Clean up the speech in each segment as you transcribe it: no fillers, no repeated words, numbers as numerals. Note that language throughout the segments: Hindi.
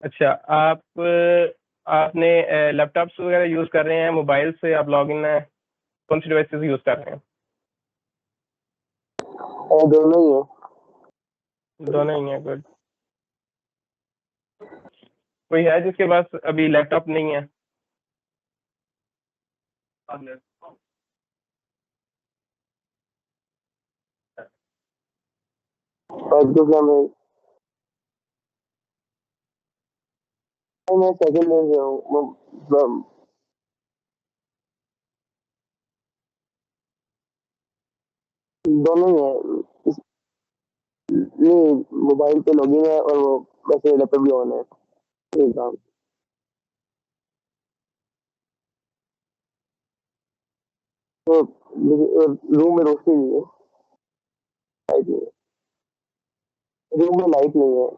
अच्छा, आपने लैपटॉप्स वगैरह यूज़ कर रहे हैं, मोबाइल से आप लॉगिन है, कौन सी डिवाइसेस यूज़ कर रहे हैं? दोनों ही है। दोनों ही हैं, गुड। कोई है जिसके पास अभी लैपटॉप नहीं है? एजुकेशन में मैं सेकंड ईयर में हूँ। दोनों ही है। नहीं, मोबाइल पे लॉगिन है और वो वैसे लैपटॉप भी ऑन है। एक काम तो रूम में रोशनी नहीं है, लाइट नहीं है, रूम में लाइट नहीं है।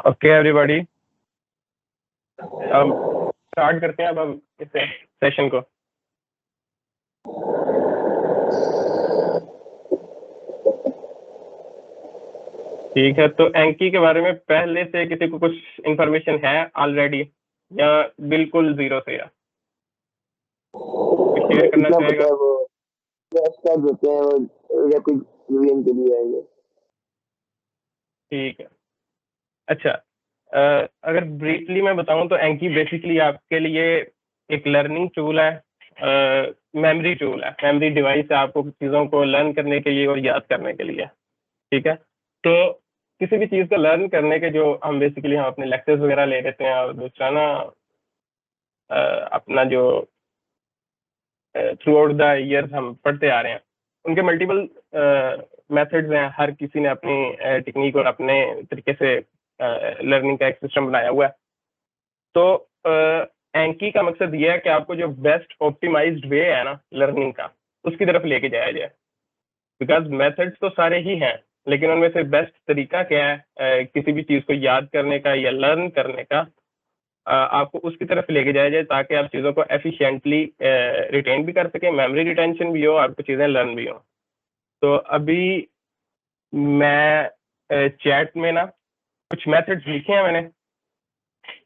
ओके एवरीबॉडी, अब स्टार्ट करते हैं अब हम इस सेशन को। ठीक है, तो एंकी के बारे में पहले से किसी को कुछ इंफॉर्मेशन है ऑलरेडी या बिल्कुल जीरो से? या शेयर करना इतना चाहेगा? पता है वो स्टेप होते हैं वो रैपिड रिवीजन के लिए आएंगे। ठीक है। अच्छा, अगर ब्रीफली मैं बताऊं तो एंकी बेसिकली आपके लिए एक लर्निंग टूल है, मेमोरी टूल है, मेमोरी डिवाइस है आपको चीज़ों को लर्न करने के लिए और याद करने के लिए। ठीक है, तो किसी भी चीज़ को लर्न करने के जो हम बेसिकली हम अपने लेक्चर्स वगैरह ले लेते हैं, और दूसरा ना अपना जो थ्रू आउट द ईयर्स हम पढ़ते आ रहे हैं, उनके मल्टीपल मेथड्स हैं। हर किसी ने अपनी टेक्निक और अपने तरीके से लर्निंग का एक सिस्टम बनाया हुआ है। तो एंकी का मकसद ये है कि आपको जो बेस्ट ऑप्टिमाइज्ड वे है ना लर्निंग का, उसकी तरफ लेके जाया जाए। बिकॉज मेथड्स तो सारे ही हैं, लेकिन उनमें से बेस्ट तरीका क्या है किसी भी चीज़ को याद करने का या लर्न करने का, आपको उसकी तरफ लेके जाया जाए ताकि आप चीज़ों को एफिशिएंटली रिटेन भी कर सकें, मेमोरी रिटेंशन भी हो, आपको चीज़ें लर्न भी हो। तो अभी मैं चैट में ना कुछ मेथड्स लिखे हैं मैंने,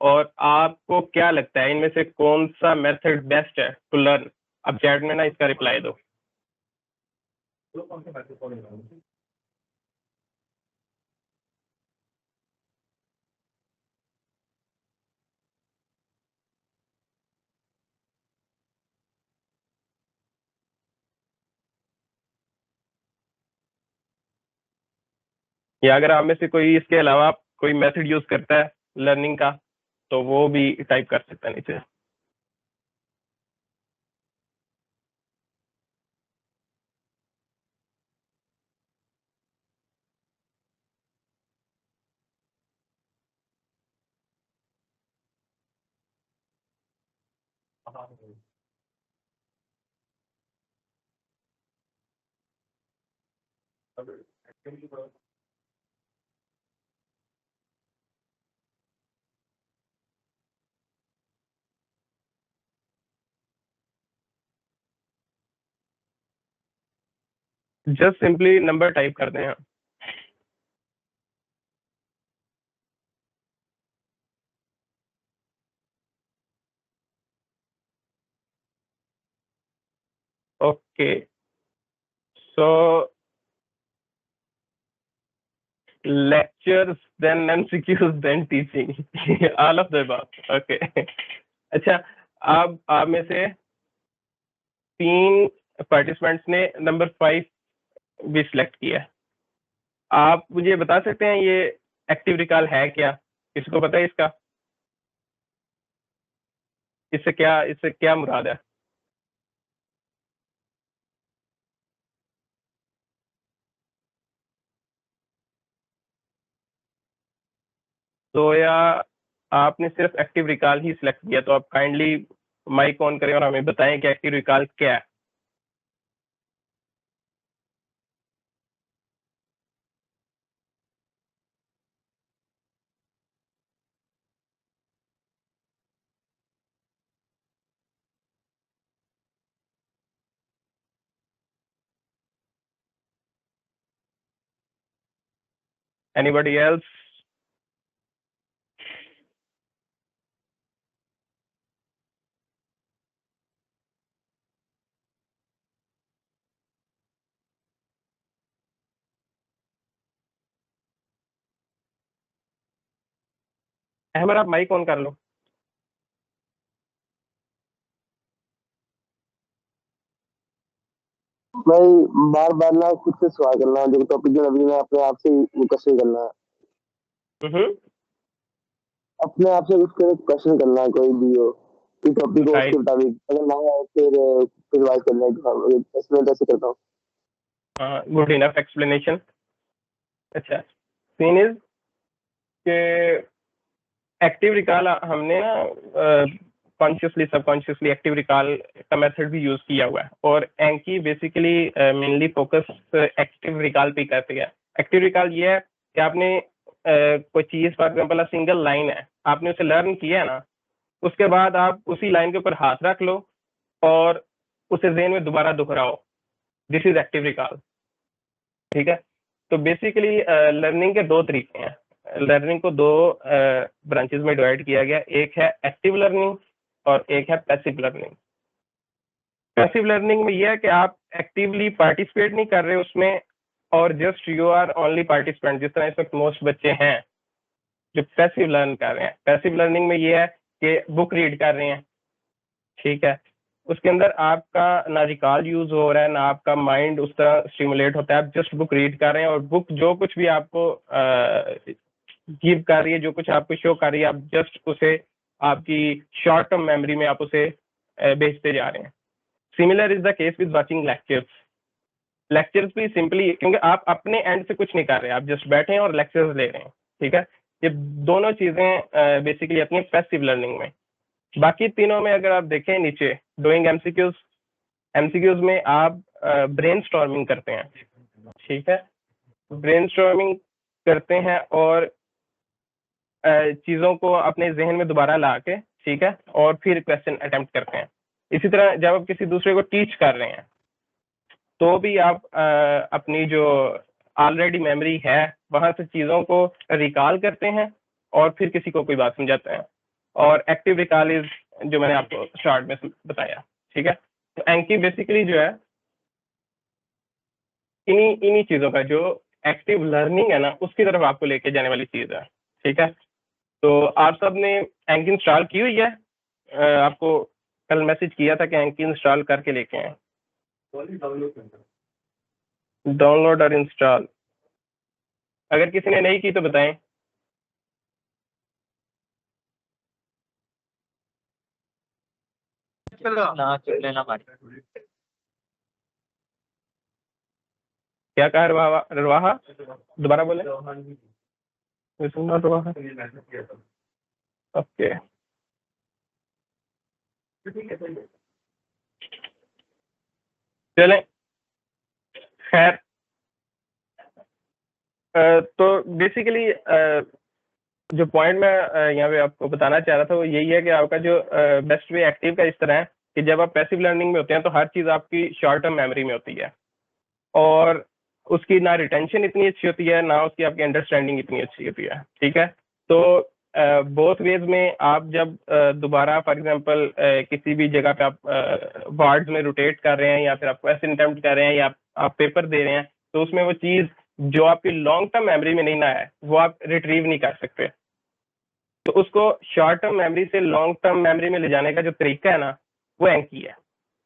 और आपको क्या लगता है इनमें से कौन सा मेथड बेस्ट है टू लर्न? अब चैट में ना इसका रिप्लाई दो। या अगर आप में से कोई इसके अलावा कोई मेथड यूज करता है लर्निंग का, तो वो भी टाइप कर सकता है नीचे। जस्ट सिंपली नंबर टाइप करते हैं। Okay, so lectures, then MCQs, then teaching. All of the above. Okay. अच्छा, अब आप में से 3 पार्टिसिपेंट्स ने नंबर 5 भी सिलेक्ट किया है। आप मुझे बता सकते हैं ये एक्टिव रिकॉल है क्या? किसको पता है इसका? इससे क्या मुराद है? तो या आपने सिर्फ एक्टिव रिकॉल ही सिलेक्ट किया, तो आप काइंडली माइक ऑन करें और हमें बताएं कि एक्टिव रिकॉल क्या है। Anybody else? अहमद, आप माइक ऑन कर लो। भाई बार बार ना खुद से सवाल करना, जो टॉपिक जो अभी मैं अपने आप से क्वेश्चन करना है, अपने आप से कुछ क्वेश्चन करना है, कोई भी हो इस टॉपिक को, उसके मुताबिक अगर ना आए फिर रिवाइज करना है। एक्सप्लेन कैसे करता हूँ। Good enough explanation. अच्छा, सीन इज के एक्टिव रिकॉल हमने ना कॉन्शियसली सबकॉन्शियसली एक्टिव रिकॉल का मेथड भी यूज किया हुआ है, और Anki basically mainly focus active recall पे करती है। एक्टिव रिकॉल ये है कि आपने कोई चीज, फॉर एग्जांपल सिंगल लाइन है, आपने उसे लर्न किया है ना, उसके बाद आप उसी लाइन के ऊपर हाथ रख लो और उसे ज़हन में दोबारा दोहराओ। This is active recall. ठीक है, तो बेसिकली लर्निंग के 2 तरीके हैं। लर्निंग को 2 ब्रांचेस में डिवाइड किया गया, एक है एक्टिव लर्निंग और एक है पैसिव लर्निंग। पैसिव लर्निंग में यह है कि आप एक्टिवली पार्टिसिपेट नहीं कर रहे उसमें, और just you are only participant, जिस तरह इस वक्त मोस्ट बच्चे हैं जो पैसिव लर्न कर रहे हैं। पैसिव लर्निंग में ये है कि बुक रीड कर रहे हैं, ठीक है, उसके अंदर आपका ना रिकॉल यूज हो रहा है, ना आपका माइंड उस तरह स्टिमुलेट होता है, आप जस्ट बुक रीड कर रहे हैं, और बुक जो कुछ भी आपको गिव कर रही है, जो कुछ आपको शो कर रही है, आप जस्ट उसे आपकी शॉर्ट टर्म मेमोरी में आप उसे भेजते जा रहे हैं। Similar is the case with watching lectures. Lectures भी सिंपली, क्योंकि आप अपने एंड से कुछ नहीं कर रहे, आप जस्ट बैठे हैं और लेक्चर्स ले रहे हैं। ठीक है, ये दोनों चीजें बेसिकली अपनी पैसिव लर्निंग में। बाकी तीनों में अगर आप देखें नीचे, डूइंग एमसीक्यूज, एमसीक्यूज में आप ब्रेनस्टॉर्मिंग करते हैं। ठीक है, ब्रेनस्टॉर्मिंग करते हैं और चीजों को अपने जहन में दोबारा ला के, ठीक है, और फिर क्वेश्चन अटेम्प्ट करते हैं। इसी तरह जब आप किसी दूसरे को टीच कर रहे हैं, तो भी आप अपनी जो ऑलरेडी मेमोरी है वहां से चीजों को रिकॉल करते हैं और फिर किसी को कोई बात समझाते हैं। और एक्टिव रिकॉल इज जो मैंने आपको स्टार्ट में बताया। ठीक है, तो एंकी बेसिकली जो है इन्हीं चीजों का, जो एक्टिव लर्निंग है ना, उसकी तरफ आपको लेके जाने वाली चीज है। ठीक है, तो आप सब ने एंकी इंस्टॉल की हुई है? आपको कल मैसेज किया था कि एंकी इंस्टॉल करके लेके आए। डाउनलोड और इंस्टॉल, अगर किसी ने नहीं की तो बताएं। क्या कहा रवाहा? दोबारा बोले। ओके, चलें, खैर, तो बेसिकली जो पॉइंट मैं यहाँ पे आपको बताना चाह रहा था वो यही है कि आपका जो बेस्ट वे एक्टिव का इस तरह है कि जब आप पैसिव लर्निंग में होते हैं तो हर चीज़ आपकी शॉर्ट टर्म मेमोरी में होती है, और उसकी ना रिटेंशन इतनी अच्छी होती है, ना उसकी आपकी अंडरस्टैंडिंग इतनी अच्छी होती है। ठीक है, तो बोथ वेज में आप जब दोबारा फॉर एग्जांपल किसी भी जगह पे आप वर्ड्स में रोटेट कर रहे हैं, या फिर आप क्वेश्चन अटेम्प्ट कर रहे हैं, या आप पेपर दे रहे हैं, तो उसमें वो चीज़ जो आपकी लॉन्ग टर्म मेमोरी में नहीं ना है वो आप रिट्रीव नहीं कर सकते। तो उसको शॉर्ट टर्म मेमोरी से लॉन्ग टर्म मेमोरी में ले जाने का जो तरीका है ना वो एंकी है।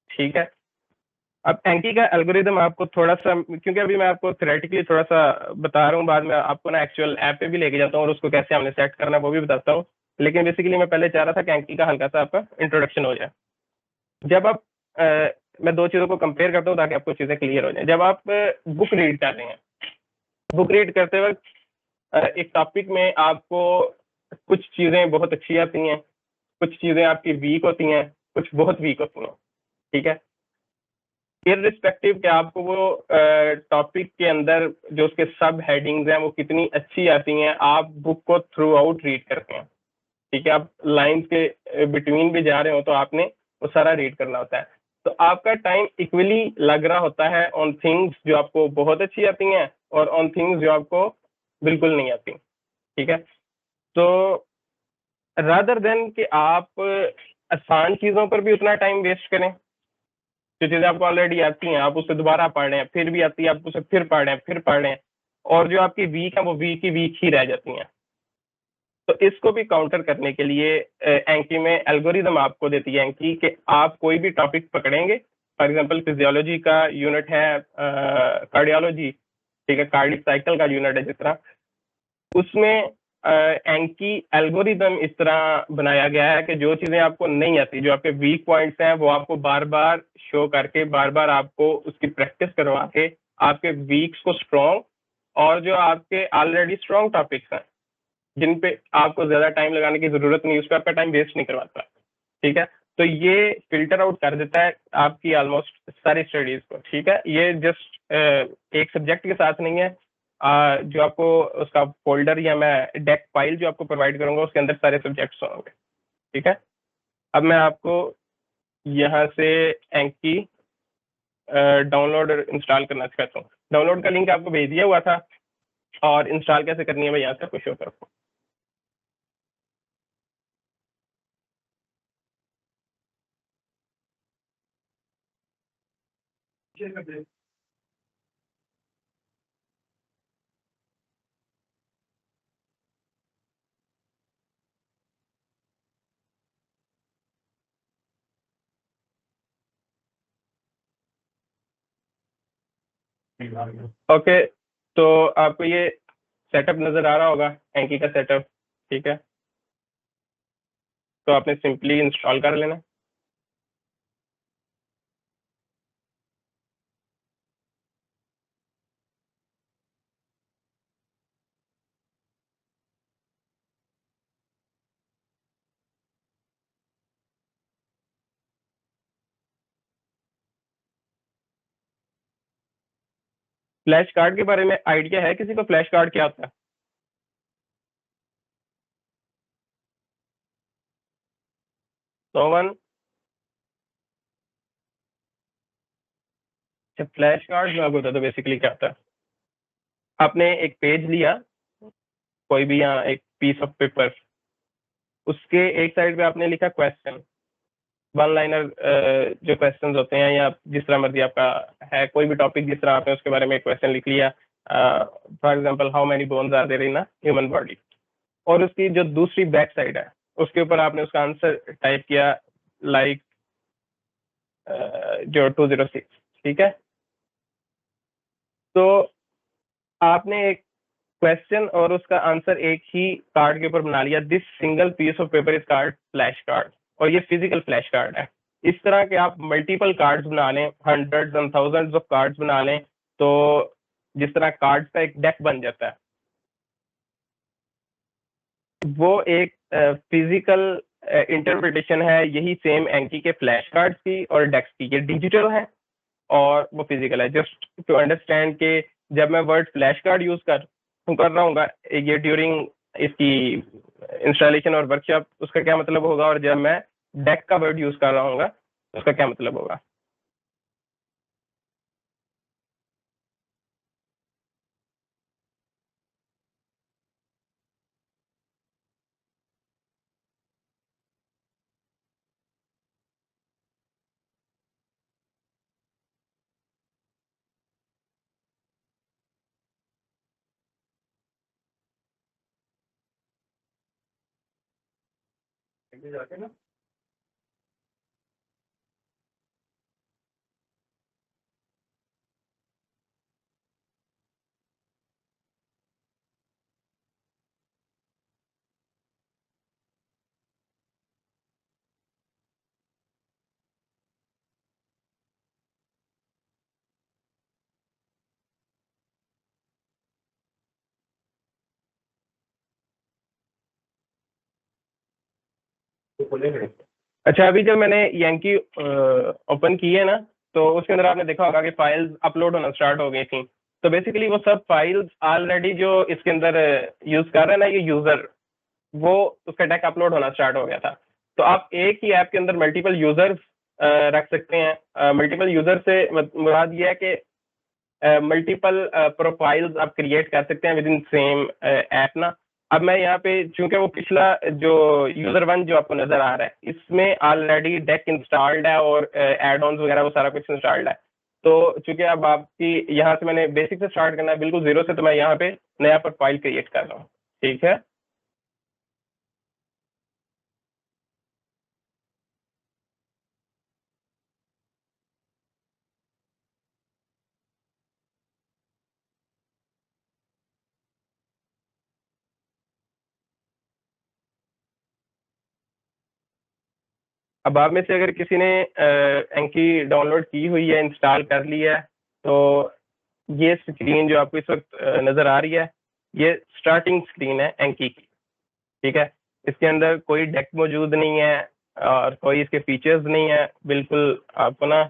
ठीक है, अब एंकी का एल्गोरिदम आपको थोड़ा सा, क्योंकि अभी मैं आपको थ्योरेटिकली थोड़ा सा बता रहा हूँ, बाद में आपको ना एक्चुअल ऐप पे भी लेके जाता हूँ और उसको कैसे हमने सेट करना है वो भी बताता हूँ। लेकिन बेसिकली मैं पहले चाह रहा था कि एंकी का हल्का सा आपका इंट्रोडक्शन हो जाए। जब आप मैं दो चीजों को कंपेयर करता हूँ ताकि आपको चीजें क्लियर हो जाए। जब आप बुक रीड कर रहे हैं, बुक रीड करते वक्त एक टॉपिक में आपको कुछ चीजें बहुत अच्छी आती हैं, कुछ चीजें आपकी वीक होती हैं, कुछ बहुत वीक होती हैं। ठीक है, इररिस्पेक्टिव कि आपको वो टॉपिक के अंदर जो उसके सब हेडिंग्स हैं वो कितनी अच्छी आती हैं, आप बुक को थ्रू आउट रीड करते हैं। ठीक है, आप लाइंस के बिटवीन भी जा रहे हो तो आपने वो सारा रीड करना होता है। तो आपका टाइम इक्वली लग रहा होता है ऑन थिंग्स जो आपको बहुत अच्छी आती हैं और ऑन थिंग्स जो आपको बिल्कुल नहीं आती। ठीक है, तो रादर देन कि आप आसान चीजों पर भी उतना टाइम वेस्ट करें, जो चीजें आपको ऑलरेडी आती हैं आप उसे दोबारा पढ़ रहे हैं, फिर भी आती है आप उसे फिर पढ़ रहे हैं, फिर पढ़ रहे हैं, और जो आपकी वीक है वो वीक ही वीक ही रह जाती हैं। तो इसको भी काउंटर करने के लिए एंकी में एल्गोरिदम आपको देती है एंकी कि आप कोई भी टॉपिक पकड़ेंगे, फॉर एग्जांपल फिजियोलॉजी का यूनिट है, कार्डियोलॉजी, ठीक है, कार्डिक साइकिल का यूनिट है जिस तरह, उसमें एंकी एल्गोरिदम इस तरह बनाया गया है कि जो चीजें आपको नहीं आती, जो आपके वीक पॉइंट्स हैं, वो आपको बार बार शो करके, बार बार आपको उसकी प्रैक्टिस करवा के आपके वीक्स को स्ट्रॉन्ग, और जो आपके ऑलरेडी स्ट्रॉन्ग टॉपिक्स हैं जिन पे आपको ज्यादा टाइम लगाने की जरूरत नहीं, उस पर आपका टाइम वेस्ट नहीं करवाता। ठीक है, तो ये फिल्टर आउट कर देता है आपकी ऑलमोस्ट सारी स्टडीज को। ठीक है, ये जस्ट एक सब्जेक्ट के साथ नहीं है, जो आपको उसका फोल्डर या मैं डेक फाइल जो आपको प्रोवाइड करूंगा उसके अंदर सारे सब्जेक्ट्स होंगे। ठीक है, अब मैं आपको यहाँ से एंकी डाउनलोड और इंस्टॉल करना सिखाता हूँ। डाउनलोड का लिंक आपको भेज दिया हुआ था, और इंस्टॉल कैसे करनी है मैं यहाँ से आपको शो करता हूँ। ओके, तो आपको ये सेटअप नजर आ रहा होगा, एंकी का सेटअप। ठीक है, तो आपने सिंपली इंस्टॉल कर लेना। फ्लैश कार्ड के बारे में आइडिया है किसी को? फ्लैश कार्ड क्या होता है? सोवन, फ्लैश कार्ड जो आपको बता दो बेसिकली क्या होता है। आपने एक पेज लिया, कोई भी, यहाँ एक पीस ऑफ पेपर, उसके एक साइड पे आपने लिखा क्वेश्चन, वन लाइनर जो क्वेश्चंस होते हैं, या जिस तरह मर्जी आपका है, कोई भी टॉपिक जिस तरह आपने उसके बारे में क्वेश्चन लिख लिया, for example how many bones are there in a human body, और उसकी जो दूसरी बैक साइड है उसके ऊपर आपने उसका आंसर टाइप किया, लाइक जो 206। ठीक है, तो आपने एक क्वेश्चन और उसका आंसर एक ही कार्ड के ऊपर बना लिया। This single piece of paper is card flash card, और ये फिजिकल फ्लैश कार्ड है। इस तरह के आप मल्टीपल कार्ड्स बना लें, hundreds and thousands of cards बना लें, तो जिस तरह कार्ड्स का एक डेक बन जाता है, वो एक फिजिकल इंटरप्रिटेशन है। यही सेम एंकी के फ्लैश कार्ड्स की और डेक्स की, ये डिजिटल है और वो फिजिकल है। जस्ट टू अंडरस्टैंड के जब मैं वर्ड फ्लैश कार्ड यूज कर रहा हूँ ये ड्यूरिंग इसकी इंस्टॉलेशन और वर्कशॉप, उसका क्या मतलब होगा, और जब मैं डेक का वर्ड यूज कर रहा हूँ उसका क्या मतलब होगा। अच्छा, अभी जब मैंने यंकी ओपन की है ना, तो उसके अंदर आपने देखा होगा कि फाइल्स अपलोड होना स्टार्ट हो गई थी। तो बेसिकली वो सब फाइल्स ऑलरेडी जो इसके अंदर यूज कर रहे हैं ना ये यूजर, वो उसका डेक अपलोड होना स्टार्ट हो गया था। तो आप एक ही ऐप के अंदर मल्टीपल यूजर्स रख सकते हैं। मल्टीपल यूजर से मुराद ये है कि मल्टीपल प्रोफाइल्स आप क्रिएट कर सकते हैं विद इन सेम ऐप ना। अब मैं यहाँ पे चूंकि वो पिछला जो यूजर वन जो आपको नजर आ रहा है इसमें ऑलरेडी डेक इंस्टॉल्ड है और एड ऑन्स वगैरह वो सारा कुछ इंस्टॉल्ड है। तो चूंकि अब आपकी यहाँ से मैंने बेसिक से स्टार्ट करना है बिल्कुल जीरो से, तो मैं यहाँ पे नया प्रोफाइल क्रिएट कर रहा हूँ। ठीक है, अब आप में से अगर किसी ने एंकी डाउनलोड की हुई है, इंस्टॉल कर लिया है, तो ये स्क्रीन जो आपको इस वक्त नजर आ रही है ये स्टार्टिंग स्क्रीन है एंकी की। ठीक है, इसके अंदर कोई डेक मौजूद नहीं है और कोई इसके फीचर्स नहीं है, बिल्कुल आपको ना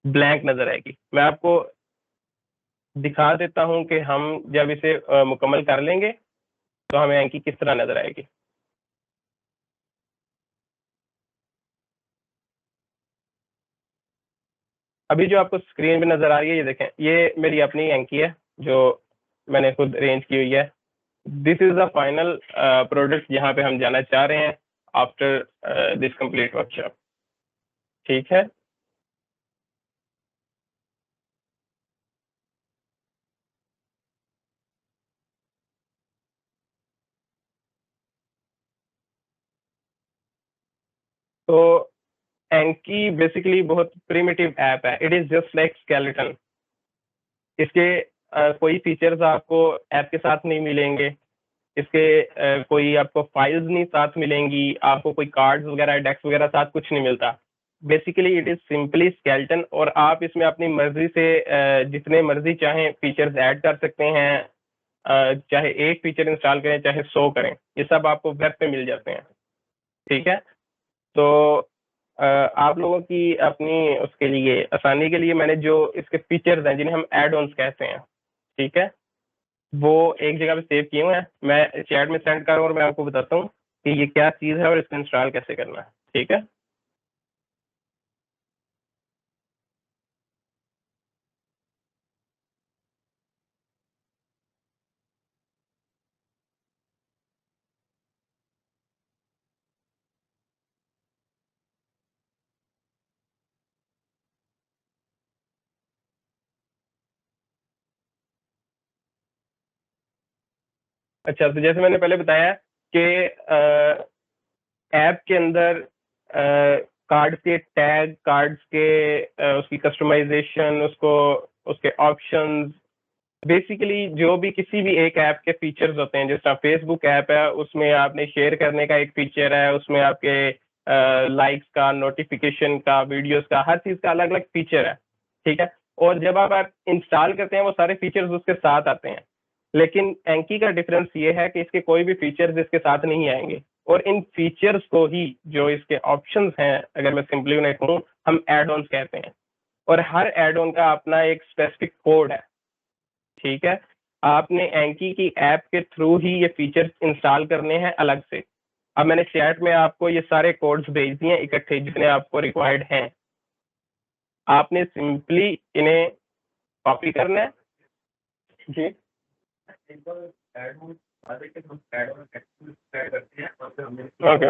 ब्लैंक नजर आएगी। मैं आपको दिखा देता हूं कि हम जब इसे मुकम्मल कर लेंगे तो हमें एंकी किस तरह नजर आएगी। अभी जो आपको स्क्रीन पे नजर आ रही है ये देखें, ये मेरी अपनी एंकी है जो मैंने खुद अरेंज की हुई है। This is the final product जहाँ पे हम जाना चाह रहे हैं आफ्टर दिस कंप्लीट वर्कशॉप। ठीक है, तो एंकी बेसिकली बहुत प्रिमिटिव ऐप है। It is just like skeleton. इसके कोई फीचर्स आपको ऐप के साथ नहीं मिलेंगे, इसके कोई आपको फाइल्स नहीं साथ मिलेंगी, आपको कोई कार्ड्स वगैरह डेक्स वगैरह साथ कुछ नहीं मिलता। Basically it is simply skeleton, और आप इसमें अपनी मर्जी से जितने मर्जी चाहें फीचर्स ऐड कर सकते हैं। चाहे एक फीचर इंस्टॉल करें चाहे 100 करें, ये सब आपको वेब पे मिल जाते हैं। ठीक है, तो आप लोगों की अपनी उसके लिए आसानी के लिए मैंने जो इसके फीचर्स हैं जिन्हें हम एड ऑन्स कहते हैं, ठीक है, वो एक जगह पे सेव किए हुए हैं। मैं चैट में सेंड करूँ और मैं आपको बताता हूँ कि ये क्या चीज़ है और इसको इंस्टॉल कैसे करना है। ठीक है, अच्छा, तो जैसे मैंने पहले बताया कि ऐप के अंदर कार्ड के टैग, कार्ड्स के उसकी कस्टमाइजेशन, उसको उसके ऑप्शंस, बेसिकली जो भी किसी भी एक ऐप के फीचर्स होते हैं, जिस तरह फेसबुक ऐप है उसमें आपने शेयर करने का एक फीचर है, उसमें आपके लाइक्स का, नोटिफिकेशन का, वीडियोस का, हर चीज का अलग अलग फीचर है। ठीक है, और जब आप इंस्टॉल करते हैं वो सारे फीचर्स उसके साथ आते हैं। लेकिन एंकी का डिफरेंस ये है कि इसके कोई भी फीचर्स इसके साथ नहीं आएंगे, और इन फीचर्स को ही, जो इसके ऑप्शंस हैं, अगर मैं सिंपली उन्हें कहूँ, हम एड ऑन्स कहते हैं। और हर एड ऑन का अपना एक स्पेसिफिक कोड है। ठीक है, आपने एंकी की ऐप के थ्रू ही ये फीचर्स इंस्टॉल करने हैं अलग से। अब मैंने चैट में आपको ये सारे कोड्स भेज दिए इकट्ठे जितने आपको रिक्वायर्ड हैं। आपने सिंपली इन्हें कॉपी करना है जी। ओके,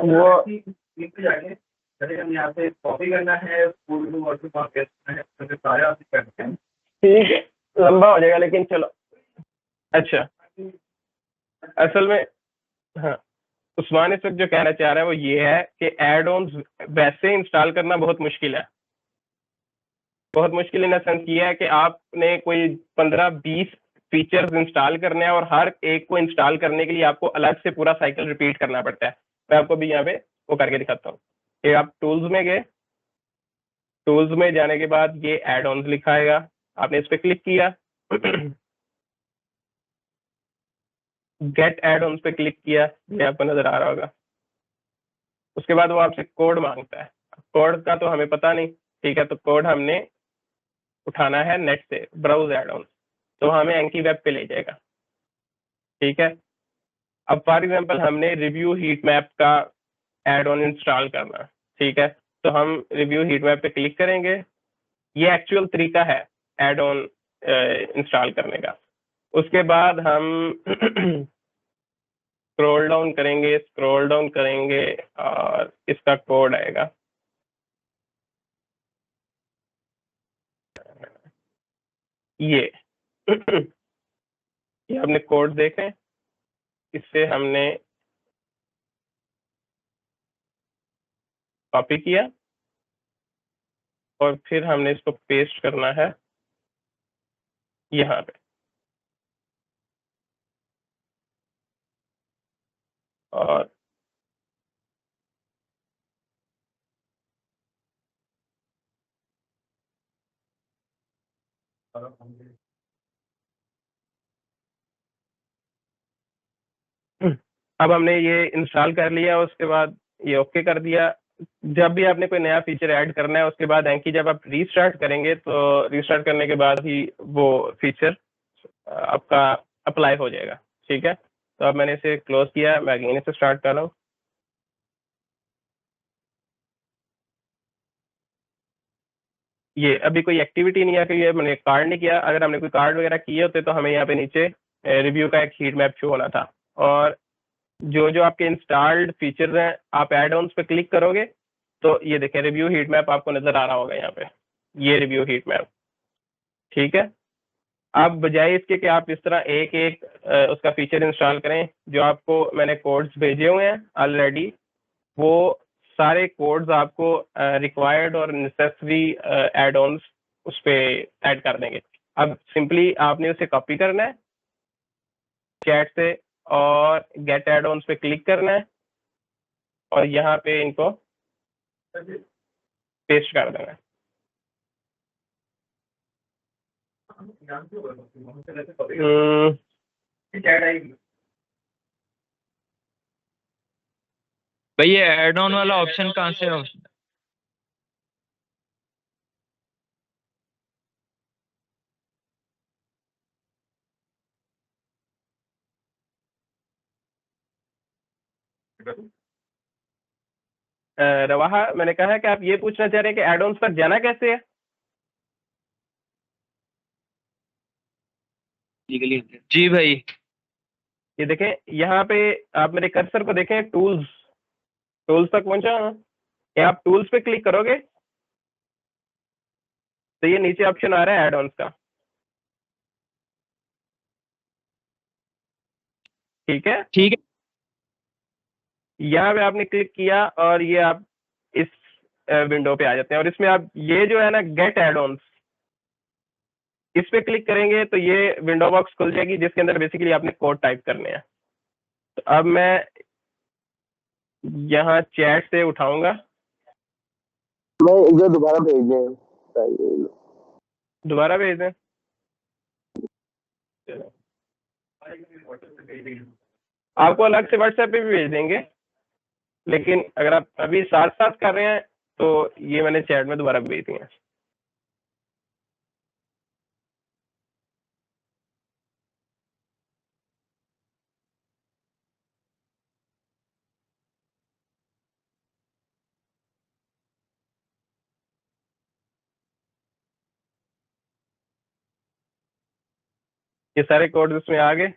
वो ठीक है, लंबा हो जाएगा, लेकिन चलो। अच्छा, असल में हाँ, उस्मान इस वक्त जो कहना चाह रहा है वो ये है कि एड ऑन्स वैसे इंस्टॉल करना बहुत मुश्किल है। बहुत मुश्किल इन सेंस ये है कि आपने कोई 15-20 फीचर्स इंस्टॉल करने हैं और हर एक को इंस्टॉल करने के लिए आपको अलग से पूरा साइकिल रिपीट करना पड़ता है। मैं आपको भी यहाँ पे वो करके दिखाता हूँ कि आप टूल्स में गए, टूल्स में जाने के बाद ये एड ऑन्स लिखा आएगा, आपने इस पर क्लिक किया गेट एड ऑन्स पे क्लिक किया, ये आपको नजर आ रहा होगा। उसके बाद वो आपसे कोड मांगता है, कोड का तो हमें पता नहीं, ठीक है, तो कोड हमने उठाना है नेट से, ब्राउज एड ऑन, तो हमें एंकी वेब पे ले जाएगा। ठीक है, अब फॉर एग्जांपल हमने रिव्यू हीट मैप का एड ऑन इंस्टॉल करना, ठीक है, तो हम रिव्यू हीट मैप पे क्लिक करेंगे। ये एक्चुअल तरीका है एड ऑन इंस्टॉल करने का। उसके बाद हम स्क्रॉल डाउन करेंगे और इसका कोड आएगा। ये ये आपने कोड देखे, इससे हमने कॉपी किया और फिर हमने इसको पेस्ट करना है यहाँ पे। और अब हमने ये इंस्टॉल कर लिया, उसके बाद ये ओके कर दिया। जब भी आपने कोई नया फीचर ऐड करना है, उसके बाद एंकी जब आप रीस्टार्ट करेंगे तो रीस्टार्ट करने के बाद ही वो फीचर आपका अप्लाई हो जाएगा। ठीक है, तो अब मैंने इसे क्लोज किया, मैं अगेन इसे स्टार्ट कर रहा हूँ। ये अभी कोई एक्टिविटी नहीं है कि ये मैंने कार्ड नहीं किया। अगर हमने कोई कार्ड वगैरह किए होते तो हमें यहाँ पे नीचे रिव्यू का एक हीट मैप शो होना था। और जो जो आपके इंस्टॉल्ड फीचर्स हैं, आप एड ऑन्स पे क्लिक करोगे तो ये देखें रिव्यू हीट मैप आपको नजर आ रहा होगा यहाँ पे, ये रिव्यू हीट मैप। ठीक है, आप बजाय इसके कि आप इस तरह एक एक उसका फीचर इंस्टॉल करें, जो आपको मैंने कोड्स भेजे हुए हैं ऑलरेडी, वो सारे कोड्स आपको रिक्वायर्ड और नेसेसरी एड ऑन्स उस पे ऐड कर देंगे। अब सिंपली आपने उसे कॉपी करना है चैट से और गेट एड ऑन्स पे क्लिक करना है और यहाँ पे इनको पेस्ट कर देना है। भाई ये एड ऑन वाला ऑप्शन कहाँ से हो? रवाहा, मैंने कहा है कि आप ये पूछना चाह रहे हैं कि एड ऑन्स पर जाना कैसे है। जी भाई। ये देखें यहाँ पे, आप मेरे कर्सर को देखें, टूल्स, टूल्स तक पहुंचा हूं। ये आप टूल्स पे क्लिक करोगे तो ये नीचे ऑप्शन आ रहा है एड ऑन्स का। ठीक है, ठीक है। यहाँ पे आपने क्लिक किया और ये आप इस विंडो पे आ जाते हैं। और इसमें आप ये जो है ना गेट एड ऑन्स, इस पे क्लिक करेंगे तो ये विंडो बॉक्स खुल जाएगी जिसके अंदर बेसिकली आपने कोड टाइप करने हैं। तो अब मैं यहाँ चैट से उठाऊंगा, मैं इधर दोबारा भेज दें। दोबारा भेज दें। आपको अलग से व्हाट्सएप पे भी भेज देंगे, लेकिन अगर आप अभी साथ साथ कर रहे हैं तो ये मैंने चैट में दोबारा भेज दिए। ये सारे कोड उसमें आ गए।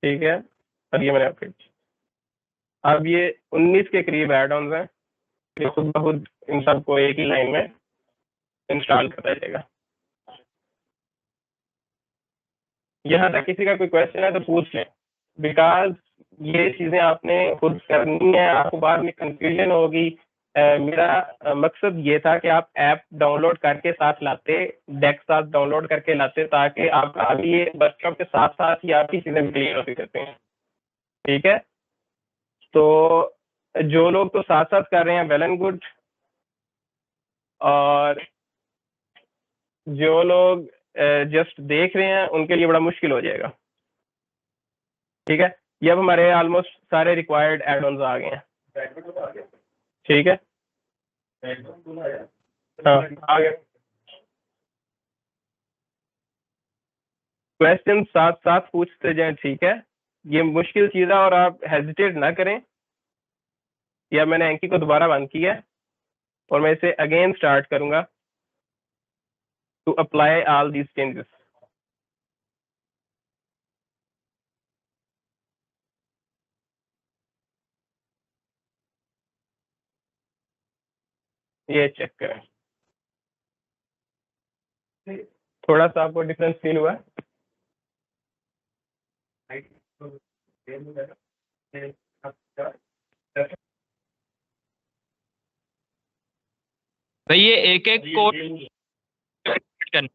ठीक है, और ये मैंने अपडेट, अब ये 19 के करीब एड ऑन्स हैं। ये खुद ब खुद इन सबको एक ही लाइन में इंस्टॉल करता जाएगा। यहाँ तक किसी का कोई क्वेश्चन है तो पूछ लें, बिकॉज ये चीज़ें आपने खुद करनी है, आपको बाद में कंफ्यूजन होगी। मेरा मकसद ये था कि आप ऐप डाउनलोड करके साथ लाते, डेस्क साथ डाउनलोड करके लाते, ताकि आप अभी ये वर्कशॉप के साथ साथ ही आपकी चीज़ें क्लियर होती रहती हैं। ठीक है, तो जो लोग तो साथ साथ कर रहे हैं वेल एंड गुड, और जो लोग जस्ट देख रहे हैं उनके लिए बड़ा मुश्किल हो जाएगा। ठीक है, ये अब हमारे ऑलमोस्ट सारे रिक्वायर्ड एड ऑन्स आ गए हैं। ठीक है, हाँ आ गए। क्वेश्चन साथ साथ पूछते जाएं, ठीक है, ये मुश्किल चीज़ है और आप हेजिटेट ना करें। या मैंने एंकी को दोबारा बंद किया है और मैं इसे अगेन स्टार्ट करूंगा to apply all these changes. ये चेक करें, थोड़ा सा आपको डिफरेंस फील हुआ? भाई ये एक एक कोड करना।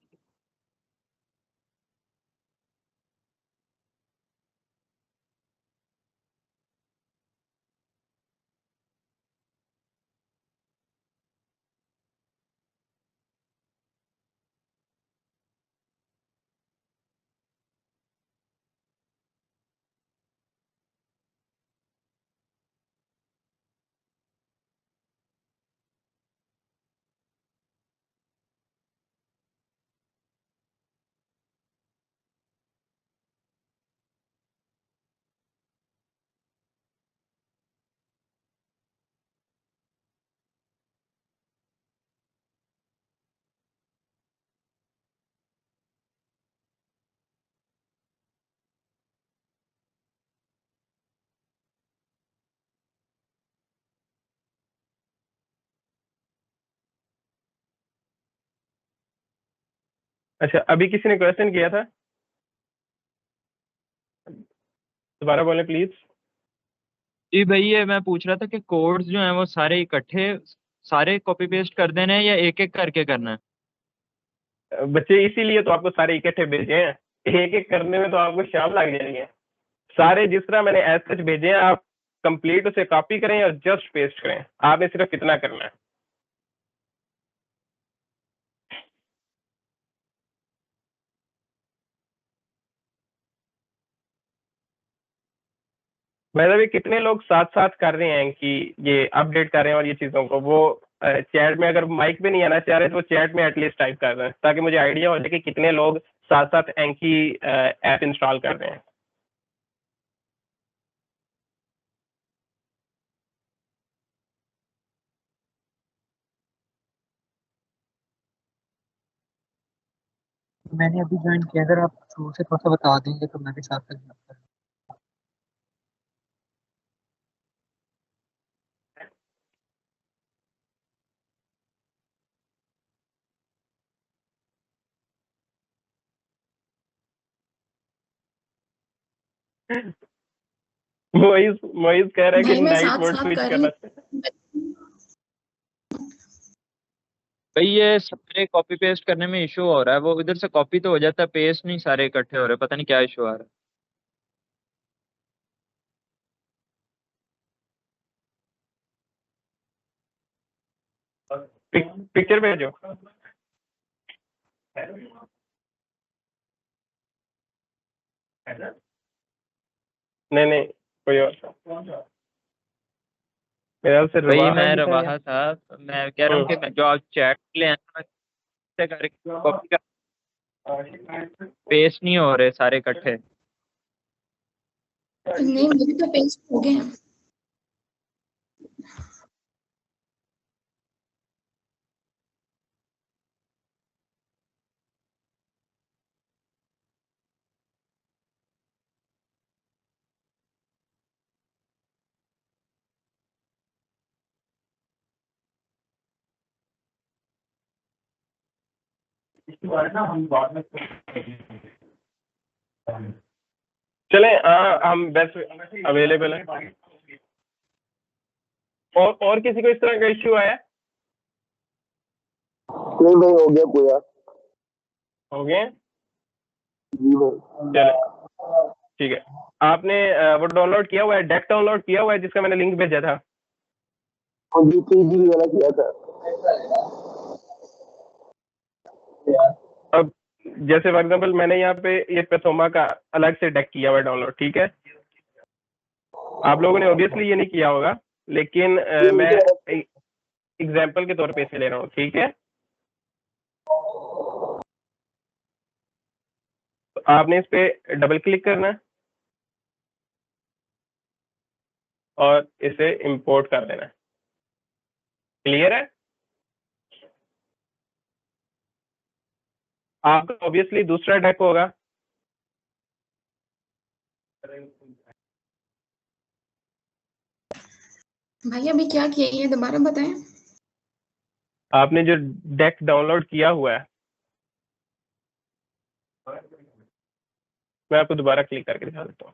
अच्छा, अभी किसी ने क्वेश्चन किया था, दोबारा बोलें प्लीज। जी भाई ये मैं पूछ रहा था कि कोड्स जो हैं वो सारे इकट्ठे सारे कॉपी पेस्ट कर देने हैं या एक एक करके करना है? बच्चे इसीलिए तो आपको सारे इकट्ठे भेजे हैं, एक एक करने में तो आपको शाम लग जाएगी है। सारे जिस तरह मैंने एज सच भेजे हैं, आप कंप्लीट उसे कॉपी करें और जस्ट पेस्ट करें, आपने सिर्फ इतना करना है। मतलब भी कितने लोग साथ साथ कर रहे हैं कि ये अपडेट कर रहे हैं और ये चीज़ों को वो चैट में, अगर माइक पे नहीं आना चाह रहे तो चैट में एटलीस्ट टाइप कर रहे हैं, ताकि मुझे आइडिया हो जाए कि कितने लोग साथ साथ एंकी ऐप इंस्टॉल कर रहे हैं। मैंने अभी ज्वाइन किया, अगर आप शुरू से थोड़ा सा बता देंगे तो मैं भी साथ साथ। मोइज कह रहा है कि भाई मैं नाइट साथ मोड साथ स्विच कर करना। रही। भाई ये सारे कॉपी पेस्ट करने में इशू हो रहा है, वो इधर से कॉपी तो हो जाता है, पेस्ट नहीं सारे इकट्ठे हो रहे, पता नहीं क्या इशू आ रहा है। पिक्चर भेजो। नहीं नहीं, कोई और मेरा से भाई रवाहा मैं जी था या? रवाहा था, मैं कह रहा हूँ कि जो आप चैट ले हैं ना, मैं करके कॉपी का पेस्ट नहीं हो रहे सारे इकट्ठे। नहीं मेरे तो पेस्ट हो गए हैं। इसके बारे में हम बाद में चलें। हम बेस्ट अवेलेबल हैं। और किसी को इस तरह का इश्यू आया? नहीं भाई, हो गया पूरा। हो गए? जी भाई। चले ठीक है। आपने वो डाउनलोड किया हुआ है, डेक डाउनलोड किया हुआ है जिसका मैंने लिंक भेजा था? जी 3 GB वाला किया था। अब जैसे फॉर एग्जाम्पल मैंने यहाँ पे ये पैथोमा का अलग से डेक किया हुआ है डाउनलोड, ठीक है। आप लोगों ने ऑब्वियसली ये नहीं किया होगा, लेकिन मैं एग्जाम्पल के तौर पे इसे ले रहा हूँ, ठीक है। तो आपने इस पे डबल क्लिक करना है और इसे इंपोर्ट कर देना है। क्लियर है? आपका ऑब्वियसली दूसरा डेक होगा। भाई अभी क्या किया ये दोबारा बताएं। आपने जो डेक डाउनलोड किया हुआ है, मैं आपको दोबारा क्लिक करके दिखा देता हूँ।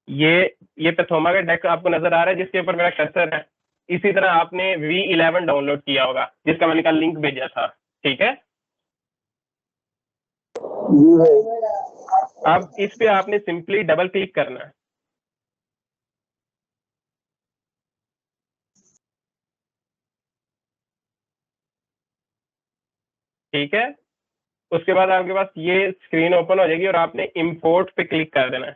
ये पैथोमा का डेक आपको नजर आ रहा है जिसके ऊपर मेरा कर्सर है। इसी तरह आपने V11 डाउनलोड किया होगा जिसका मैंने कल लिंक भेजा था, ठीक है। जी भाई। अब इस पे आपने सिंपली डबल क्लिक करना है, ठीक है। उसके बाद आपके पास ये स्क्रीन ओपन हो जाएगी और आपने इंपोर्ट पे क्लिक कर देना है।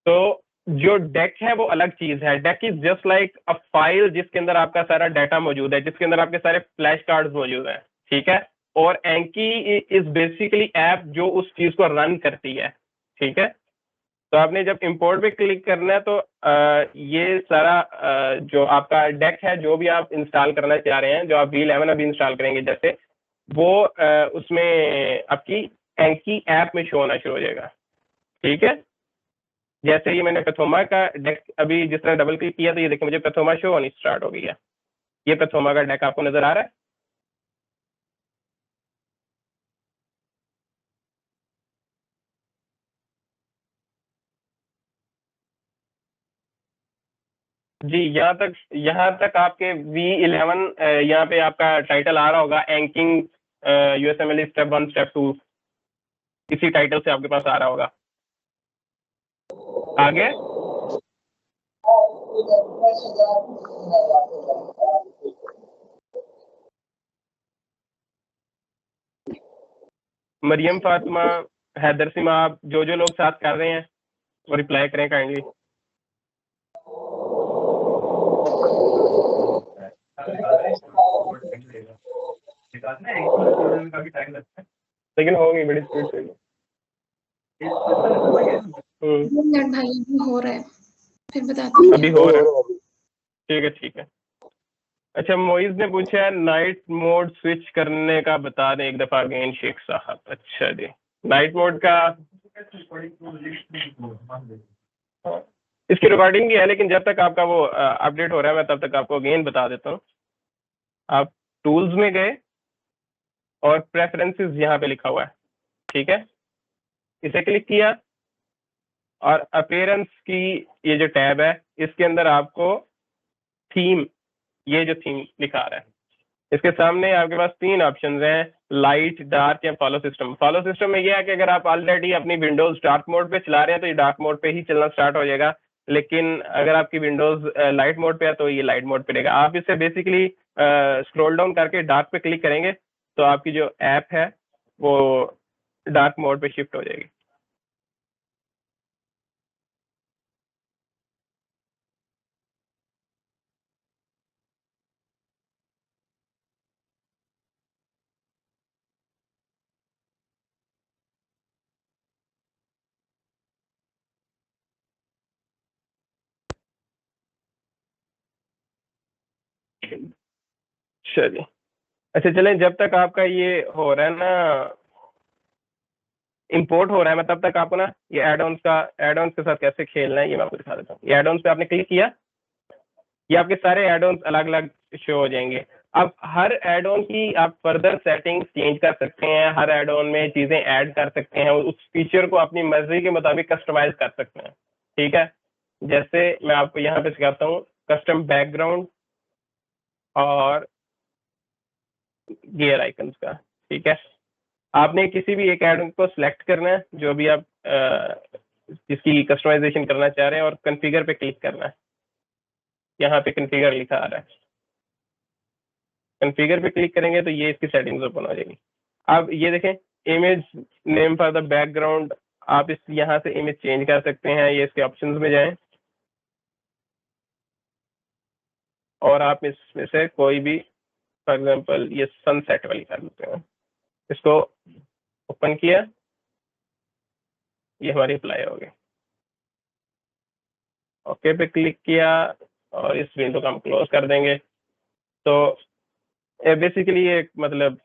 तो जो डेक है वो अलग चीज है। Deck is just like a file जिसके अंदर आपका सारा डाटा मौजूद है, जिसके अंदर आपके सारे फ्लैश कार्ड्स मौजूद हैं, ठीक है। और एंकी इज बेसिकली ऐप जो उस चीज को रन करती है, ठीक है। तो आपने जब इंपोर्ट पे क्लिक करना है तो ये सारा जो आपका डेक है, जो भी आप इंस्टॉल करना चाह रहे हैं, जो आप V11 अभी इंस्टॉल करेंगे जैसे, वो उसमें आपकी एंकी ऐप में शो होना शुरू हो जाएगा, ठीक है। जैसे ही मैंने पैथोमा का डेक अभी जिस तरह डबल क्लिक किया तो ये देखिए मुझे पैथोमा शो होनी स्टार्ट हो गई है। ये पैथोमा का डेक आपको नजर आ रहा है? जी, यहाँ तक आपके V11 यहाँ पे आपका टाइटल आ रहा होगा, एंकिंग USMLE स्टेप 1 स्टेप 2, इसी टाइटल से आपके पास आ रहा होगा। आगे मरियम फातिमा, हैदर सीमा, आप जो लोग साथ कर रहे हैं वो रिप्लाई करें काइंडली। लेकिन हो गई बड़ी स्पीड से। मिनट भाई अभी हो रहा है, फिर बताती हूँ। अभी हो रहा है, ठीक है ठीक है। अच्छा, मोइज ने पूछा है नाइट मोड स्विच करने का बता दें एक दफा अगेन शेख साहब। अच्छा जी, नाइट मोड का इसकी रिकॉर्डिंग भी है, लेकिन जब तक आपका वो अपडेट हो रहा है मैं तब तक आपको अगेन बता देता हूँ। आप टूल्स में गए और प्रेफरेंसेस यहाँ पे लिखा हुआ है, ठीक है। इसे क्लिक किया और अपीयरेंस की ये जो टैब है इसके अंदर आपको थीम, ये जो थीम लिखा आ रहा है, इसके सामने आपके पास 3 ऑप्शंस हैं, लाइट, डार्क या फॉलो सिस्टम। फॉलो सिस्टम में ये है कि अगर आप ऑलरेडी अपनी विंडोज डार्क मोड पे चला रहे हैं तो ये डार्क मोड पे ही चलना स्टार्ट हो जाएगा, लेकिन अगर आपकी विंडोज लाइट मोड पे है तो ये लाइट मोड पे रहेगा। आप इसे बेसिकली स्क्रॉल डाउन करके डार्क पे क्लिक करेंगे तो आपकी जो ऐप है वो डार्क मोड पे शिफ्ट हो जाएगी। चलिए, अच्छा चलें, जब तक आपका ये हो रहा है ना, इंपोर्ट हो रहा है, मैं तब तक आपको ना ये एड-ऑन्स के साथ कैसे खेलना है ये मैं आपको दिखा देता हूँ। ये एड-ऑन्स पे आपने क्लिक किया, ये आपके सारे एड-ऑन्स अलग अलग शो हो जाएंगे। अब हर एड ऑन की आप फर्दर सेटिंग्स चेंज कर सकते हैं, हर एड ऑन में चीजें ऐड कर सकते हैं, उस फीचर को अपनी मर्जी के मुताबिक कस्टमाइज कर सकते हैं। ठीक है, जैसे मैं आपको यहाँ पे सिखाता हूँ कस्टम बैकग्राउंड और गियर आइकन्स का। ठीक है, आपने किसी भी एक एड को सिलेक्ट करना है जो भी आप जिसकी कस्टमाइजेशन करना चाह रहे हैं और कॉन्फ़िगर पे क्लिक करना है। यहाँ पे कॉन्फ़िगर लिखा आ रहा है, कॉन्फ़िगर पे क्लिक करेंगे तो ये इसकी सेटिंग्स ओपन हो जाएगी। अब ये देखें image name for the background, आप इस यहाँ से इमेज चेंज कर सकते हैं। ये इसके ऑप्शंस में जाएं और आप इसमें से कोई भी, फॉर एग्जांपल ये सनसेट वाली कर लेते हैं, इसको ओपन किया, ये हमारी अप्लाई हो गई। ओके पे क्लिक किया और इस विंडो को हम क्लोज कर देंगे। तो बेसिकली ये मतलब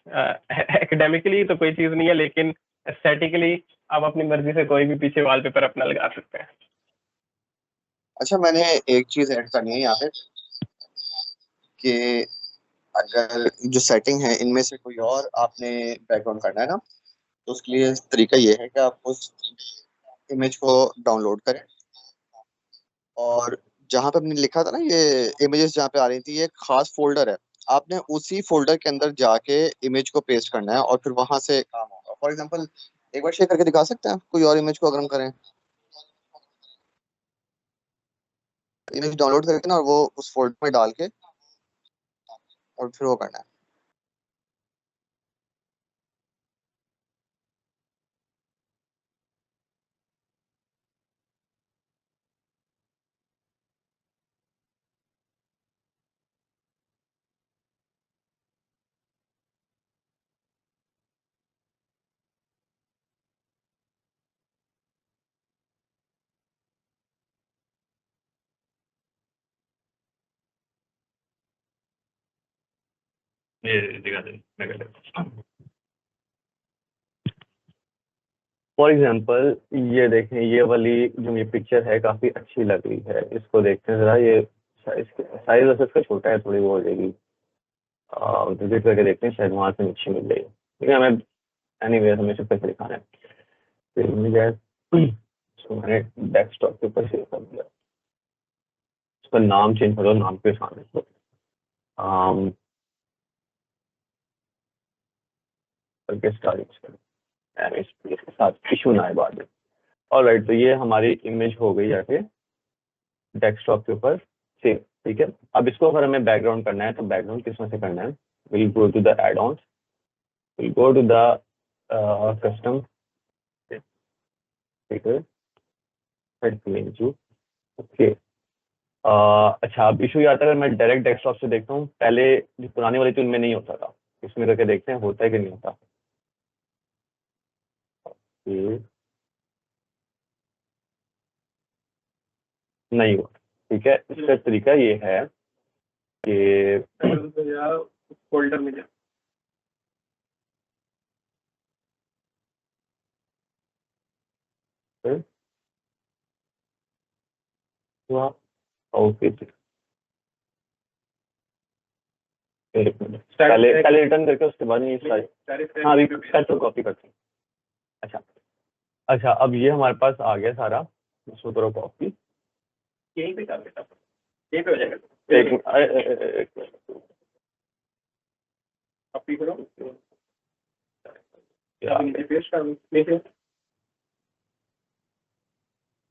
एकेडमिकली तो कोई चीज़ नहीं है, लेकिन एस्थेटिकली आप अपनी मर्जी से कोई भी पीछे वॉलपेपर अपना लगा सकते हैं। अच्छा, मैंने एक चीज ऐड करनी है यहाँ पे कि अगर जो सेटिंग है इनमें से कोई और आपने बैकग्राउंड करना है ना, तो उसके लिए तरीका ये है कि आप उस इमेज को डाउनलोड करें और जहाँ पे हमने लिखा था ना ये इमेजेस जहाँ पे आ रही थी, ये एक खास फोल्डर है, आपने उसी फोल्डर के अंदर जाके इमेज को पेस्ट करना है और फिर वहां से काम होगा। फॉर एग्जांपल एक बार शेयर करके दिखा सकते हैं कोई और इमेज को अगर हम करें, इमेज डाउनलोड करके ना और वो उस फोल्डर में डाल के और फिर वो करना है। ये दिखा दे, मैं कर देता हूँ। फॉर एग्जाम्पल ये देखें, ये वाली जो ये पिक्चर है काफ़ी अच्छी लग रही है, इसको देखते हैं ज़रा। ये साइज वैसे इसका छोटा है, थोड़ी वो हो जाएगी, विजिट करके देखते हैं, शायद वहाँ से नीचे मिल जाएगी। ठीक है, हमें एनीवे हमें सिर्फ पैसे दिखाना है। फिर मुझे इसको मैंने डेस्कटॉप के ऊपर सेव कर दिया, इसका नाम चेंज करो, नाम के सामने करके स्टार्ट करें, इसके साथ इशू ना आए बाद में। ऑलराइट, तो ये हमारी इमेज हो गई जाके डेस्कटॉप के ऊपर सेव। ठीक है, अब इसको अगर हमें बैकग्राउंड करना है तो बैकग्राउंड किसमें से करना है? Will go to the add-ons, will go to the custom, ठीक है, ओके। अच्छा, अब इशू ये आता है अगर मैं डायरेक्ट डेस्कटॉप से देखता हूँ, पहले जो पुरानी वाली थी उनमें नहीं होता था, इसमें करके देखते हैं होता है कि नहीं होता। ये नहीं हुआ। ठीक है, इसका तरीका ये है कि फोल्डर में जा, ओके, एक मिनट, पहले रिटर्न करके उसके बाद ये सारी, हाँ अभी तो कॉपी करते हैं। अच्छा अच्छा, अब ये हमारे पास आ गया सारा, इसको करो कॉपी, यहीं पे कर देता, यहीं पे हो जाएगा। एक कॉपी करो, या नीचे पेस्ट कर नीचे।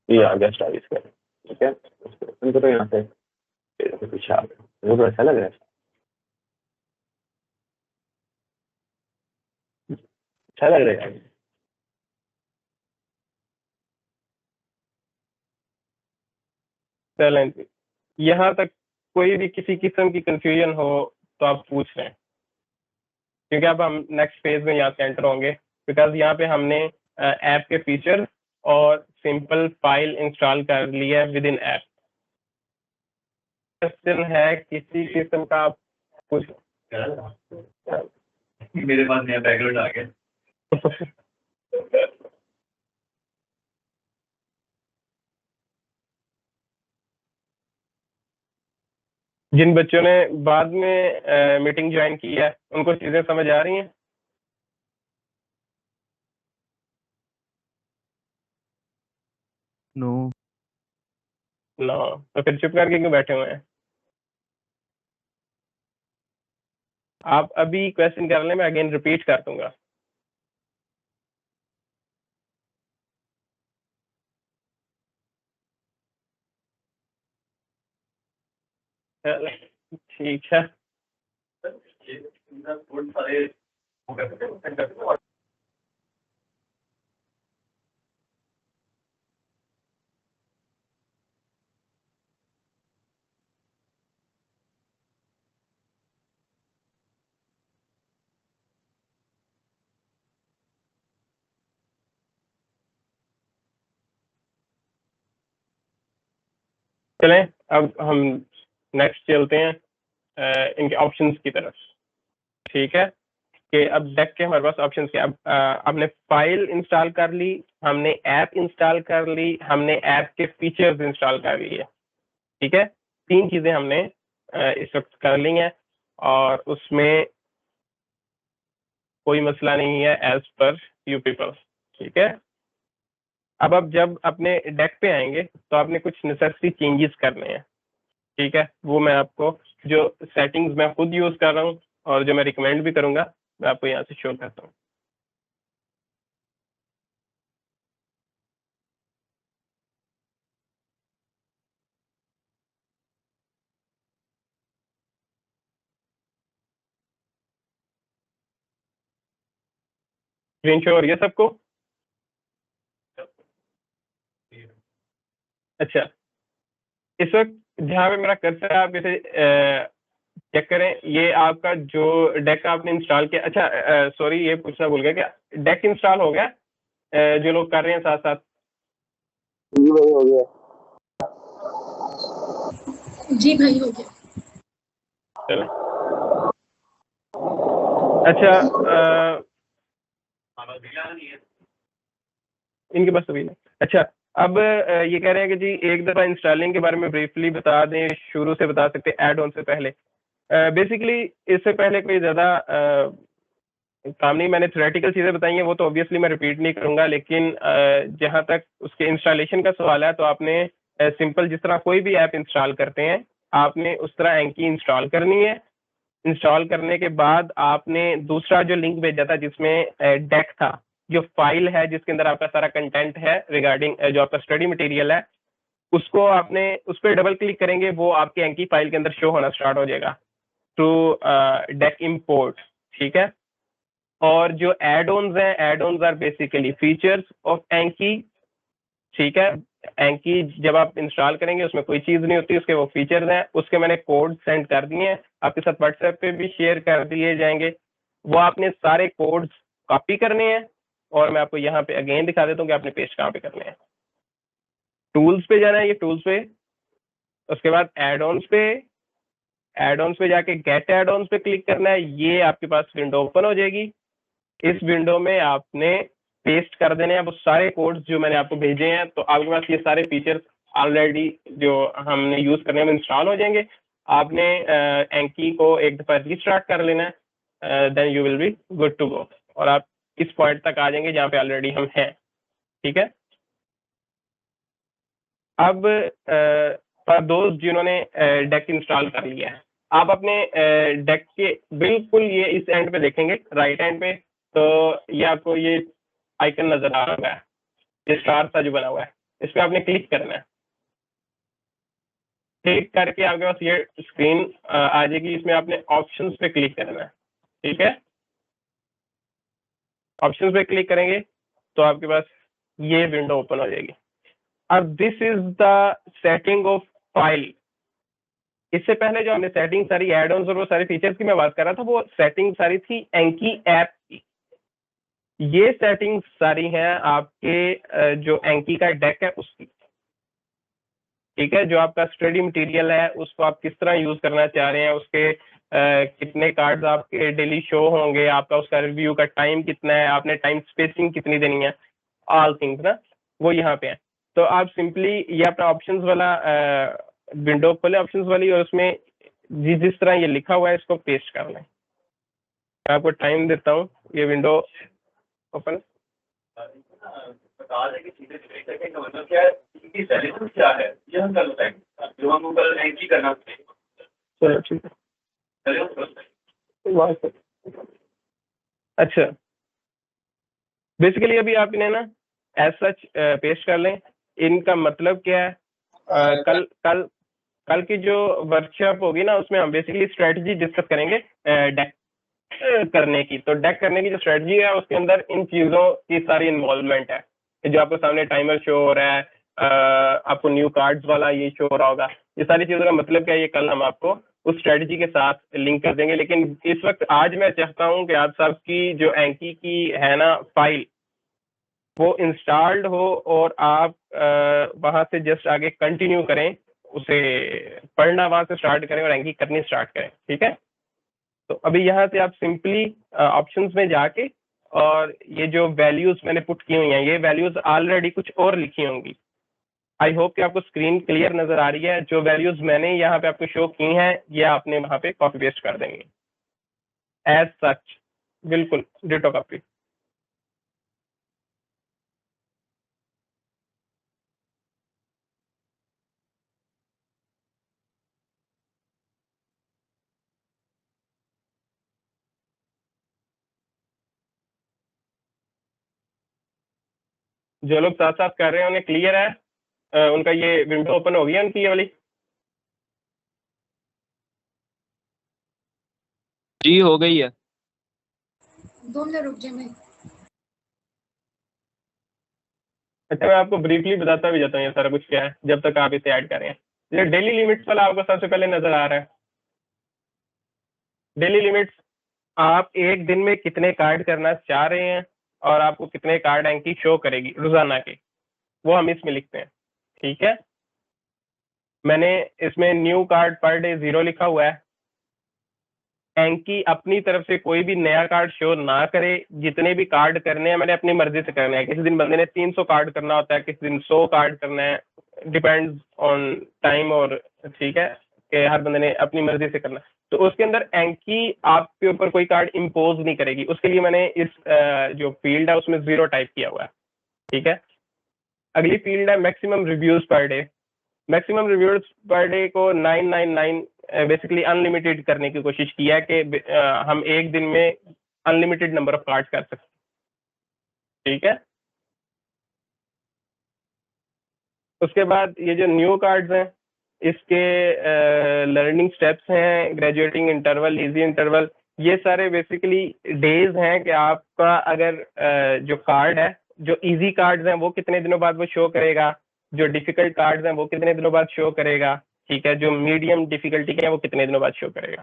ये आ गया स्टाइल इसका। ठीक है, उसको ओपन करो यहाँ से, पीछे आ गया, मुझे तो अच्छा लग रहा है, अच्छा लग रहा है। चलें, यहाँ तक कोई भी किसी किस्म की कंफ्यूजन हो तो आप पूछ लें, क्योंकि अब हम नेक्स्ट फेज में यहाँ से एंटर होंगे, बिकॉज यहाँ पे हमने ऐप के फीचर और सिंपल फाइल इंस्टॉल कर लिया है विद इन ऐप। क्वेश्चन है किसी किस्म का, आप पूछ मेरे पास नया बैकग्राउंड आ गया। जिन बच्चों ने बाद में मीटिंग ज्वाइन की है उनको चीजें समझ आ रही हैं? नो। नो, तो फिर चुप करके क्यों बैठे हुए हैं? आप अभी क्वेश्चन कर लें, मैं अगेन रिपीट कर दूंगा। ठीक है, बहुत सारे चलें अब हम नेक्स्ट चलते हैं इनके ऑप्शंस की तरफ। ठीक है, कि अब डेक के हमारे पास ऑप्शंस क्या, अब हमने फाइल इंस्टॉल कर ली, हमने ऐप इंस्टॉल कर ली, हमने ऐप के फीचर्स इंस्टॉल कर लिए। ठीक है, 3 चीजें हमने इस वक्त कर ली हैं और उसमें कोई मसला नहीं है एज पर यू पीपल। ठीक है, अब जब अपने डेक पे आएंगे तो आपने कुछ नेसेसरी चेंजेस करने हैं। ठीक है, वो मैं आपको जो सेटिंग्स मैं खुद यूज कर रहा हूँ और जो मैं रिकमेंड भी करूंगा मैं आपको यहाँ से शो करता हूँ। स्क्रीन शो हो रही है सबको? अच्छा, इस वक्त जहाँ पे मेरा कर्सर है आप इसे चेक करें, ये आपका जो डेक आपने इंस्टॉल किया। अच्छा सॉरी, ये पूछना भूल गया, क्या डेक इंस्टॉल हो गया जो लोग कर रहे हैं साथ साथ? जी भाई हो गया। जी भाई हो गया। चलो अच्छा, इनके पास अभी नहीं। अच्छा, अब ये कह रहे हैं कि जी एक दफ़ा इंस्टॉलिंग के बारे में ब्रीफली बता दें, शुरू से बता सकते ऐड ऑन से पहले। बेसिकली इससे पहले कोई ज़्यादा काम नहीं, मैंने थ्योरेटिकल चीज़ें बताई हैं, वो तो ऑब्वियसली मैं रिपीट नहीं करूंगा, लेकिन जहाँ तक उसके इंस्टॉलेशन का सवाल है तो आपने सिंपल जिस तरह कोई भी ऐप इंस्टॉल करते हैं आपने उस तरह एंकी इंस्टॉल करनी है। इंस्टॉल करने के बाद आपने दूसरा जो लिंक भेजा था जिसमें डेक था, जो फाइल है जिसके अंदर आपका सारा कंटेंट है रिगार्डिंग जो आपका स्टडी मटेरियल है, उसको आपने उस पर डबल क्लिक करेंगे, वो आपके एंकी फाइल के अंदर शो होना स्टार्ट हो जाएगा थ्रू डेक इंपोर्ट। ठीक है, और जो एड ऑन्स हैं, add ons are basically features of Anki. ठीक है, एंकी जब आप इंस्टॉल करेंगे उसमें कोई चीज नहीं होती, उसके वो फीचर्स हैं। उसके मैंने कोड सेंड कर दिए हैं, आपके साथ व्हाट्सएप पे भी शेयर कर दिए जाएंगे। वो आपने सारे कोड्स कॉपी करने हैं और मैं आपको यहाँ पे अगेन दिखा देता हूँ कि आपने पेस्ट कहाँ पे करने हैं। टूल्स पे जाना है, ये टूल्स पे, उसके बाद एड ऑन्स पे, एड ऑन्स पे जाके गेट एड ऑन्स पे क्लिक करना है। ये आपके पास विंडो ओपन हो जाएगी। इस विंडो में आपने पेस्ट कर देने हैं वो सारे कोड्स जो मैंने आपको भेजे हैं, तो आपके पास ये सारे फीचर्स ऑलरेडी जो हमने यूज करने में इंस्टॉल हो जाएंगे। आपने एंकी को एक दफा रीस्टार्ट कर लेना है, then you will be good to go, और आप इस पॉइंट तक आ जाएंगे जहाँ पे ऑलरेडी हम हैं। ठीक है, अब फॉर दोस्त जिन्होंने डेक इंस्टॉल कर लिया है, आप अपने डेक के बिल्कुल ये इस एंड पे देखेंगे, राइट एंड पे, तो ये आपको ये आइकन नजर आ रहा है, ये स्टार सा जो बना हुआ है, इस पे आपने क्लिक करना है। क्लिक करके आपके पास ये स्क्रीन आ जाएगी, इसमें आपने ऑप्शंस पे क्लिक करना है। ठीक है, ऑप्शंस पे क्लिक करेंगे तो आपके पास ये विंडो ओपन हो जाएगी। अब this is the setting of file. इससे पहले जो हमने सेटिंग सारी एड ऑन्स और वो सारे फीचर्स की मैं बात कर रहा था, वो सेटिंग सारी थी एंकी ऐप की। ये सेटिंग सारी हैं आपके जो एंकी का डेक है उसकी। ठीक है, जो आपका स्टडी मटेरियल है उसको आप किस तरह यूज करना चाह रहे हैं, उसके कितने कार्ड्स आपके डेली शो होंगे, आपका उसका रिव्यू का टाइम कितना है, आपने टाइम स्पेसिंग कितनी देनी है, ऑल थिंग्स ना वो यहाँ पे है। तो आप सिंपली ये अपना ऑप्शंस वाला विंडो खोले, ऑप्शंस वाली, और उसमें जिस तरह ये लिखा हुआ है इसको पेस्ट कर लें। मैं आपको टाइम देता हूँ, ये विंडो ओपन। बता दें कि चीजें डिलीट करके का मतलब क्या है, इनकी रेलेवेंस क्या है, ये हम कल बताएंगे जो हम ऊपर एंट्री करना चाहिए। चलो ठीक है। अच्छा, बेसिकली अभी आप इन्हें ना एज सच पेस्ट कर लें। इनका मतलब क्या है, कल की जो वर्कशॉप होगी ना उसमें हम बेसिकली स्ट्रेटजी डिस्कस करेंगे डेक करने की। तो डेक करने की जो स्ट्रेटजी है उसके अंदर इन चीज़ों की सारी इन्वॉल्वमेंट है। जो आपको सामने टाइमर शो हो रहा है, आपको न्यू कार्ड्स वाला ये शो हो रहा होगा, ये सारी चीज़ों का मतलब क्या है, ये कल हम आपको उस स्ट्रेटजी के साथ लिंक कर देंगे। लेकिन इस वक्त आज मैं चाहता हूँ कि आप सबकी जो एंकी की है ना फाइल वो इंस्टॉल्ड हो और आप वहाँ से जस्ट आगे कंटिन्यू करें, उसे पढ़ना वहाँ से स्टार्ट करें और एंकी करनी स्टार्ट करें। ठीक है, तो अभी यहाँ से आप सिंपली ऑप्शंस में जाके और ये जो वैल्यूज मैंने पुट की हुई हैं, ये वैल्यूज ऑलरेडी कुछ और लिखी होंगी। आई होप कि आपको स्क्रीन क्लियर नजर आ रही है। जो वैल्यूज मैंने यहाँ पे आपको शो की हैं ये आपने वहाँ पे कॉपी पेस्ट कर देंगे एज सच, बिल्कुल डिटो कॉपी। जो लोग साथ साथ कर रहे हैं उन्हें क्लियर है, उनका ये विंडो ओपन हो गई है उनकी ये वाली। जी हो गई है। 2 मिनट रुक जाए भाई। अच्छा, मैं आपको ब्रीफली बताता भी जाता हूँ ये सारा कुछ क्या है जब तक आप इसे ऐड कर रहे हैं। ये डेली लिमिट्स वाला आपको सबसे पहले नजर आ रहा है। डेली लिमिट्स, आप एक दिन में कितने कार्ड करना चाह रहे हैं और आपको कितने कार्ड एंकी शो करेगी रोजाना के, वो हम इसमें लिखते हैं। ठीक है, मैंने इसमें न्यू कार्ड पर डे 0 लिखा हुआ है। एंकी अपनी तरफ से कोई भी नया कार्ड शो ना करे, जितने भी कार्ड करने हैं मैंने अपनी मर्जी से करने हैं। किसी दिन बंदे ने 300 कार्ड करना होता है, किसी दिन 100 कार्ड करना है, डिपेंड्स ऑन टाइम। और ठीक है कि हर बंदे ने अपनी मर्जी से करना है, तो उसके अंदर एंकी आपके ऊपर कोई कार्ड इम्पोज नहीं करेगी। उसके लिए मैंने इस जो फील्ड है उसमें 0 टाइप किया हुआ है। ठीक है, अगली फील्ड है maximum reviews per day. Maximum reviews per day को 999 बेसिकली अनलिमिटेड करने की कोशिश किया कि हम एक दिन में अनलिमिटेड नंबर ऑफ कार्ड कर सकते। ठीक है, उसके बाद ये जो न्यू कार्ड्स हैं इसके लर्निंग स्टेप्स हैं, ग्रेजुएटिंग इंटरवल, इजी इंटरवल, ये सारे बेसिकली डेज हैं कि आपका अगर जो कार्ड है, जो इजी कार्ड्स हैं वो कितने दिनों बाद वो शो करेगा, जो डिफिकल्ट कार्ड्स हैं वो कितने दिनों बाद शो करेगा। ठीक है, जो मीडियम डिफिकल्टी के हैं वो कितने दिनों बाद शो करेगा।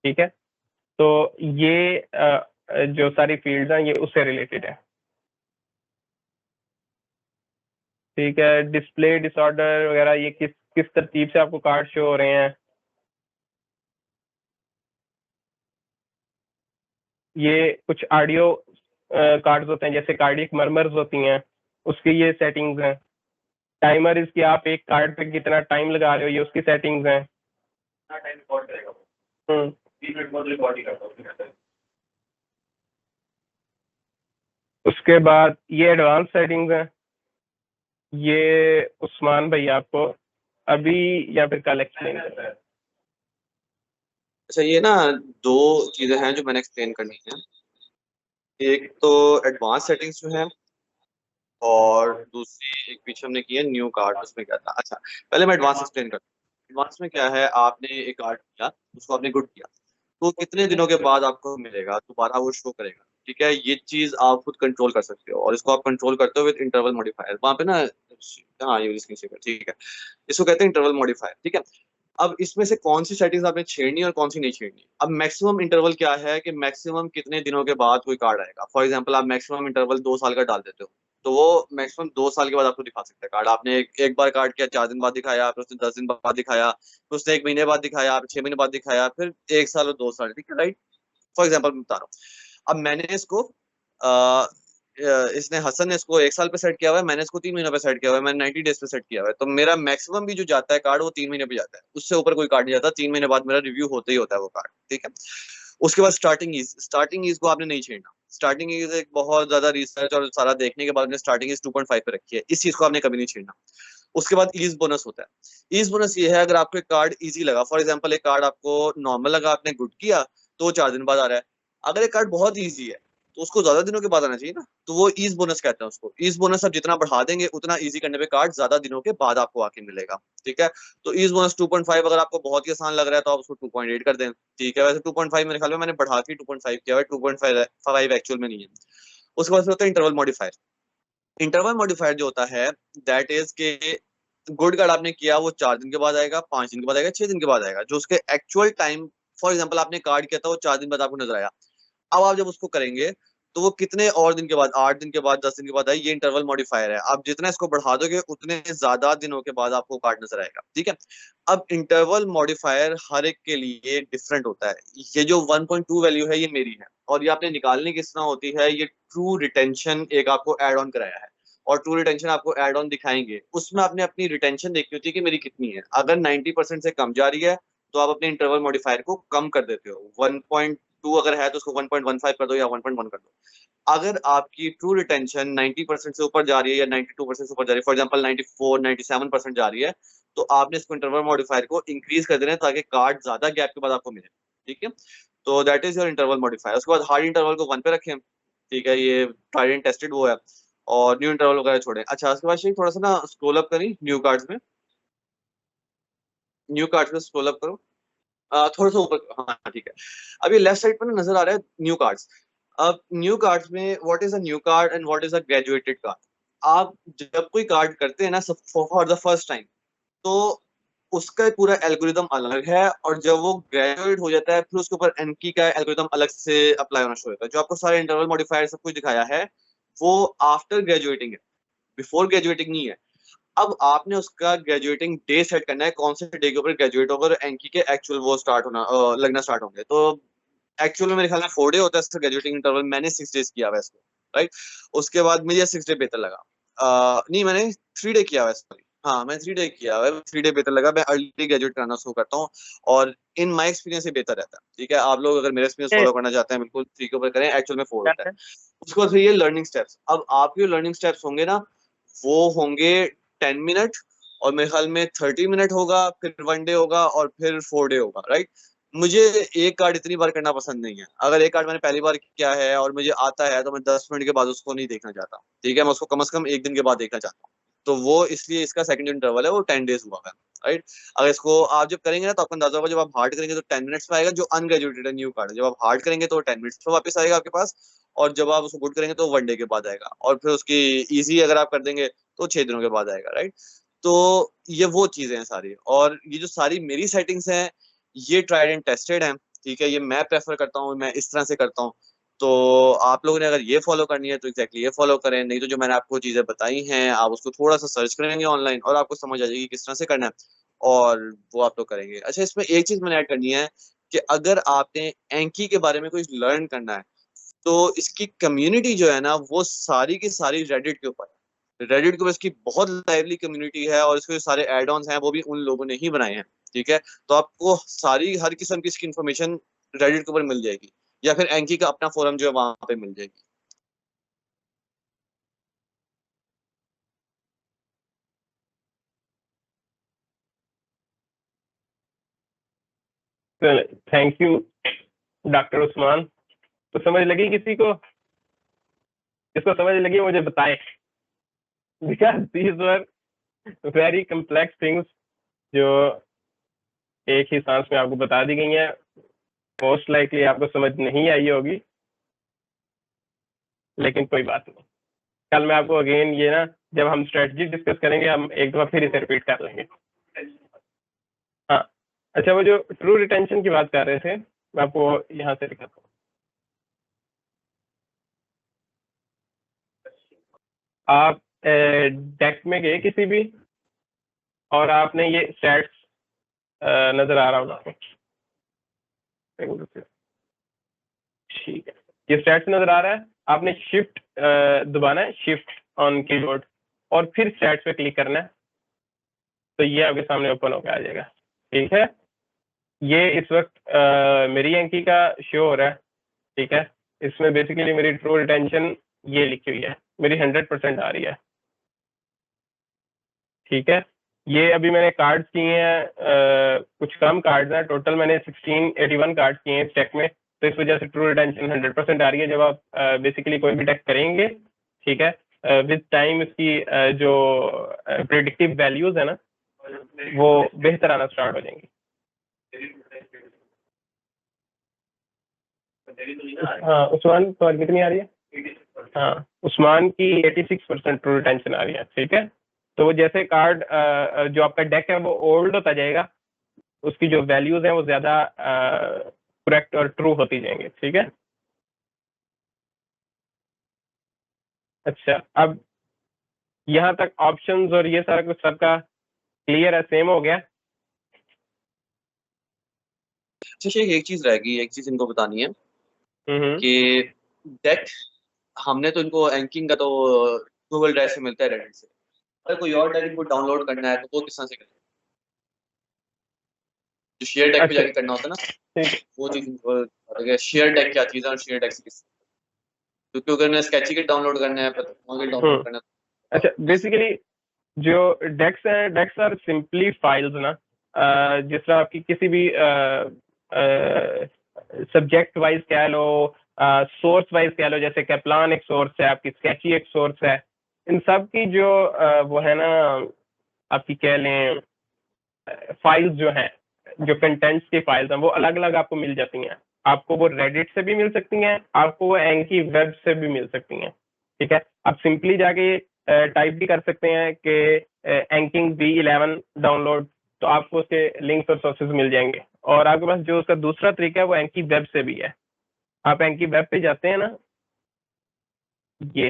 ठीक है, तो ये जो सारी फील्ड्स हैं ये उससे रिलेटेड है। ठीक है, डिस्प्ले डिसऑर्डर वगैरह ये किस तरतीब से आपको कार्ड शो हो रहे हैं। ये कुछ ऑडियो कार्ड्स होते हैं जैसे कार्डियक मर्मर्स होती हैं, उसकी ये सेटिंग्स हैं। टाइमर इसकी आप एक कार्ड पे कितना टाइम लगा रहे हो ये उसकी सेटिंग्स हैं। टाइम रिकॉर्ड करेगा 20 मिनट बाद रिकॉर्ड ही करता हूँ। उसके बाद ये एडवांस सेटिंग्स हैं, ये उस्मान भाई आपको अभी या फिर कल एक्सप्लेन करता है। अच्छा, ये ना 2 चीजें हैं जो मैंने एक्सप्लेन करनी है। एक तो एडवांस सेटिंग्स जो है और दूसरी एक पीछे हमने की है न्यू कार्ड, उसमें क्या था। अच्छा, पहले मैं एडवांस एक्सप्लेन करता हूँ। एडवांस में क्या है, आपने एक कार्ड किया, उसको आपने गुड किया, तो कितने दिनों के बाद आपको मिलेगा, दोबारा वो शो करेगा। ठीक है, ये चीज आप खुद कंट्रोल कर सकते हो और इसको आप कंट्रोल करते हो विद इंटरवल मॉडिफायर। वहां पे ना, हाँ ये ठीक है, इसको कहते हैं इंटरवल मॉडिफायर। ठीक है, अब इसमें से कौन सी सेटिंग्स आपने छेड़नी और कौन सी नहीं छेड़नी। अब मैक्सिमम इंटरवल क्या है कि मैक्सिमम कितने दिनों के बाद कोई कार्ड आएगा। फॉर एग्जांपल आप मैक्सिमम इंटरवल 2 साल का डाल देते हो, तो वो मैक्सिमम 2 साल के बाद आपको दिखा सकता है कार्ड। आपने एक बार कार्ड किया, 4 दिन बाद दिखाया, फिर उसने 10 दिन बाद दिखाया, फिर उसने 1 महीने बाद दिखाया, फिर 6 महीने बाद दिखाया, फिर 1 साल और 2 साल। ठीक है, राइट, फॉर एग्जाम्पल मैं बता रहा हूँ। अब मैंने इसको इसने हसन ने इसको 1 साल पे सेट किया हुआ है, मैंने इसको 3 महीनों पे सेट किया हुआ है, मैंने 90 डेज पे सेट किया हुआ है। तो मेरा मैक्सिमम भी जो जाता है कार्ड वो 3 महीने पे जाता है, उससे ऊपर कोई कार्ड नहीं जाता। 3 महीने बाद मेरा रिव्यू होता ही होता है वो कार्ड, ठीक है। उसके बाद स्टार्टिंग ईज को आपने नहीं छेड़ना। स्टार्टिंग ईज एक बहुत ज्यादा रिसर्च और सारा देखने के बाद स्टार्टिंग ईज 2.5 पे रखी है, इस चीज को आपने कभी नहीं छेड़ना। उसके बाद ईज बोनस होता है। ईज बोनस ये है, अगर आपको एक कार्ड इजी लगा, फॉर एग्जाम्पल एक कार्ड आपको नॉर्मल लगा, आपने गुड किया तो 4 दिन बाद आ रहा है। अगर एक कार्ड बहुत ईजी है तो उसको ज्यादा दिनों के बाद आना चाहिए ना, तो वो ईज बोनस कहते हैं उसको। ईज बोनस आप जितना बढ़ा देंगे उतना इजी करने पे कार्ड ज्यादा दिनों के बाद आपको आके मिलेगा, ठीक है। तो ईज बोनस 2.5 अगर आपको बहुत ही आसान लग रहा है तो आप उसको 2.8 कर दें, ठीक है। वैसे 2.5 मेरे ख्याल में मैंने बढ़ा के 2.5 किया है, 2.5 एक्चुअल में नहीं है। उसके बाद होता है इंटरवल मॉडिफायर। इंटरवल मॉडिफायर जो होता है दैट इज के गुड कार्ड आपने किया वो 4 दिन के बाद आएगा, 5 दिन के बाद आएगा, 6 दिन के बाद आएगा, जो उसके एक्चुअल टाइम, फॉर एग्जाम्पल आपने कार्ड किया था वो 4 दिन बाद आपको नजर आया। अब आप जब उसको करेंगे तो वो कितने और दिन के बाद, 8 दिन के बाद, 10 दिन के बाद आए, ये इंटरवल मॉडिफायर है। आप जितना इसको बढ़ा दोगे उतने ज्यादा दिनों के बाद आपको कार्ड नजर आएगा, ठीक है। अब इंटरवल मॉडिफायर हर एक के लिए डिफरेंट होता है। ये जो 1.2 वैल्यू है ये मेरी है, और ये आपने निकालनी किस तरह होती है, ये ट्रू रिटेंशन एक आपको एड ऑन कराया है, और ट्रू रिटेंशन आपको एड ऑन दिखाएंगे, उसमें आपने अपनी रिटेंशन देखनी होती है कि मेरी कितनी है। अगर 90% से कम जा रही है तो आप अपने इंटरवल मॉडिफायर को कम कर देते हो, 1.2 अगर है तो उसको 1.15 कर दो या 1.1 कर दो। अगर आपकी ट्रू रिटेंशन 90% से ऊपर जा रही है या 92% से ऊपर जा रही है, फॉर एग्जांपल 94 97% जा रही है, तो आपने इसको इंटरवल मॉडिफायर को इंक्रीज कर देना है ताकि कार्ड ज्यादा गैप के बाद आपको मिले, ठीक है। तो that is your interval modifier. उसके बाद हार्ड इंटरवल को 1 पे रखें, ठीक है, ये ट्राइड एंड टेस्टेड वो है। और न्यू इंटरवल वगैरह छोड़ें। अच्छा, उसके बाद थोड़ा सा ना स्क्रॉल अप करें न्यू कार्ड्स में, न्यू कार्ड्स में स्क्रॉल अप करो, थोड़ा सा ऊपर, हाँ ठीक है। अभी लेफ्ट साइड पर ना नजर आ रहा है न्यू कार्ड्स। अब न्यू कार्ड्स में what is a new card and what is a graduated card. आप जब कोई कार्ड करते हैं ना फॉर द फर्स्ट टाइम, तो उसका पूरा एल्गोरिदम अलग है, और जब वो ग्रेजुएट हो जाता है फिर उसके ऊपर एनकी का एल्गोरिदम अलग से अप्लाई होना शुरू होता है। जो आपको सारे इंटरवल मॉडिफायर सब कुछ दिखाया है वो आफ्टर ग्रेजुएटिंग है, बिफोर ग्रेजुएटिंग नहीं है। अब आपने उसका ग्रेजुएटिंग डे सेट करना है, कौन से डे के ऊपर ग्रेजुएट होगा और एंकी के एक्चुअल वो स्टार्ट होना लगना स्टार्ट होंगे। तो एक्चुअल में मेरे ख्याल में 4 डे होता है ग्रेजुएटिंग इंटरवल, मैंने 6 डेज किया हुआ है इसको, राइट। उसके बाद मुझे 6 डे बेहतर लगा, नहीं मैंने 3 डे किया हुआ है, सॉरी, हाँ मैं 3 डे किया हुआ है, 3 डे बेहतर लगा। मैं अर्ली ग्रेजुएट कराना शुरू करता हूँ, और इन माई एक्सपीरियंस ये बेहतर रहता है, ठीक है। आप लोग अगर मेरा एक्सपीरियंस फॉलो करना चाहते हैं बिल्कुल 3 के ऊपर करें, एक्चुअल में 4 होता है। उसके बाद फिर ये लर्निंग स्टेप्स। अब आपके लर्निंग स्टेप्स होंगे ना, वो होंगे 10 मिनट, और मेरे ख्याल में 30 मिनट होगा, फिर 1 डे होगा, और फिर 4 डे होगा, राइट। मुझे एक कार्ड इतनी बार करना पसंद नहीं है। अगर एक कार्ड मैंने पहली बार किया है और मुझे आता है तो मैं 10 मिनट के बाद उसको नहीं देखना चाहता, ठीक है। मैं उसको कम से कम 1 दिन के बाद देखना चाहता हूँ। तो वो इसलिए इसका सेकंड इंटरवल है वो 10 डेज हुआ है, राइट। अगर इसको आप जब करेंगे ना तो आपको अंदाजा होगा, जब आप हार्ड करेंगे तो 10 मिनट्स में आएगा, जो अनग्रेजुएटेड है न्यू कार्ड, जब आप हार्ड करेंगे तो 10 मिनट्स में वापस आएगा आपके पास, और जब आप उसको गुड करेंगे तो 1 डे के बाद आएगा, और फिर उसकी ईजी अगर आप कर देंगे तो 6 दिनों के बाद आएगा, राइट। तो ये वो चीजें हैं सारी, और ये जो सारी मेरी सेटिंग्स हैं ये ट्राइड एंड टेस्टेड हैं, ठीक है। ये मैं प्रेफर करता हूँ, मैं इस तरह से करता हूँ। तो आप लोगों ने अगर ये फॉलो करनी है तो एग्जैक्टली ये फॉलो करें, नहीं तो जो मैंने आपको चीजें बताई हैं आप उसको थोड़ा सा सर्च करेंगे ऑनलाइन और आपको समझ आ जाएगी किस तरह से करना है, और वो आप लोग करेंगे। अच्छा, इसमें एक चीज मैंने ऐड करनी है कि अगर आपने एंकी के बारे में कुछ लर्न करना है तो इसकी कम्युनिटी जो है ना वो सारी की सारी रेडिट के ऊपर है। रेडिट के ऊपर इसकी बहुत लाइवली कम्युनिटी है, और इसके जो सारे एड ऑन्स हैं वो भी उन लोगों ने ही बनाए हैं, ठीक है। तो आपको सारी हर किस्म की इसकी इन्फॉर्मेशन रेडिट के ऊपर मिल जाएगी, या फिर एंकी का अपना फोरम जो है वहां पे मिल जाएगी। Thank you doctor Usman. तो समझ लगी किसी को? जिसको समझ लगी मुझे बताए, because these were very complex things जो एक ही सांस में आपको बता दी गई है। मोस्ट लाइकली आपको समझ नहीं आई होगी, लेकिन कोई बात नहीं। कल मैं आपको अगेन ये ना, जब हम स्ट्रेटजी डिस्कस करेंगे हम एक दफा फिर इसे रिपीट कर लेंगे। हाँ, अच्छा, वो जो ट्रू रिटेंशन की बात कर रहे थे मैं आपको यहाँ से दिखाता हूँ। आप डेक में गए किसी भी, और आपने ये स्टैट्स नजर आ रहा होगा आपको, ठीक है, ये स्टैट्स नजर आ रहा है। आपने शिफ्ट दबाना है शिफ्ट ऑन कीबोर्ड और फिर स्टैट्स पे क्लिक करना है, तो ये आपके सामने ओपन होकर आ जाएगा। ठीक है, ये इस वक्त मेरी एंकी का शो हो रहा है। ठीक है, इसमें बेसिकली मेरी ट्रू रिटेंशन ये लिखी हुई है, मेरी 100% आ रही है। ठीक है, ये अभी मैंने कार्ड्स किए हैं, कुछ कम कार्ड्स हैं, टोटल मैंने 1681 कार्ड्स किए हैं इस डेक में, तो इस वजह से ट्रू रिटेंशन 100% आ रही है जब आप बेसिकली कोई भी डेक करेंगे। ठीक है, विद टाइम इसकी जो प्रेडिक्टिव वैल्यूज है ना वो बेहतर आना स्टार्ट हो जाएंगी। हाँ, उस्मान तो कितनी आ रही है? हाँ, उस्मान की 86% ट्रू रिटेंशन आ रही है। ठीक है, तो वो जैसे कार्ड जो आपका डेक है वो ओल्ड होता जाएगा, उसकी जो वैल्यूज हैं वो ज्यादा करेक्ट और ट्रू होती जाएंगे। ठीक है, अच्छा, अब यहाँ तक ऑप्शंस और ये सारा कुछ सबका क्लियर है, सेम हो गया। अच्छा शेख, एक चीज रह गई, एक चीज इनको बतानी है हम्म, कि डेक हमने तो इनको एंकिंग का तो गूगल ड्राइव से मिलता है, रेडिट से, अगर कोई और डेक इनको डाउनलोड करना है तो वो किस तरह से करें? जो शेयर डेक पे अच्छा। जाके करना होता है ना, ठीक, वो चीज शेयर डेक क्या चीज है और शेयर डेक से किस, क्योंकि अगर मैं स्केची किट डाउनलोड करना है, डाउनलोड करना है, अच्छा, बेसिकली जो डेक्स हैं, डेक्स आर सिंपली फाइल्स ना, जिस तरह आपकी किसी भी सब्जेक्ट वाइज कह लो, सोर्स वाइज कह लो, जैसे कैप्लान एक सोर्स है, आपकी स्केची एक सोर्स है, इन सब की जो वो है ना आपकी कह लें फाइल्स जो हैं, जो कंटेंट्स की फाइल्स हैं वो अलग अलग आपको मिल जाती हैं। आपको वो रेडिट से भी मिल सकती हैं, आपको वो एंकी वेब से भी मिल सकती हैं। ठीक है, आप सिंपली जाके टाइप भी कर सकते हैं कि एंकिंग V11 डाउनलोड, तो आपको उसके लिंक्स और सोर्सेज मिल जाएंगे। और आपके पास जो उसका दूसरा तरीका है वो एंकी वेब से भी है। आप एंकी वेब पे जाते हैं ना, ये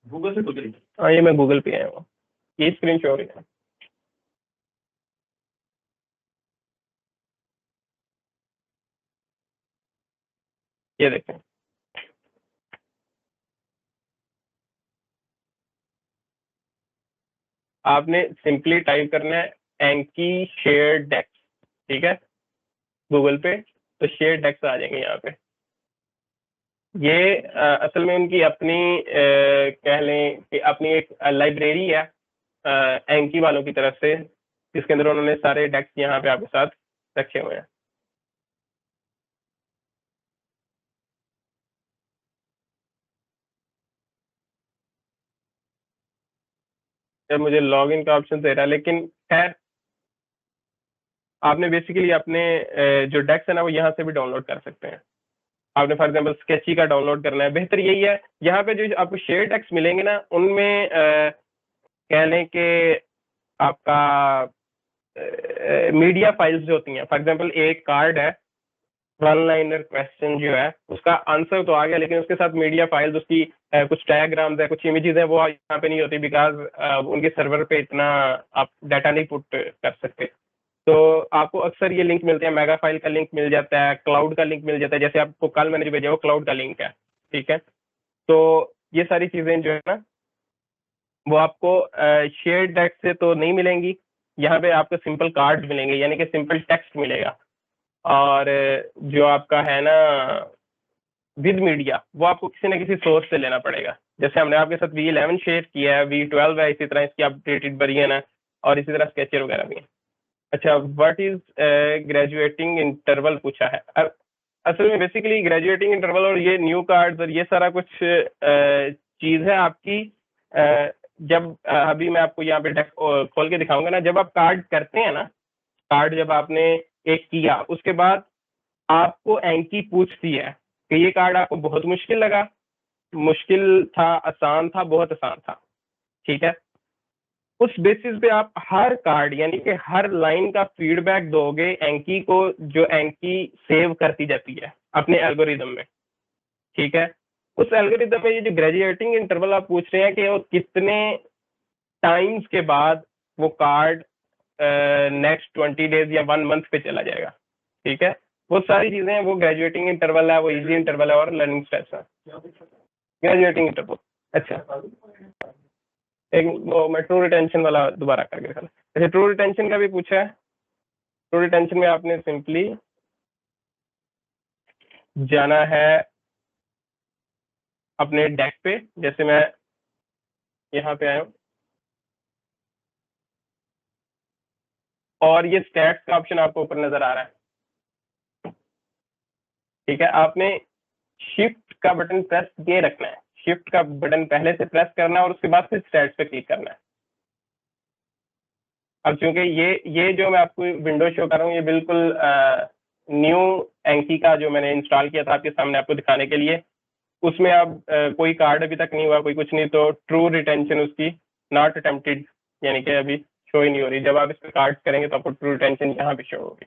गूगल से गूगल हाँ, ये मैं गूगल पे आया हूँ, ये स्क्रीन शो हो रही है। ये देखें, आपने सिंपली टाइप करना है एंकी शेयर डेक्स। ठीक है, गूगल पे तो शेयर डेक्स आ जाएंगे यहाँ पे। ये असल में उनकी अपनी कह लें कि अपनी एक लाइब्रेरी है एंकी वालों की तरफ से, जिसके अंदर उन्होंने सारे डेक्स यहाँ पे आपके साथ रखे हुए हैं। जब मुझे लॉगिन का ऑप्शन दे रहा है, लेकिन खैर आपने बेसिकली अपने जो डेक्स है ना वो यहाँ से भी डाउनलोड कर सकते हैं। आपने फॉर एग्जांपल स्केची का डाउनलोड करना है, बेहतर यही है यहाँ पे जो आपको शेयर डेक्स मिलेंगे ना उनमें कह लें कि आपका मीडिया फाइल्स जो होती हैं, फॉर एग्जांपल एक कार्ड है, वन लाइनर क्वेश्चन जो है उसका आंसर तो आ गया, लेकिन उसके साथ मीडिया फाइल्स, उसकी कुछ डायग्राम्स है, कुछ इमेजेस है, वो यहाँ पे नहीं होती बिकॉज उनके सर्वर पे इतना आप डाटा नहीं पुट कर सकते। तो आपको अक्सर ये लिंक मिलते हैं, मेगा फाइल का लिंक मिल जाता है, क्लाउड का लिंक मिल जाता है, जैसे आपको कल मैंने जो भेजा वो क्लाउड का लिंक है। ठीक है, तो ये सारी चीजें जो है ना वो आपको शेयर डेक से तो नहीं मिलेंगी, यहाँ पे आपको सिंपल कार्ड मिलेंगे, यानी कि सिंपल टेक्स्ट मिलेगा। और जो आपका है ना विद मीडिया, वो आपको किसी न किसी सोर्स से लेना पड़ेगा। जैसे हमने आपके साथ V11 शेयर किया है, V12 है, इसी तरह इसकी अपडेटेड वर्जन है, और इसी तरह स्केचर वगैरह भी है। अच्छा, व्हाट इज ग्रेजुएटिंग इंटरवल पूछा है। असल में बेसिकली ग्रेजुएटिंग इंटरवल और ये न्यू कार्ड्स और ये सारा कुछ चीज है आपकी। जब अभी मैं आपको यहाँ पे डेक खोल के दिखाऊंगा ना, जब आप कार्ड करते हैं ना, कार्ड जब आपने एक किया उसके बाद आपको एंकी पूछती है कि ये कार्ड आपको बहुत मुश्किल लगा, मुश्किल था, आसान था, बहुत आसान था। ठीक है, उस बेसिस पे आप हर कार्ड यानी कि हर लाइन का फीडबैक दोगे एंकी को, जो एंकी सेव करती जाती है अपने एल्गोरिदम में। ठीक है, उस एल्गोरिदम में ये जो ग्रेजुएटिंग इंटरवल आप पूछ रहे हैं कि वो कितने टाइम्स के बाद वो कार्ड नेक्स्ट 20 डेज या 1 मंथ पे चला जाएगा। ठीक है, वो सारी चीजें, वो ग्रेजुएटिंग इंटरवल है, वो इजी इंटरवल है और लर्निंग स्टेप्स है। Graduating interval. अच्छा, एक वो मैं ट्रू रिटेंशन वाला दोबारा करके दिखाना। जैसे ट्रू रिटेंशन का भी पूछा है, ट्रू रिटेंशन में आपने सिंपली जाना है अपने डेक पे, जैसे मैं यहाँ पे आया हूँ और ये स्टैट्स का ऑप्शन आपको ऊपर नजर आ रहा है, ठीक है। आपने शिफ्ट का बटन प्रेस ये रखना है, शिफ्ट का बटन पहले से प्रेस करना है और उसके बाद फिर स्टैट्स पे क्लिक करना है। अब चूंकि ये जो मैं आपको विंडो शो कर रहा हूँ ये बिल्कुल न्यू एंकी का जो मैंने इंस्टॉल किया था आपके सामने आपको दिखाने के लिए, उसमें अब कोई कार्ड अभी तक नहीं हुआ, कोई कुछ नहीं, तो ट्रू रिटेंशन उसकी नॉट अटेम्प्टेड यानी कि अभी शो ही नहीं हो रही। जब आप इस पर कार्ड करेंगे तो आपको ट्रू रिटेंशन यहाँ पे शो होगी।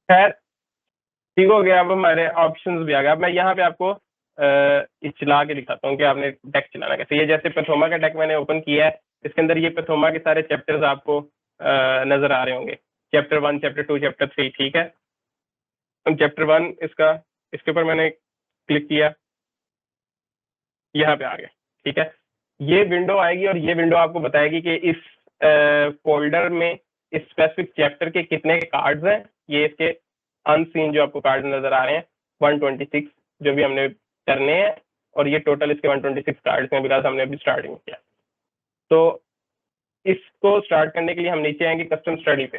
खैर ठीक हो गया, अब हमारे ऑप्शंस भी आ गए। अब मैं यहाँ पे आपको चला के दिखाता हूँ कि आपने डेक चलाना कैसे। ये जैसे पैथोमा का डेक मैंने ओपन किया है, इसके अंदर ये पैथोमा के सारे चैप्टर्स आपको नजर आ रहे होंगे, चैप्टर 1, चैप्टर 2, चैप्टर 3, ठीक है। चैप्टर 1 इसके ऊपर मैंने क्लिक किया, यहाँ पे आ गया, ठीक है। ये विंडो आएगी और ये विंडो आपको बताएगी कि इस फोल्डर में इस स्पेसिफिक चैप्टर के कितने कार्ड्स हैं। ये इसके अनसीन जो आपको कार्ड नजर आ रहे हैं 126 जो भी हमने करने हैं, और ये टोटल इसके 126 कार्ड्स हैं बिकॉज हमने अभी स्टार्टिंग किया। तो इसको स्टार्ट करने के लिए हम नीचे आएंगे कस्टम स्टडी पे।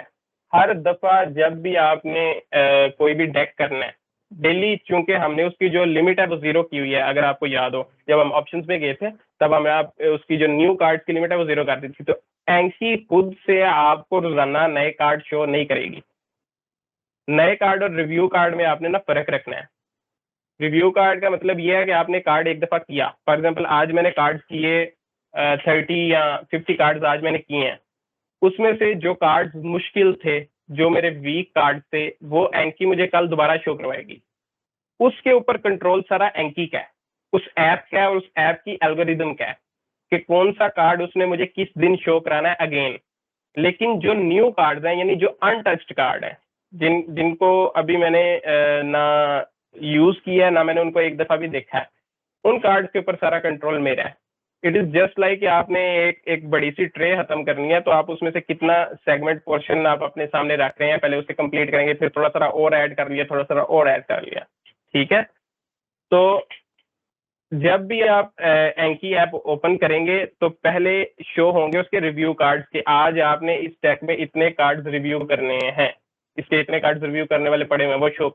हर दफा जब भी आपने कोई भी डेक करना है डेली, चूंकि हमने उसकी जो लिमिट है वो 0 की हुई है, अगर आपको याद हो जब हम ऑप्शंस में गए थे तब हमें आप उसकी जो न्यू कार्ड की लिमिट है वो 0 कर दी थी। तो एंकी खुद से आपको रोजाना नए कार्ड शो नहीं करेगी। नए कार्ड और रिव्यू कार्ड में आपने ना फर्क रखना है। रिव्यू कार्ड का मतलब ये है कि आपने कार्ड एक दफा किया, फॉर एग्जाम्पल आज मैंने कार्ड किए 30 या 50 कार्ड आज मैंने किए हैं, उसमें से जो कार्ड मुश्किल थे, जो मेरे वीक कार्ड थे, वो एंकी मुझे कल दोबारा शो करवाएगी। उसके ऊपर कंट्रोल सारा एंकी का है, उस ऐप का है और उस ऐप की एल्गोरिदम का है कि कौन सा कार्ड उसने मुझे किस दिन शो कराना है अगेन। लेकिन जो न्यू कार्ड हैं यानी जो अनटच्ड कार्ड है, जिनको अभी मैंने ना यूज किया है ना मैंने उनको एक दफा भी देखा है, उन कार्ड के ऊपर सारा कंट्रोल मेरा है। इट इज जस्ट लाइक आपने एक बड़ी सी ट्रे खत्म करनी है, तो आप उसमें से कितना सेगमेंट पोर्शन आप अपने सामने रख रहे हैं, पहले उसे कंप्लीट करेंगे, फिर थोड़ा सा और ऐड कर लिया, थोड़ा सा और ऐड कर लिया, ठीक है। तो जब भी आप एंकी ऐप ओपन करेंगे तो पहले शो होंगे उसके रिव्यू कार्ड्स के, आज आपने इस डेक में इतने कार्ड्स रिव्यू करने हैं, इसके इतने कार्ड्स रिव्यू करने वाले पड़े हुए हैं, वो शो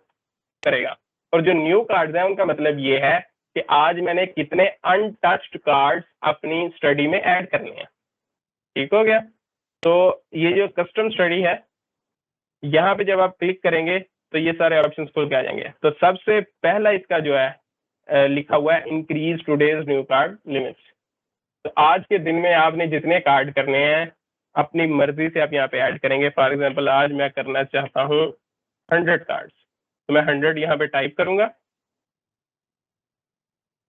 करेगा। और जो न्यू कार्ड्स हैं उनका मतलब ये है कि आज मैंने कितने अनटच्ड कार्ड्स अपनी स्टडी में ऐड करने हैं, ठीक हो गया। तो ये जो कस्टम स्टडी है, यहाँ पे जब आप क्लिक करेंगे तो ये सारे ऑप्शंस खुल के आ जाएंगे। तो सबसे पहला इसका जो है लिखा हुआ है increase today's new card limits. तो आज के दिन में आपने जितने कार्ड करने हैं अपनी मर्जी से आप यहाँ पे ऐड करेंगे। फॉर एग्जांपल आज मैं करना चाहता हूँ 100 कार्ड्स, तो मैं 100 यहाँ पे टाइप करूंगा,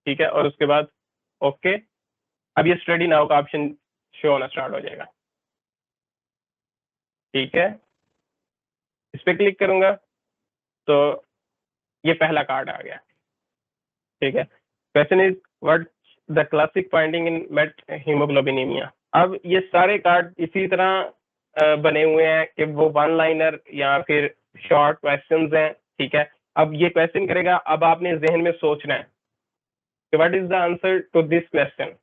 ठीक है, और उसके बाद ओके। अब ये स्टडी नाउ का ऑप्शन शो होना स्टार्ट हो जाएगा, ठीक है। इस पे क्लिक करूंगा तो ये पहला कार्ड आ गया, ठीक है। Question is what the classic finding in methaemoglobinaemia. अब ये सारे कार्ड इसी तरह बने हुए हैं कि वो वन लाइनर या फिर शॉर्ट क्वेश्चंस हैं, ठीक है। अब ये क्वेश्चन करेगा, अब आपने जहन में सोचना है कि what is the answer to this question,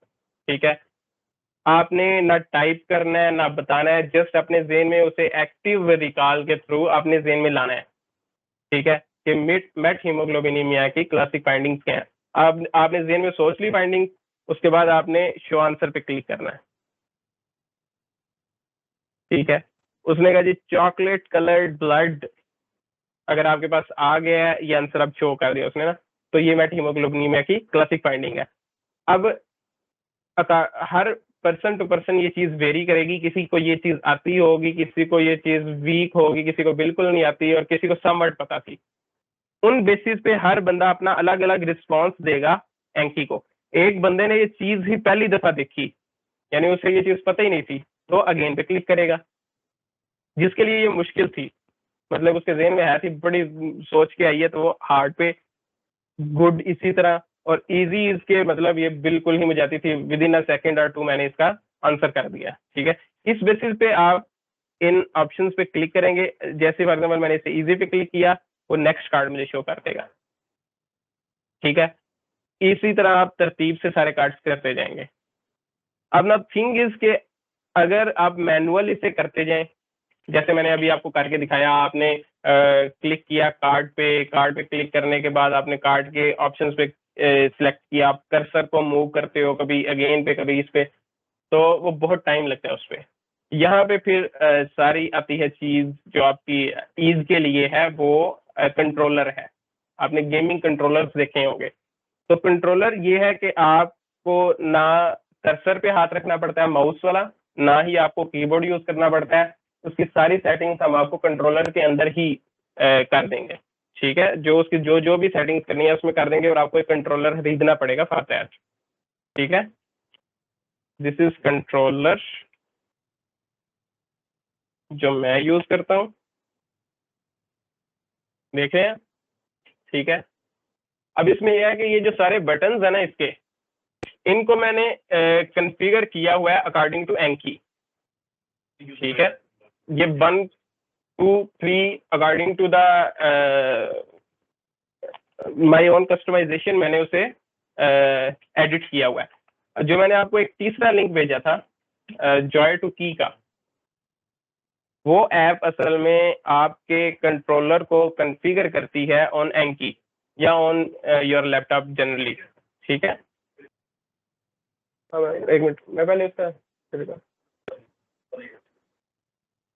ठीक है। आपने ना टाइप करना है ना बताना है, जस्ट अपने जहन में उसे एक्टिव रिकॉल के थ्रू अपने जहन में लाना है, ठीक है, कि मेट हीमोग्लोबिनीमिया की क्लासिक फाइंडिंग्स क्या है। आपने जहन में सोच ली फाइंडिंग, उसके बाद आपने शो आंसर पे क्लिक करना है, ठीक है। उसने कहा जी चॉकलेट कलर्ड ब्लड अगर आपके पास आ गया है, ये आंसर अब शो कर दिया उसने ना, तो ये मेट हीमोग्लोबिनीमिया की क्लासिक फाइंडिंग है। अब हर पर्सन टू पर्सन ये चीज वेरी करेगी, किसी को ये चीज आती होगी, किसी को ये चीज वीक होगी, किसी को बिल्कुल नहीं आती और किसी को समवट पता थी। उन बेसिस पे हर बंदा अपना अलग अलग रिस्पॉन्स देगा एंकी को। एक बंदे ने ये चीज ही पहली दफा देखी, यानी उसे ये चीज पता ही नहीं थी, तो अगेन पे क्लिक करेगा। जिसके लिए ये मुश्किल थी, मतलब उसके ज़हन में है थी, बड़ी सोच के आई है, तो वो हार्ड पे गुड इसी तरह, और इजी इसके मतलब ये बिल्कुल ही मुझे आती थी, विद इन अ सेकंड और टू मैंने इसका आंसर कर दिया। ठीक है, इस बेसिस पे आप इन ऑप्शंस पे क्लिक करेंगे। जैसे फॉर एग्जांपल मैंने इसे इजी पे क्लिक किया, वो नेक्स्ट कार्ड मुझे शो कर देगा। ठीक है, इसी तरह आप तरतीब से सारे कार्ड्स करते जाएंगे। अब ना थिंग इज के अगर आप मैनुअल इसे करते जाएं, जैसे मैंने अभी आपको करके दिखाया, आपने क्लिक किया कार्ड पे क्लिक करने के बाद आपने कार्ड के ऑप्शंस पे सिलेक्ट किया, आप कर्सर को मूव करते हो कभी अगेन पे कभी इस पे, तो वो बहुत टाइम लगता है उस पे। यहाँ पे फिर सारी आती है चीज जो आपकी ईज के लिए है, वो कंट्रोलर है। आपने गेमिंग कंट्रोलर्स देखे होंगे, तो कंट्रोलर ये है कि आपको ना कर्सर पे हाथ रखना पड़ता है माउस वाला, ना ही आपको कीबोर्ड यूज करना पड़ता है। उसकी सारी सेटिंग्स हम आपको कंट्रोलर के अंदर ही कर देंगे। ठीक है, जो उसकी जो जो भी सेटिंग्स करनी है उसमें कर देंगे, और आपको एक कंट्रोलर खरीदना पड़ेगा फॉर दैट। ठीक है, दिस इज कंट्रोलर जो मैं यूज करता हूँ, देख रहे हैं। ठीक है, अब इसमें यह है कि ये जो सारे बटन्स है ना इसके, इनको मैंने कॉन्फ़िगर किया हुआ है अकॉर्डिंग टू एंकी। ठीक है, ये 1 2 3 according to the my own customization मैंने उसे एडिट किया हुआ है। जो मैंने आपको एक तीसरा लिंक भेजा था जॉय टू की का, वो ऐप असल में आपके कंट्रोलर को कॉन्फ़िगर करती है ऑन एंकी या ऑन योर लैपटॉप जनरली। ठीक है, एक मिनट मैं पहले इसका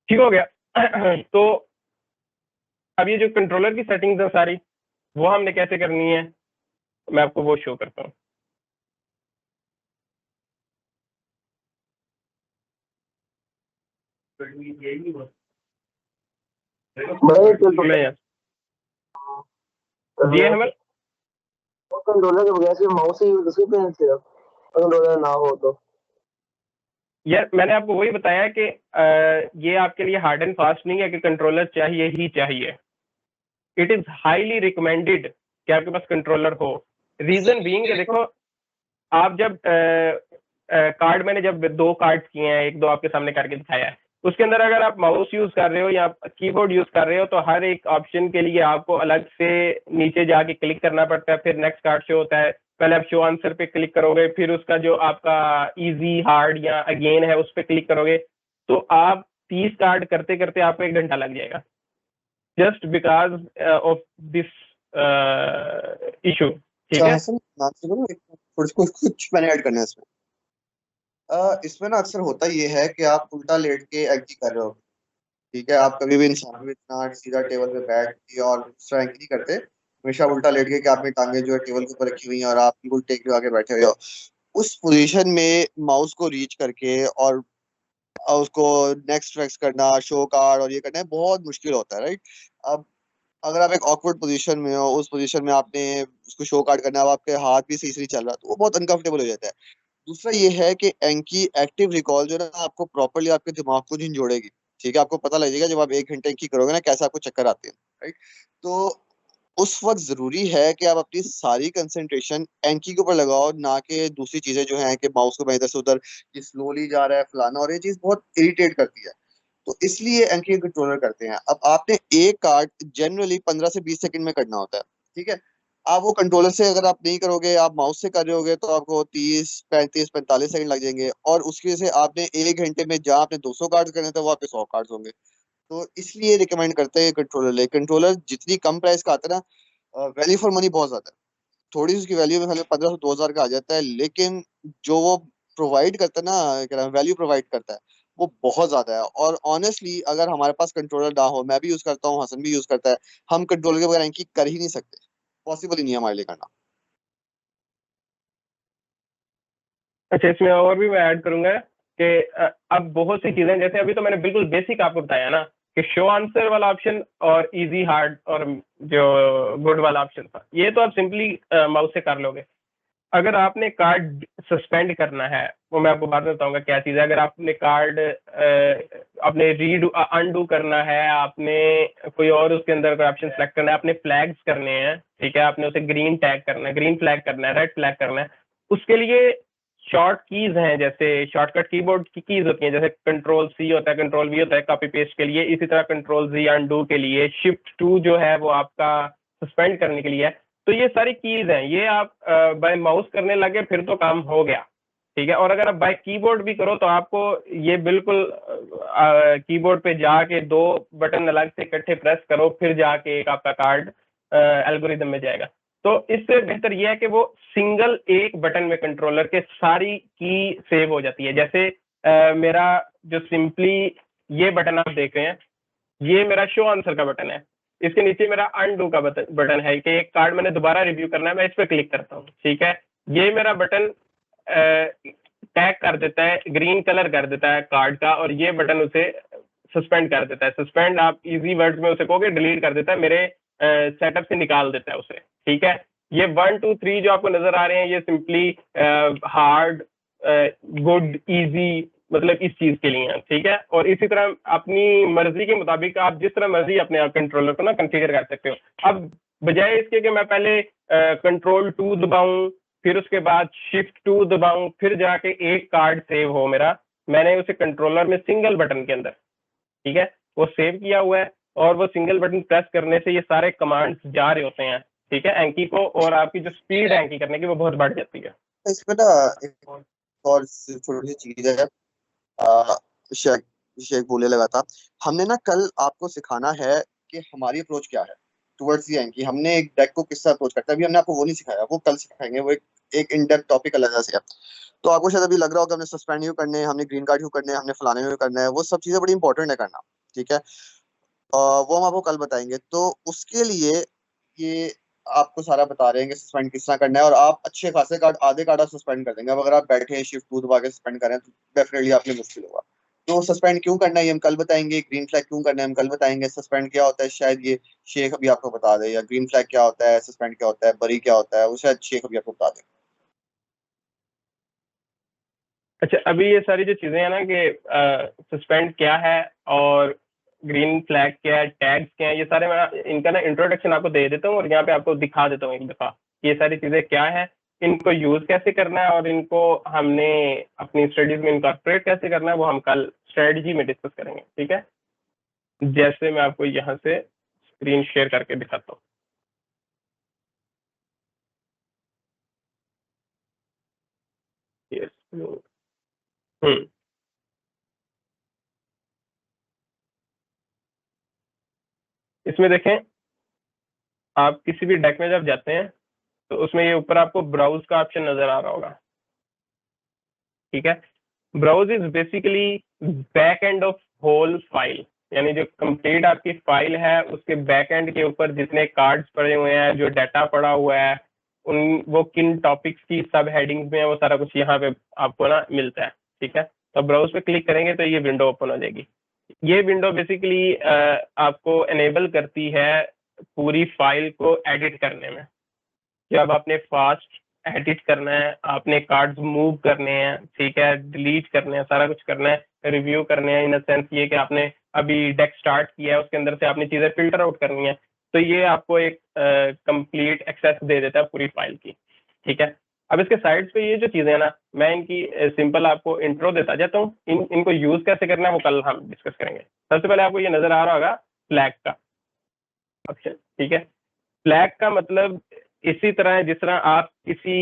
ठीक हो गया। तो अब ये जो कंट्रोलर की सेटिंग्स है सारी, वो हमने कैसे करनी है, मैं आपको वो शो करता हूँ। जी हमें कंट्रोलर के बगैर सिर्फ माउस ही यूज कर सकते हैं, सिर्फ कंट्रोलर ना हो तो। यार मैंने आपको वही बताया कि ये आपके लिए हार्ड एंड फास्ट नहीं है कि कंट्रोलर चाहिए ही चाहिए। इट इज हाईली रिकमेंडेड कि आपके पास कंट्रोलर हो। रीजन बीइंग कि देखो, आप जब कार्ड मैंने जब 2 कार्ड किए हैं, 1 2 आपके सामने करके दिखाया है, उसके अंदर अगर आप माउस यूज कर रहे हो या कीबोर्ड यूज कर रहे हो, तो हर एक ऑप्शन के लिए आपको अलग से नीचे जाके क्लिक करना पड़ता है, फिर नेक्स्ट कार्ड शो होता है। पहले आप शो आंसर पे क्लिक करोगे, फिर उसका जो आपका इजी हार्ड या अगेन है उस पर क्लिक करोगे, तो आप 30 कार्ड करते करते आपको 1 घंटा लग जाएगा, just because of this issue. ठीक है, कुछ मैंने ऐड करना है इसमें। इसमें ना अक्सर होता ये है कि आप उल्टा लेट के एग्जी कर रहे हो। ठीक है, आप कभी भी इंसान में इतना सीधा टेबल पे बैठ के और दूसरा एग्जी नहीं करते, हमेशा उल्टा लेट के कि आपकी टांगे जो है टेबल के ऊपर रखी हुई हैं और आप बिल्कुल टेक के आगे बैठे हुए हो। उस पोजीशन में माउस को रीच करके और उसको नेक्स्ट फ्लेक्स करना, शो कार्ड और ये करना बहुत मुश्किल होता है, राइट। अब अगर आप एक ऑकवर्ड पोजीशन में हो, उस पोजीशन में आपने उसको शो कार्ड करना, अब आपके हाथ भी सही से नहीं चल रहा, तो वो बहुत अनकंफर्टेबल हो जाता है। दूसरा ये है कि एंकी एक्टिव रिकॉल जो है ना, आपको प्रॉपर्ली आपके दिमाग को जोड़ेगी। ठीक है, आपको पता लगेगा जब आप 1 घंटे एंकी करोगे ना, कैसे आपको चक्कर आते हैं, राइट। तो उस वक्त जरूरी है कि आप अपनी सारी कंसंट्रेशन एंकी के ऊपर लगाओ, ना कि दूसरी चीजें जो हैं कि माउस को इधर से उधर ये स्लोली जा रहा है फलाना, और ये चीज बहुत इरिटेट करती है। तो इसलिए एंकी कंट्रोलर करते हैं। अब आपने एक कार्ड जनरली 15 से 20 सेकंड में करना होता है। ठीक है, आप वो कंट्रोलर से अगर आप नहीं करोगे, आप माउस से कर रहे होगे, तो आपको 30 35 45 सेकंड लग जाएंगे, और उसकी वजह से आपने 1 घंटे में जहाँ आपने 200 कार्ड करने थे, वो आपके 100 कार्ड होंगे। तो इसलिए रिकमेंड करते हैं कंट्रोलर ले। कंट्रोलर जितनी कम प्राइस का आता है ना, वैल्यू फॉर मनी बहुत ज्यादा है। थोड़ी सी उसकी वैल्यू में 1500 2000 का आ जाता है, लेकिन जो वो प्रोवाइड करता है ना, क्या वैल्यू प्रोवाइड करता है, वो बहुत ज्यादा है। और ऑनेस्टली अगर हमारे पास कंट्रोलर ना हो, मैं भी यूज करता हूँ, हसन भी यूज करता है, हम कंट्रोलर के बगैर एंकी कर ही नहीं सकते, पॉसिबल ही नहीं है हमारे लिए करना। अच्छा, इसमें और भी मैं ऐड करूंगा कि अब बहुत सी चीजें, जैसे अभी तो मैंने बिल्कुल बेसिक आपको बताया ना कि शो आंसर वाला ऑप्शन और इजी हार्ड और जो गुड वाला ऑप्शन था, ये तो आप सिंपली माउस से कर लोगे। अगर आपने कार्ड सस्पेंड करना है, वो मैं आपको बाद में बताऊंगा क्या चीज़ है। अगर आपने कार्ड आपने रीड अनडू करना है, आपने कोई और उसके अंदर कोई ऑप्शन सेलेक्ट करना है, आपने फ्लैग्स करने हैं, ठीक है, आपने उसे ग्रीन टैग करना है, ग्रीन फ्लैग करना है, रेड फ्लैग करना है, उसके लिए शॉर्ट कीज हैं, जैसे शॉर्टकट कीबोर्ड की कीज होती हैं, जैसे कंट्रोल सी होता है, कंट्रोल वी होता है कॉपी पेस्ट के लिए, इसी तरह कंट्रोल जी अनडू के लिए, शिफ्ट 2 जो है वो आपका सस्पेंड करने के लिए है। तो ये सारी कीज हैं, ये आप बाय माउस करने लगे फिर तो काम हो गया, ठीक है। और अगर आप बाय कीबोर्ड भी करो तो आपको ये बिल्कुल कीबोर्ड पे जाके 2 बटन अलग से इकट्ठे प्रेस करो, फिर जाके एक आपका कार्ड एल्गोरिदम में जाएगा। तो इससे बेहतर यह है कि वो सिंगल एक बटन में कंट्रोलर के सारी की सेव हो जाती है। जैसे मेरा जो सिंपली ये बटन आप देख रहे हैं, ये मेरा शो आंसर का बटन है, इसके नीचे मेरा अनडू का बटन है कि एक कार्ड मैंने दोबारा रिव्यू करना है, मैं इस पर क्लिक करता हूँ, ठीक है। ये मेरा बटन टैग कर देता है, ग्रीन कलर कर देता है कार्ड का, और ये बटन उसे सस्पेंड कर देता है। सस्पेंड आप इजी वर्ड में उसे कहोगे, डिलीट कर देता है, मेरे सेटअप से निकाल देता है उसे, ठीक है। ये 1 2 3 जो आपको नजर आ रहे हैं, ये सिंपली हार्ड गुड इजी मतलब इस चीज के लिए है, ठीक है। और इसी तरह अपनी मर्जी के मुताबिक आप जिस तरह मर्जी अपने कंट्रोलर को ना कॉन्फ़िगर कर सकते हो। अब बजाय इसके कि मैं पहले कंट्रोल 2 दबाऊं, फिर उसके बाद शिफ्ट 2 दबाऊं, फिर जाके एक कार्ड सेव हो मेरा, मैंने उसे कंट्रोलर में सिंगल बटन के अंदर, ठीक है, वो सेव किया हुआ है, और वो सिंगल बटन प्रेस करने से ये सारे कमांड्स जा रहे होते हैं, ठीक है, एंकी को, और आपकी जो स्पीड है एंकी करने की वो बहुत बढ़ जाती है। इसमें ना एक और छोटी सी चीज है, शेख शेख बोलने लगा था, हमने ना कल आपको सिखाना है कि हमारी अप्रोच क्या है टुवर्ड्स दी एंकी। हमने एक डेक को किस तरह अप्रोच करता है, अभी हमने आपको वो नहीं सिखाया, वो कल सिखाएंगे, वो एक इन डेप्थ टॉपिक अलग से है। तो आपको शायद अभी लग रहा होगा हमने सस्पेंड क्यों करने हैं, हमने ग्रीन कार्ड क्यों करने हैं, हमने फलाने क्यों करना है, वो सब चीजें बड़ी इंपॉर्टेंट है करना, ठीक है। वो हम आपको कल बताएंगे। तो उसके लिए ये आपको सारा बता रहे हैं कि सस्पेंड किस तरह करना है, और आप अच्छे खासे कार्ड, आधे कार्ड आप सस्पेंड कर देंगे। अब अगर आप बैठे हैं शिफ्ट 2 दबा के सस्पेंड करें तो डेफिनेटली आपके मुश्किल होगा। तो सस्पेंड क्यों करना है ये हम कल बताएंगे, ग्रीन फ्लैग क्यों करना है हम कल बताएंगे, सस्पेंड क्या होता है शायद ये शेख अभी आपको बता दे, या ग्रीन फ्लैग क्या होता है, सस्पेंड क्या होता है, बरी क्या होता है, वो शायद शेख अभी आपको बता दे। अच्छा, अभी ये सारी जो चीजें हैं ना कि सस्पेंड क्या है और ग्रीन फ्लैग क्या है, टैग्स क्या है, ये सारे मैं इनका ना इंट्रोडक्शन आपको दे देता हूँ और यहाँ पे आपको दिखा देता हूँ एक दफा ये सारी चीजें क्या है, इनको यूज कैसे करना है, और इनको हमने अपनी स्टडीज में इनकॉर्पोरेट कैसे करना है, वो हम कल स्ट्रेटजी में डिस्कस करेंगे, ठीक है। जैसे मैं आपको यहाँ से स्क्रीन शेयर करके दिखाता हूँ। इसमें देखें, आप किसी भी डेक में जब जाते हैं तो उसमें ये ऊपर आपको ब्राउज का ऑप्शन नजर आ रहा होगा, ठीक है। Browse is basically back end of whole file, यानी जो कंप्लीट आपकी फाइल है उसके बैक एंड के ऊपर जितने कार्ड्स पड़े हुए हैं, जो डाटा पड़ा हुआ है, उन वो किन टॉपिक्स की सब हेडिंग्स में है, वो सारा कुछ यहाँ पे आपको ना मिलता है, ठीक है। तो ब्राउज पे क्लिक करेंगे तो ये विंडो ओपन हो जाएगी। ये विंडो बेसिकली आपको एनेबल करती है पूरी फाइल को एडिट करने में। जब आपने फास्ट एडिट करना है, आपने कार्ड्स मूव करने हैं, ठीक है, डिलीट करने हैं, सारा कुछ करना है, रिव्यू करने हैं, इन द सेंस ये कि आपने अभी डेक स्टार्ट किया है, उसके अंदर से आपने चीजें फिल्टर आउट करनी है, तो ये आपको एक कंप्लीट एक्सेस दे देता है पूरी फाइल की, ठीक है। अब इसके साइड्स पे ये जो चीजें हैं ना, मैं इनकी सिंपल आपको इंट्रो देता जाता हूँ। इनको यूज कैसे करना है वो कल हम डिस्कस करेंगे। सबसे पहले आपको ये नजर आ रहा होगा फ्लैग का ऑप्शन, ठीक है। फ्लैग का मतलब इसी तरह है जिस तरह आप किसी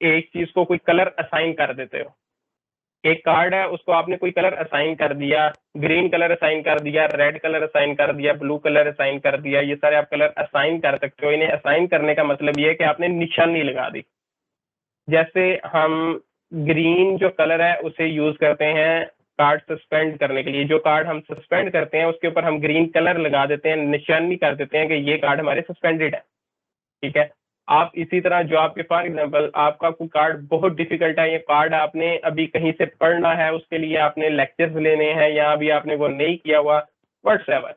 एक चीज को कोई कलर असाइन कर देते हो। एक कार्ड है, उसको आपने कोई कलर असाइन कर दिया, ग्रीन कलर असाइन कर दिया, रेड कलर असाइन कर दिया, ब्लू कलर असाइन कर दिया, ये सारे आप कलर असाइन कर सकते हो। इन्हें असाइन करने का मतलब ये है कि आपने निशानी लगा दी। जैसे हम ग्रीन जो कलर है उसे यूज करते हैं कार्ड सस्पेंड करने के लिए। जो कार्ड हम सस्पेंड करते हैं उसके ऊपर हम ग्रीन कलर लगा देते हैं, निशानी कर देते हैं कि ये कार्ड हमारे सस्पेंडेड है, ठीक है। आप इसी तरह जो आपके फॉर एग्जांपल आपका कोई कार्ड बहुत डिफिकल्ट है, ये कार्ड आपने अभी कहीं से पढ़ना है, उसके लिए आपने लेक्चर्स लेने हैं या अभी आपने वो नहीं किया हुआ, व्हाट्सएवर,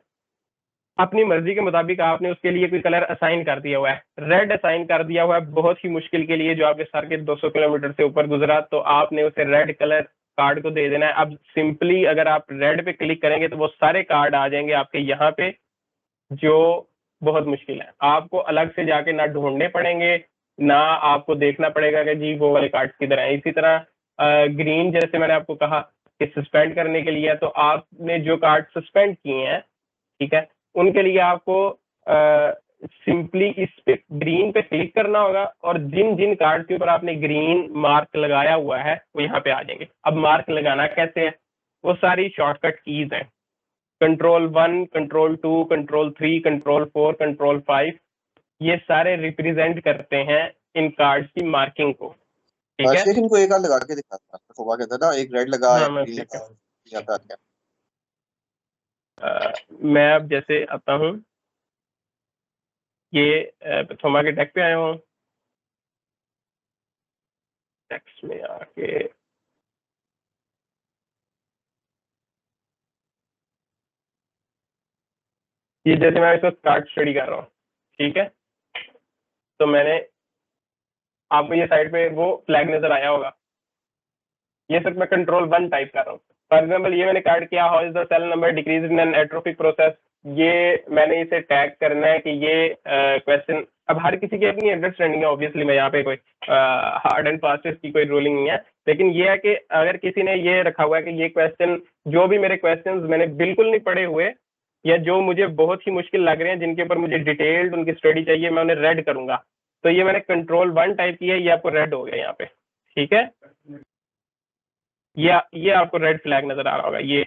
अपनी मर्जी के मुताबिक आपने उसके लिए कोई कलर असाइन कर दिया हुआ है, रेड असाइन कर दिया हुआ है बहुत ही मुश्किल के लिए जो आपके सर के 200 किलोमीटर से ऊपर गुजरा, तो आपने उसे रेड कलर कार्ड को दे देना है। अब सिंपली अगर आप रेड पे क्लिक करेंगे तो वो सारे कार्ड आ जाएंगे आपके यहाँ पे, जो बहुत मुश्किल है। आपको अलग से जाके ना ढूंढने पड़ेंगे, ना आपको देखना पड़ेगा कि जी वो वाले कार्ड किधर है। इसी तरह ग्रीन जैसे मैंने आपको कहा कि सस्पेंड करने के लिए, तो आपने जो कार्ड सस्पेंड किए हैं, ठीक है, उनके लिए आपको सिंपली इस पे ग्रीन पे क्लिक करना होगा और जिन जिन कार्ड के ऊपर आपने ग्रीन मार्क लगाया हुआ है वो यहाँ पे आ जाएंगे। अब मार्क लगाना कैसे है, वो सारी शॉर्टकट कीज हैं, control 1, control 2, control 3, control 4, control 5, ये सारे रिप्रेजेंट करते हैं इन कार्ड्स की मार्किंग को, ठीक है। शेख इनको एक हाथ लगा के दिखाता है, शोभा कहता था एक रेड लगा है, हाँ, ग्रीन लगा है, यहाँ पे आते हैं। मैं अब जैसे आता हूँ, ये थोमा के टेक पे आया हूँ, टेक्स्ट में आके ये जैसे मैं इसको कार्ड स्टडी कर रहा हूँ, ठीक है, तो मैंने आपको ये साइड पे वो फ्लैग नजर आया होगा, ये सिर्फ मैं कंट्रोल 1 टाइप कर रहा हूँ। फॉर एग्जाम्पल ये मैंने कार्ड किया, how is the cell number decrease in an atrophic process, ये मैंने इसे टैग करना है कि ये क्वेश्चन, अब हर किसी की अपनी अंडरस्टैंडिंग है, ऑब्वियसली मैं यहाँ पे कोई हार्ड एंड फास्ट की कोई रूलिंग नहीं है, लेकिन ये है कि अगर किसी ने ये रखा हुआ है कि ये क्वेश्चन, जो भी मेरे क्वेश्चंस मैंने बिल्कुल नहीं पढ़े हुए या जो मुझे बहुत ही मुश्किल लग रहे हैं, जिनके ऊपर मुझे डिटेल्ड उनकी स्टडी चाहिए, मैं उन्हें रेड करूंगा, तो ये मैंने कंट्रोल 1 टाइप किया, ये आपको रेड हो गया यहाँ पे, ठीक है। ये आपको रेड फ्लैग नजर आ रहा होगा, ये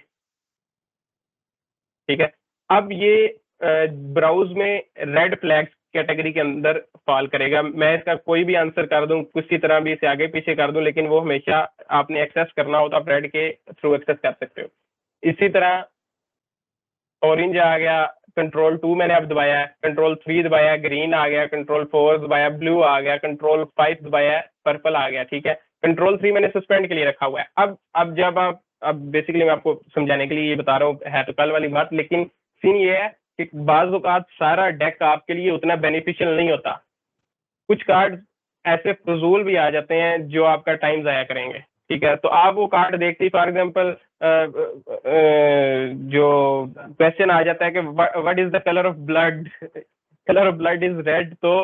ठीक है। अब ये ब्राउज में रेड फ्लैग्स कैटेगरी के अंदर फॉल करेगा। मैं इसका कोई भी आंसर कर दूं, किसी तरह भी इसे आगे पीछे कर दूं, लेकिन वो हमेशा आपने एक्सेस करना हो तो आप रेड के थ्रू एक्सेस कर सकते हो। इसी तरह ऑरेंज आ गया, कंट्रोल 2 मैंने अब दबाया है, कंट्रोल 3 दबाया, ग्रीन आ गया, कंट्रोल 4 दबाया, ब्लू आ गया, कंट्रोल 5 दबाया, पर्पल आ गया, ठीक है। कंट्रोल 3 मैंने सस्पेंड के लिए रखा हुआ है। अब जब आप, अब बेसिकली मैं आपको समझाने के लिए ये बता रहा हूँ, है तो कल वाली बात, लेकिन सीन ये है कि बाज़ औक़ात सारा डेक आपके लिए उतना बेनिफिशियल नहीं होता। कुछ कार्ड ऐसे फजूल भी आ जाते हैं जो आपका टाइम ज़ाया करेंगे, ठीक है। तो आप वो कार्ड देखते ही, फॉर एग्जांपल जो क्वेश्चन आ जाता है कि what is the colour of blood, colour of blood is red, तो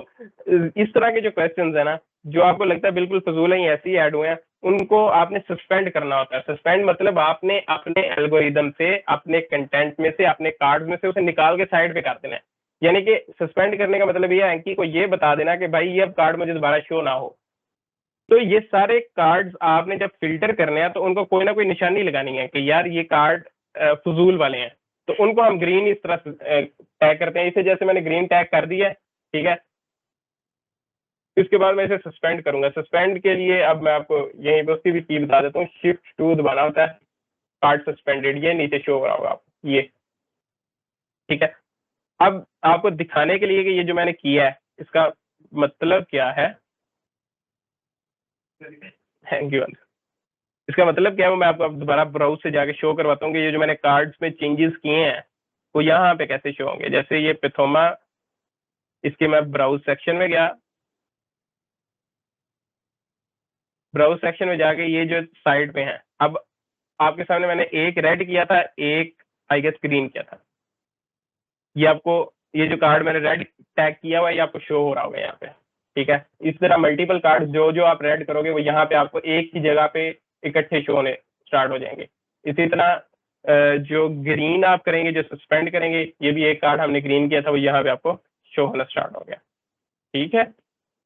इस तरह के जो क्वेश्चंस है ना, जो आपको लगता है बिल्कुल फजूल है, ऐसे ही ऐड हुए हैं, उनको आपने सस्पेंड करना होता है। सस्पेंड मतलब आपने अपने एल्गोरिदम से, अपने कंटेंट में से, अपने कार्ड में से उसे निकाल के साइड पे कर देना है। यानी कि सस्पेंड करने का मतलब ये है कि को ये बता देना कि भाई ये अब कार्ड मुझे दोबारा शो ना हो। तो ये सारे कार्ड्स आपने जब फिल्टर करने हैं तो उनको कोई ना कोई निशानी लगानी है कि यार ये कार्ड फजूल वाले हैं, तो उनको हम ग्रीन इस तरह टैग करते हैं। इसे जैसे मैंने ग्रीन टैग कर दिया है, ठीक है, इसके बाद मैं इसे सस्पेंड करूंगा। सस्पेंड के लिए अब मैं आपको यहीं पे उसकी भी की बता देता हूँ, शिफ्ट 2 दबाना होता है, कार्ड सस्पेंडेड, ये नीचे शो हो रहा होगा आपको, ये ठीक है। अब आपको दिखाने के लिए कि ये जो मैंने किया है इसका मतलब क्या है, थैंक यू, इसका मतलब क्या है, मैं आपको दोबारा ब्राउज से जाके शो करवाता हूँ कि ये जो मैंने कार्ड्स में चेंजेस किए हैं वो यहाँ पे कैसे शो होंगे। जैसे ये पिथोमा, इसके मैं ब्राउज सेक्शन में गया, ब्राउज सेक्शन में जाके ये जो साइड पे हैं, अब आपके सामने मैंने एक रेड किया था, एक आई गेस ग्रीन किया था, ये आपको, ये जो कार्ड मैंने रेड टैग किया हुआ है ये आपको शो हो रहा होगा यहाँ पे, ठीक है। इस तरह मल्टीपल कार्ड जो आप रेड करोगे वो यहाँ पे आपको एक ही जगह पे इकट्ठे शो होने स्टार्ट हो जाएंगे। इसी तरह जो ग्रीन आप करेंगे, जो सस्पेंड करेंगे, ये भी एक कार्ड हमने ग्रीन किया था, वो यहाँ पे आपको शो होना स्टार्ट हो गया, ठीक है।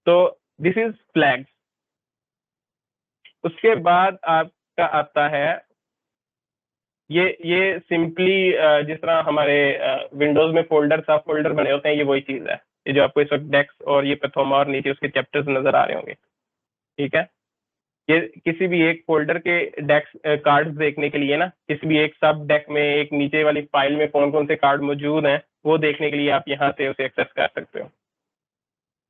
तो दिस इज फ्लैग्स। उसके बाद आपका आता है ये सिंपली जिस तरह हमारे विंडोज में फोल्डर, सब फोल्डर बने होते हैं, ये वही चीज है, ये जो आपको इस वक्त डेस्क और ये पिथोमा और नीचे उसके चैप्टर्स नजर आ रहे होंगे, ठीक है। ये किसी भी एक फोल्डर के डेक्स कार्ड्स देखने के लिए ना, किसी भी एक सब डेक में एक नीचे वाली फाइल में कौन कौन से कार्ड मौजूद हैं वो देखने के लिए आप यहाँ से उसे एक्सेस कर सकते हो।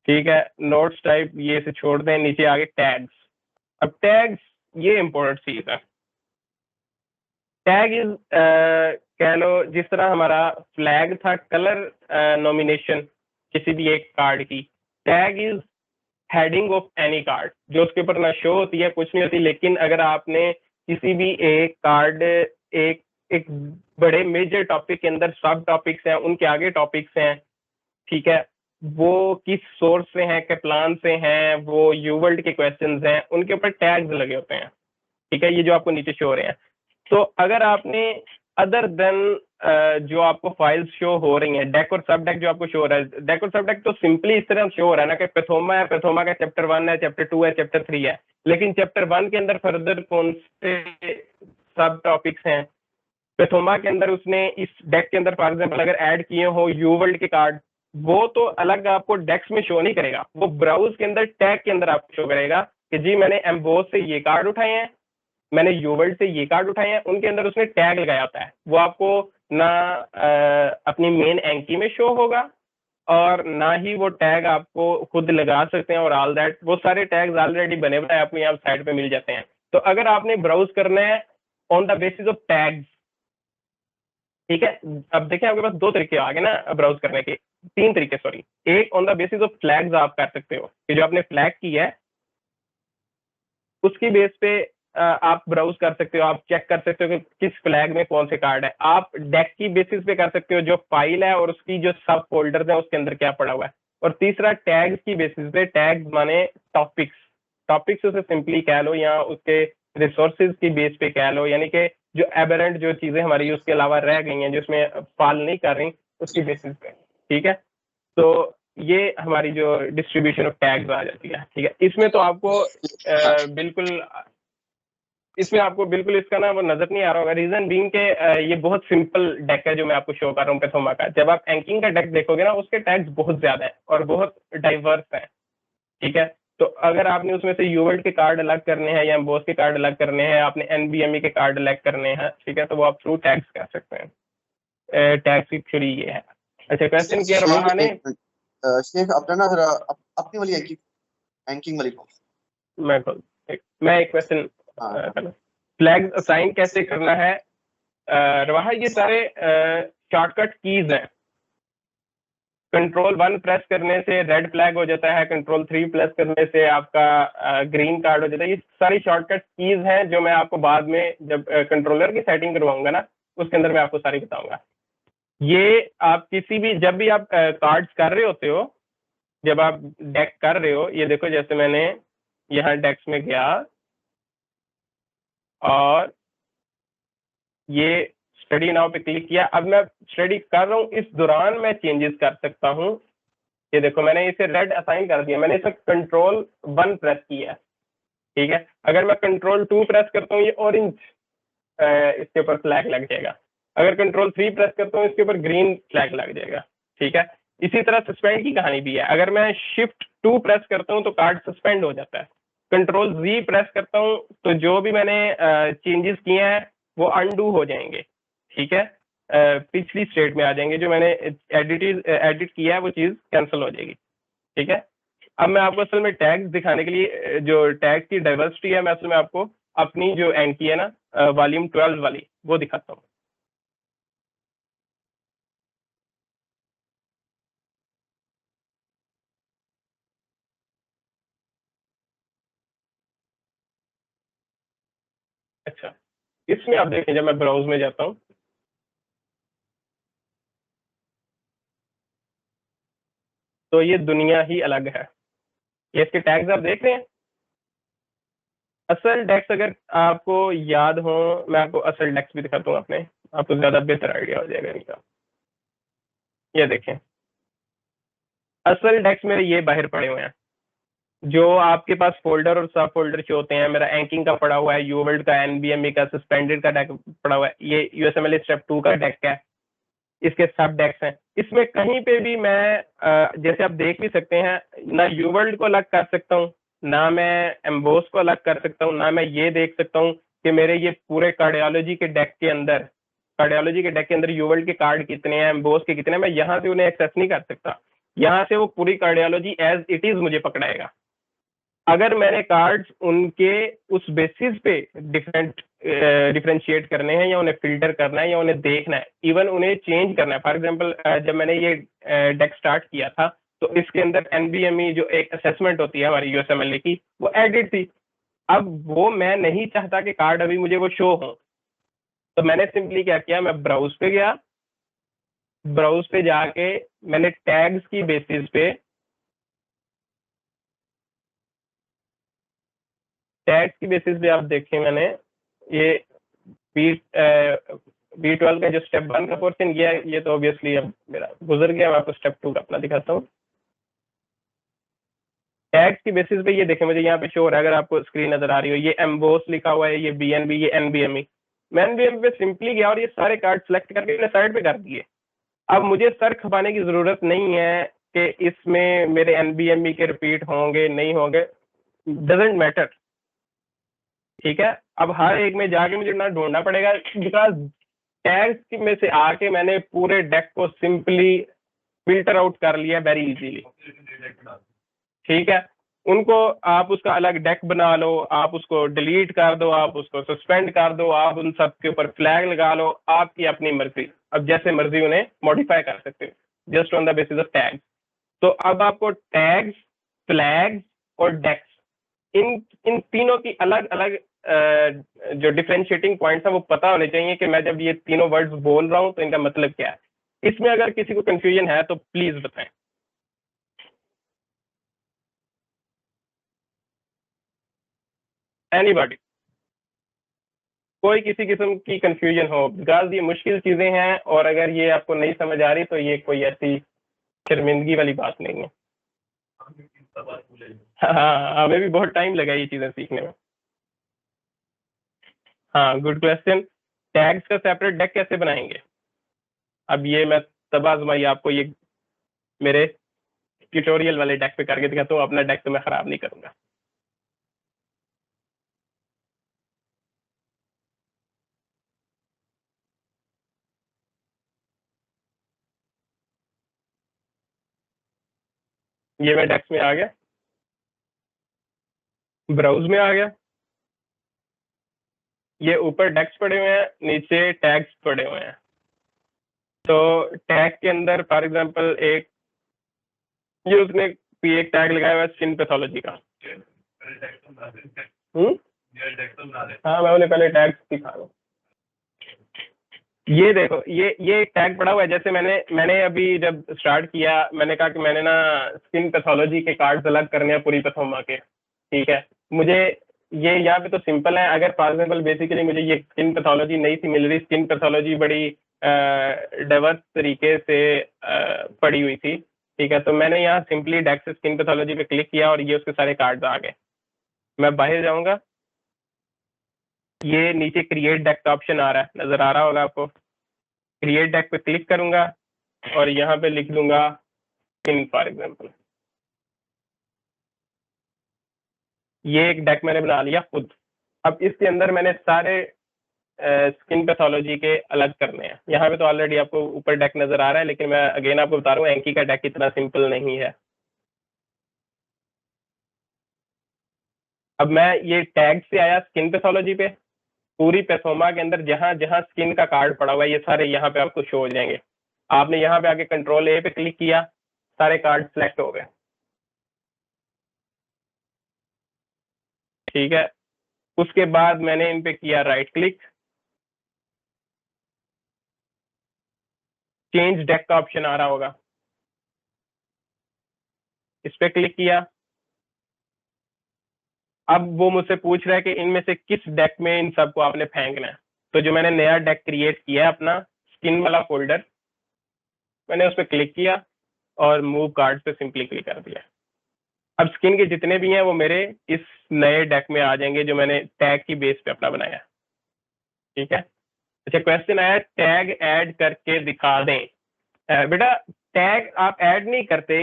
ठीक है, नोट्स टाइप ये से छोड़ दें, नीचे आगे टैग्स। अब टैग्स ये इंपॉर्टेंट चीज है। टैग इज कह लो जिस तरह हमारा फ्लैग था कलर नॉमिनेशन किसी भी एक कार्ड की, tag is heading of any card, जो उसके ऊपर ना शो होती है, कुछ नहीं होती, लेकिन अगर आपने किसी भी एक कार्ड एक बड़े मेजर टॉपिक के अंदर सब टॉपिक्स हैं, उनके आगे टॉपिक्स हैं, ठीक है, वो किस सोर्स से हैं, कैप्लान से हैं, वो यूवर्ल्ड के क्वेश्चंस हैं, उनके ऊपर टैग्स लगे होते हैं। ठीक है, ये जो आपको नीचे शो हो रहे हैं। तो अगर आपने अदर देन जो आपको फाइल्स शो हो रही हैं, डेक और सब डेक जो आपको शो हो रहा है, डेक और सब डेक तो सिंपली इस तरह शो हो रहा है ना कि पैथोमा है, पैथोमा का चैप्टर 1 है, चैप्टर 2 है, चैप्टर 3 है, लेकिन चैप्टर 1 के अंदर फर्दर कौन से सब टॉपिक्स हैं, पैथोमा के अंदर उसने इस डेक के अंदर फॉर एग्जाम्पल अगर ऐड किए हो यूवर्ल्ड के कार्ड, वो तो अलग आपको डेक्स में शो नहीं करेगा, वो ब्राउज के अंदर टैग के अंदर आपको शो करेगा कि जी मैंने एम्बोस से ये कार्ड उठाए हैं, मैंने यूवर्ल्ड से ये कार्ड उठाए हैं, उनके अंदर उसने टैग लगाया होता है। वो आपको ना अपनी मेन एंकी में शो होगा और ना ही वो टैग आपको खुद लगा सकते हैं और ऑल दैट, वो सारे टैग्स ऑलरेडी बने बनाए आपको यहाँ साइड पे मिल जाते हैं। तो अगर आपने ब्राउज करना है on the basis of tags, ठीक है, अब देखिए आपके पास दो तरीके आ गए ना ब्राउज करने के, तीन तरीके सॉरी। एक on the basis of flags आप कर सकते हो कि जो आपने फ्लैग की है उसकी बेस पे आप ब्राउज कर सकते हो, आप चेक कर सकते हो कि किस फ्लैग में कौन से कार्ड है। आप डेक की बेसिस पे कर सकते हो, जो फाइल है और उसकी जो सब फोल्डर्स है उसके अंदर क्या पड़ा हुआ है। और तीसरा टैग्स की बेसिस पे, टैग्स माने टॉपिक्स, टॉपिक्स उसे सिंपली कह लो या उसके रिसोर्सेज की बेस पे कह लो, यानी कि जो एबरेंट जो चीजें हमारी उसके अलावा रह गई हैं जिसमें फॉल नहीं कर रही उसकी बेसिस पे। ठीक है, तो ये हमारी जो डिस्ट्रीब्यूशन ऑफ टैग्स आ जाती है। ठीक है, इसमें तो आपको बिल्कुल इसमें आपको बिल्कुल इसका ना वो नजर नहीं आ रहा होगा, रीजन बीइंग के ये बहुत सिंपल डेक है जो मैं आपको शो कर रहा हूँ पैथोमा का। जब आप एंकिंग का डेक देखोगे ना उसके टैग्स बहुत ज्यादा है और बहुत डाइवर्स है। ठीक है, तो अगर आपने उसमें से यूवर्ल्ड के कार्ड अलग करने हैं या एम्बोस के कार्ड अलग करने हैं, आपने एनबीएमई के कार्ड अलग करने हैं, ठीक है, तो वो आप थ्रू टैग्स कर सकते हैं। टैग्स की थ्योरी ये है। अच्छा, क्वेश्चन किया रवाहा ने, शेख अपना ना जरा अपनी वाली एंकिंग वाली को मैं एक क्वेश्चन फ्लैग्स असाइन कैसे करना है। रवाहा ये सारे शॉर्टकट कीज हैं। कंट्रोल 1 प्रेस करने से रेड फ्लैग हो जाता है, कंट्रोल 3 प्रेस करने से आपका ग्रीन कार्ड हो जाता है। ये सारी शॉर्टकट कीज हैं जो मैं आपको बाद में जब कंट्रोलर की सेटिंग करवाऊंगा ना उसके अंदर मैं आपको सारी बताऊंगा। ये आप किसी भी जब भी आप कार्ड्स कर रहे होते हो, जब आप डेक कर रहे हो, ये देखो जैसे मैंने यहाँ डेक्स में गया और ये स्टडी नाउ पे क्लिक किया, अब मैं स्टडी कर रहा हूँ, इस दौरान मैं चेंजेस कर सकता हूँ। ये देखो मैंने इसे रेड असाइन कर दिया, मैंने इसे कंट्रोल 1 प्रेस किया। ठीक है, अगर मैं कंट्रोल 2 प्रेस करता हूँ ये ऑरेंज इसके ऊपर फ्लैग लग जाएगा, अगर कंट्रोल 3 प्रेस करता हूँ इसके ऊपर ग्रीन फ्लैग लग जाएगा। ठीक है, इसी तरह सस्पेंड की कहानी भी है, अगर मैं शिफ्ट 2 प्रेस करता हूँ तो कार्ड सस्पेंड हो जाता है, कंट्रोल Z प्रेस करता हूँ तो जो भी मैंने चेंजेस किए हैं वो अनडू हो जाएंगे। ठीक है, पिछली स्टेट में आ जाएंगे, जो मैंने एडिट किया है वो चीज कैंसिल हो जाएगी। ठीक है, अब मैं आपको असल में टैग्स दिखाने के लिए जो टैग की डाइवर्सिटी है मैं असल में आपको अपनी जो एंकी है ना वॉल्यूम 12 वाली वो दिखाता हूँ। अच्छा, इसमें आप देखें जब मैं ब्राउज में जाता हूँ तो ये दुनिया ही अलग है। ये इसके टैग्स आप देख रहे हैं। असल डेक्स अगर आपको याद हो, मैं आपको असल डेक्स भी दिखाता हूँ अपने, आपको ज्यादा बेहतर आइडिया हो जाएगा इनका। ये देखें असल डेक्स मेरे ये बाहर पड़े हुए हैं, जो आपके पास फोल्डर और सब फोल्डर शो होते हैं। मेरा एंकिंग का पड़ा हुआ है, यूवर्ल्ड का, एनबीएमई का, सस्पेंडेड का डेक पड़ा हुआ है, ये यूएसएमएल स्टेप 2 का डेक है, इसके सब डेक्स हैं। इसमें कहीं पे भी मैं जैसे आप देख भी सकते हैं ना यूवर्ल्ड को अलग कर सकता हूँ ना मैं एम्बोस को अलग कर सकता हूँ, ना मैं ये देख सकता हूँ कि मेरे ये पूरे कार्डियोलॉजी के डेक के अंदर यूवर्ल्ड के कार्ड कितने हैं, एम्बोस के कितने हैं, मैं यहाँ से उन्हें एक्सेस नहीं कर सकता। यहाँ से वो पूरी कार्डियोलॉजी एज इट इज मुझे पकड़ाएगा। अगर मैंने कार्ड्स उनके उस बेसिस पे डिफरेंशिएट करने हैं, या उन्हें फिल्टर करना है, या उन्हें देखना है, इवन उन्हें चेंज करना है। फॉर एग्जांपल जब मैंने ये डेक स्टार्ट किया था तो इसके अंदर एनबीएमई जो एक असेसमेंट होती है हमारी यूएसएमएलए की, वो एडिट थी। अब वो मैं नहीं चाहता कि कार्ड अभी मुझे वो शो हो, तो मैंने सिंपली क्या किया, मैं ब्राउज पे गया, ब्राउज पे जाके मैंने टैग्स की बेसिस पे आप देखें, मैंने ये B12 का जो स्टेप 1 का पोर्शन किया है, ये तो ऑब्वियसली अब मेरा गुजर गया। मैं आपको स्टेप 2 का अपना दिखाता हूँ। टैग्स की बेसिस पे ये देखें, मुझे यहाँ पे शो हो रहा है, अगर आपको स्क्रीन नजर आ रही हो, ये एम्बोस लिखा हुआ है, ये BNB, ये NBME। मैं NBME पे सिंपली गया और ये सारे कार्ड सेलेक्ट करके मैंने साइड पे कर दिए। अब मुझे सर खपाने की जरूरत नहीं है कि इसमें मेरे NBME के रिपीट होंगे नहीं होंगे, डजेंट मैटर। ठीक है, अब हर एक में जाके मुझे ना ढूंढना पड़ेगा, बिकॉज टैग्स में से आके मैंने पूरे डेक को सिंपली फिल्टर आउट कर लिया वेरी इजीली। ठीक है, उनको आप उसका अलग डेक बना लो, आप उसको डिलीट कर दो, आप उसको सस्पेंड कर दो, आप उन सब के ऊपर फ्लैग लगा लो, आपकी अपनी मर्जी। अब जैसे मर्जी उन्हें मॉडिफाई कर सकते हो just on the basis of tags. तो अब आपको टैग्स, फ्लैग्स और डेक्स, इन तीनों की अलग अलग जो डिफरेंशिएटिंग पॉइंट्स है वो पता होने चाहिए कि मैं जब ये तीनों वर्ड्स बोल रहा हूँ तो इनका मतलब क्या है। इसमें अगर किसी को कंफ्यूजन है तो प्लीज बताएं। एनीबॉडी, कोई किसी किस्म की कंफ्यूजन हो, बिकॉज ये मुश्किल चीजें हैं, और अगर ये आपको नहीं समझ आ रही तो ये कोई ऐसी शर्मिंदगी वाली बात नहीं है। हाँ, हमें भी बहुत टाइम लगा ये चीजें सीखने में। हाँ, गुड क्वेश्चन। टैग्स का सेपरेट डेक कैसे बनाएंगे? अब ये मैं तब आजमाई आपको ये मेरे ट्यूटोरियल वाले डेक पे करके दिखाता हूँ, अपना डेक तो मैं खराब नहीं करूंगा। ये मैं डेक्स में आ गया, ब्राउज में आ गया, ये ऊपर डेक्स पड़े हुए हैं, नीचे टैग्स पड़े हुए हैं। तो टैग के अंदर फॉर एग्जांपल एक ये उसने एक टैग लगाया हुआ है स्किन पैथोलॉजी का। हाँ, मैं उन्हें पहले टैग दिखा रहा हूँ। ये देखो, ये एक टैग पड़ा हुआ है। जैसे मैंने अभी जब स्टार्ट किया, मैंने कहा कि मैंने ना स्किन पैथोलॉजी के कार्ड्स अलग करने हैं पूरी पैथोमा के। ठीक है, मुझे ये यहाँ पे तो सिंपल है। अगर फॉर एग्जाम्पल बेसिकली मुझे ये स्किन पैथोलॉजी नहीं थी मिल रही, स्किन पैथोलॉजी बड़ी डाइवर्स तरीके से पड़ी हुई थी। ठीक है, तो मैंने यहाँ सिंपली डेक से स्किन पैथोलॉजी पे क्लिक किया और ये उसके सारे कार्ड्स आ गए। मैं बाहर जाऊंगा, ये नीचे क्रिएट डेक का ऑप्शन आ रहा है, नजर आ रहा होगा आपको। क्रिएट डेक पे क्लिक करूंगा और यहाँ पे लिख दूंगा स्किन फॉर एग्जाम्पल। ये एक डेक मैंने बना लिया खुद। अब इसके अंदर मैंने सारे स्किन पैथोलॉजी के अलग करने हैं। यहाँ पे तो ऑलरेडी आपको ऊपर डेक नजर आ रहा है, लेकिन मैं अगेन आपको बता रहा हूँ एंकी का डेक इतना सिंपल नहीं है। अब मैं ये टैग से आया स्किन पैथोलॉजी पे, पूरी पैथोमा के अंदर जहां जहां स्किन का कार्ड पड़ा हुआ है ये सारे यहाँ पे आपको शो हो जाएंगे। आपने यहाँ पे आके कंट्रोल ए पे क्लिक किया, सारे कार्ड सिलेक्ट हो गए। ठीक है, उसके बाद मैंने इन पे किया राइट क्लिक, चेंज डेक का ऑप्शन आ रहा होगा, इस पे क्लिक किया। अब वो मुझसे पूछ रहा है कि इनमें से किस डेक में इन सबको आपने फेंकना है। तो जो मैंने नया डेक क्रिएट किया है अपना स्किन वाला फोल्डर, मैंने उस पर क्लिक किया और मूव कार्ड पे सिंपली क्लिक कर दिया। अब स्किन के जितने भी हैं वो मेरे इस नए डेक में आ जाएंगे जो मैंने टैग की बेस पे अपना बनाया। ठीक है, अच्छा क्वेश्चन आया टैग ऐड करके दिखा दें। बेटा टैग आप ऐड नहीं करते,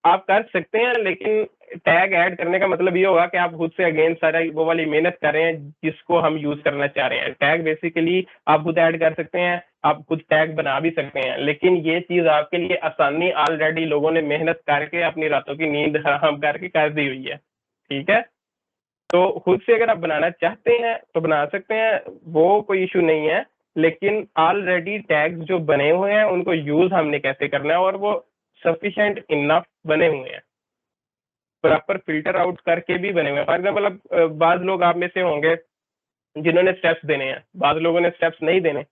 आप कर सकते हैं, लेकिन टैग ऐड करने का मतलब ये होगा कि आप खुद से अगेन सारा वो वाली मेहनत कर रहे हैं जिसको हम यूज करना चाह रहे हैं। टैग बेसिकली आप खुद ऐड कर सकते हैं, आप खुद टैग बना भी सकते हैं, लेकिन ये चीज आपके लिए आसानी ऑलरेडी लोगों ने मेहनत करके अपनी रातों की नींद हराम करके कर दी हुई है। ठीक है, तो खुद से अगर आप बनाना चाहते हैं तो बना सकते हैं, वो कोई इशू नहीं है। लेकिन ऑलरेडी टैग्स जो बने हुए हैं उनको यूज हमने कैसे करना है, और वो सफिशिएंट इनफ बने हुए हैं, प्रॉपर फिल्टर आउट करके भी बने हुए हैं। फॉर एग्जाम्पल, अब बाद लोग आप में से होंगे जिन्होंने स्टेप्स देने हैं, बाद लोगों ने स्टेप्स नहीं देने।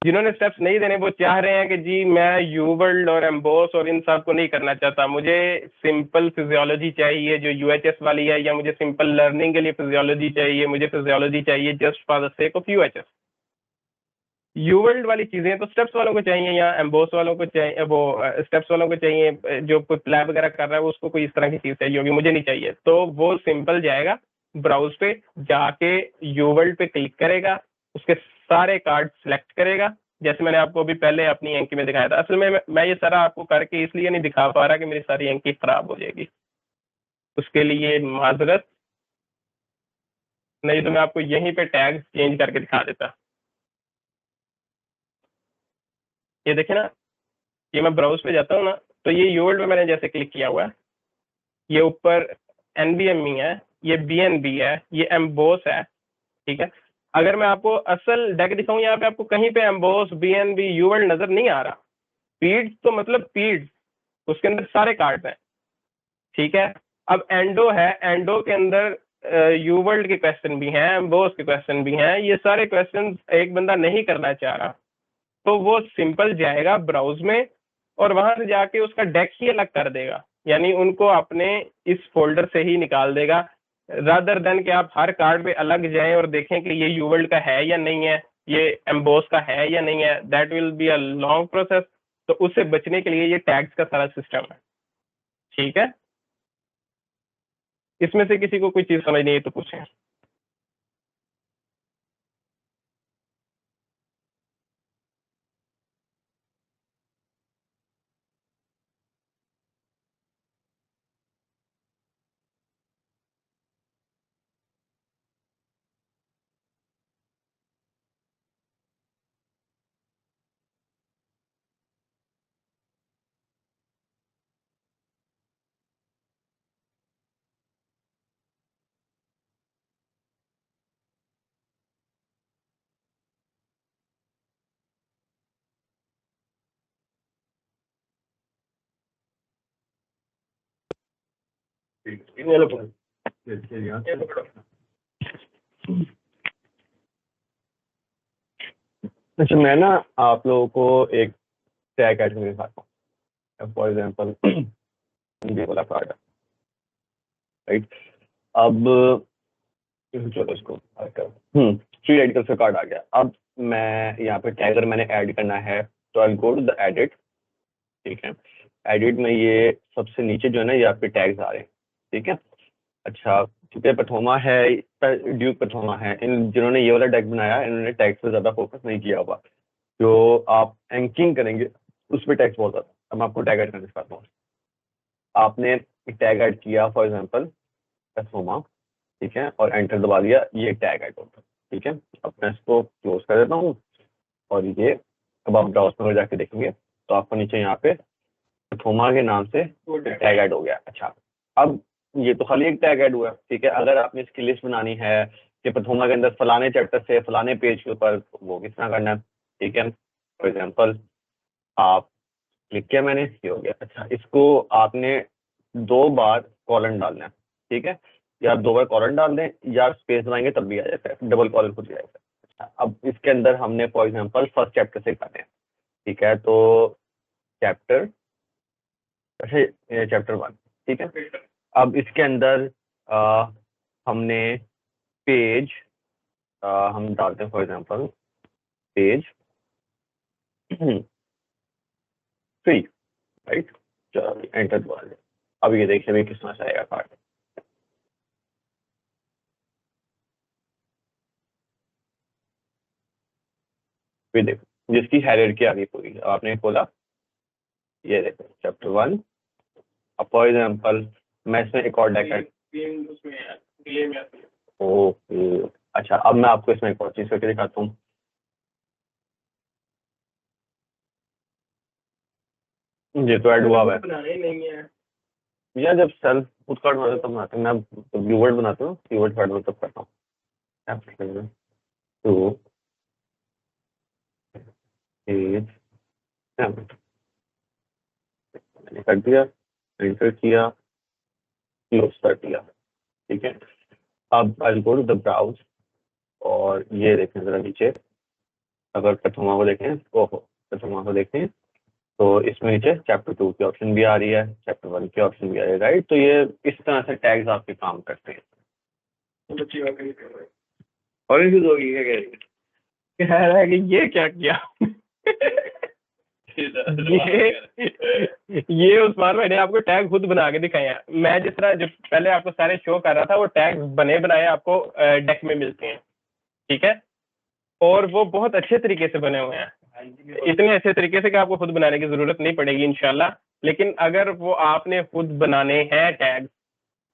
जिन्होंने स्टेप्स नहीं देने वो चाह रहे हैं कि जी मैं यूवर्ल्ड और एम्बोस और इन सब को नहीं करना चाहता, मुझे सिंपल फिजियोलॉजी चाहिए जो यूएचएस वाली है, या मुझे सिंपल लर्निंग के लिए फिजियोलॉजी चाहिए, मुझे फिजियोलॉजी चाहिए just for the sake of UHS. UWorld वाली चीजें तो स्टेप्स वालों को चाहिए, या एम्बोस वालों को चाहिए, वो स्टेप्स वालों को चाहिए, जो कोई प्लैब वगैरह कर रहा है उसको कोई इस तरह की चीज चाहिए होगी, मुझे नहीं चाहिए। तो वो सिंपल जाएगा ब्राउज पे जाके यूवर्ल्ड पे क्लिक करेगा, उसके सारे कार्ड सेलेक्ट करेगा, जैसे मैंने आपको अभी पहले अपनी एंकी में दिखाया था। असल में मैं ये सारा आपको करके इसलिए नहीं दिखा पा रहा कि मेरी सारी एंकी खराब हो जाएगी, उसके लिए माजरत, नहीं तो मैं आपको यहीं पे टैग चेंज करके दिखा देता। ये देखे ना, ये मैं ब्राउज पे जाता हूँ ना, तो ये यूवर्ल्ड में मैंने जैसे क्लिक किया हुआ है, ये ऊपर एनबीएमई है, ये बीएनबी है, ये एम्बोस है। ठीक है, अगर मैं आपको असल डेक दिखाऊं, यहाँ पे आपको कहीं पे एम्बोस बीएनबी यूवर्ल्ड नजर नहीं आ रहा। पीड्स तो मतलब पीड्स, उसके अंदर सारे कार्ड्स हैं। ठीक है, अब एंडो है, एंडो के अंदर यूवर्ल्ड के क्वेश्चन भी हैं, एम्बोस के क्वेश्चन भी हैं। ये सारे क्वेश्चन एक बंदा नहीं करना चाह रहा, तो वो सिंपल जाएगा ब्राउज में और वहां से जाके उसका डेक ही अलग कर देगा, यानी उनको अपने इस फोल्डर से ही निकाल देगा, रादर देन कि आप हर कार्ड पे अलग जाएं और देखें कि ये यूवर्ल्ड का है या नहीं है, ये एम्बोस का है या नहीं है। That will be a long process. तो उससे बचने के लिए ये टैग्स का सारा सिस्टम है। ठीक है, इसमें से किसी को कोई चीज समझ नहीं है तो पूछें। ये लो पकड़ो। ये पकड़ो। अच्छा, मैं ना आप लोगों को एक टैग ऐड करके दिखाता हूँ। फॉर एग्जाम्पल ये वाला कार्ड है, राइट। अब चलो इसको थ्री रेडिकल का कार्ड आ गया। अब मैं यहाँ पे टैगर मैंने ऐड करना है, तो आई गो टू द एडिट। ठीक है, एडिट में ये सबसे नीचे जो है ना, यहाँ पे टैग्स आ रहे हैं। ठीक है, अच्छा ठीक है, पथोमा है, ड्यूक पथोमा है। इन जिन्होंने ये वाला डेक बनाया इन्होंने टैग्स पे ज्यादा फोकस नहीं किया हुआ। जो आप एंकिंग करेंगे उस पर टैग्स बहुत ज्यादा। अब मैं आपको टैग ऐड करना सिखाता हूँ। आपने टैग ऐड किया फॉर एग्जाम्पल पथोमा, ठीक है, और एंटर दबा दिया, ये टैग ऐड होता है। ठीक है, अब मैं इसको क्लोज कर देता हूँ और ये अब आप ब्राउज़र में जाके देखेंगे तो आपको नीचे यहाँ पे पथोमा के नाम से टैग ऐड हो गया। अच्छा, अब ये तो खाली एक टैग ऐड हुआ है। ठीक है, अगर आपने इसकी लिस्ट बनानी है कि पथोमा के अंदर फलाने चैप्टर से फलाने पेज के ऊपर, वो किस तरह करना है। ठीक है, फॉर एग्जाम्पल आप क्लिक किया मैंने, ये हो गया। अच्छा, इसको आपने 2 बार कॉलन डालना है। ठीक है, या 2 बार कॉलन डाल दें या स्पेस दबाएंगे तब भी आ जाता है, डबल कॉलन खुद जाएगा। अच्छा, अब इसके अंदर हमने फॉर एग्जाम्पल फर्स्ट चैप्टर से करने हैं। ठीक है, तो चैप्टर, अच्छा चैप्टर 1। ठीक है, अब इसके अंदर हमने पेज हम डालते हैं फॉर एग्जाम्पल पेज 3, राइट। चलो एंटर दबा दें। अब ये देखिए अभी किस तरह से आएगा कार्ड। फिर देखो जिसकी हायरार्की आ गई पूरी। आपने खोला, ये देखो चैप्टर 1 अब फॉर एग्जाम्पल मैं इसमें एक और डेक ओके, अच्छा अब मैं आपको इसमें एक और चीज़ करके दिखाता हूँ। ये तो ऐड हुआ है भैया, जब सेल्फ खुद कार्ड बनाते तब बनाते हैं, मैं व्यूवर्ड बनाता हूँ, कीवर्ड कार्ड में तब करता हूँ। तो मैंने कर दिया, एंटर किया, क्लोज कर दिया, ठीक है। अब आई गो टू द ब्राउज और ये देखें जरा नीचे, अगर प्रथमा को देखें प्रथमा को देखें तो इसमें नीचे चैप्टर 2 की ऑप्शन भी आ रही है, चैप्टर 1 की ऑप्शन भी आ रही है, राइट। तो ये इस तरह से टैग्स आपके काम करते हैं। और कह रहा है कि ये क्या किया ये उस्मान भाई ने आपको टैग खुद बना के दिखाए हैं। मैं जिस तरह जो पहले आपको सारे शो कर रहा था वो टैग बने बनाए आपको डेक में मिलते हैं, ठीक है। और वो बहुत अच्छे तरीके से बने हुए हैं, इतने अच्छे तरीके से कि आपको खुद बनाने की जरूरत नहीं पड़ेगी इंशाल्लाह। लेकिन अगर वो आपने खुद बनाने हैं टैग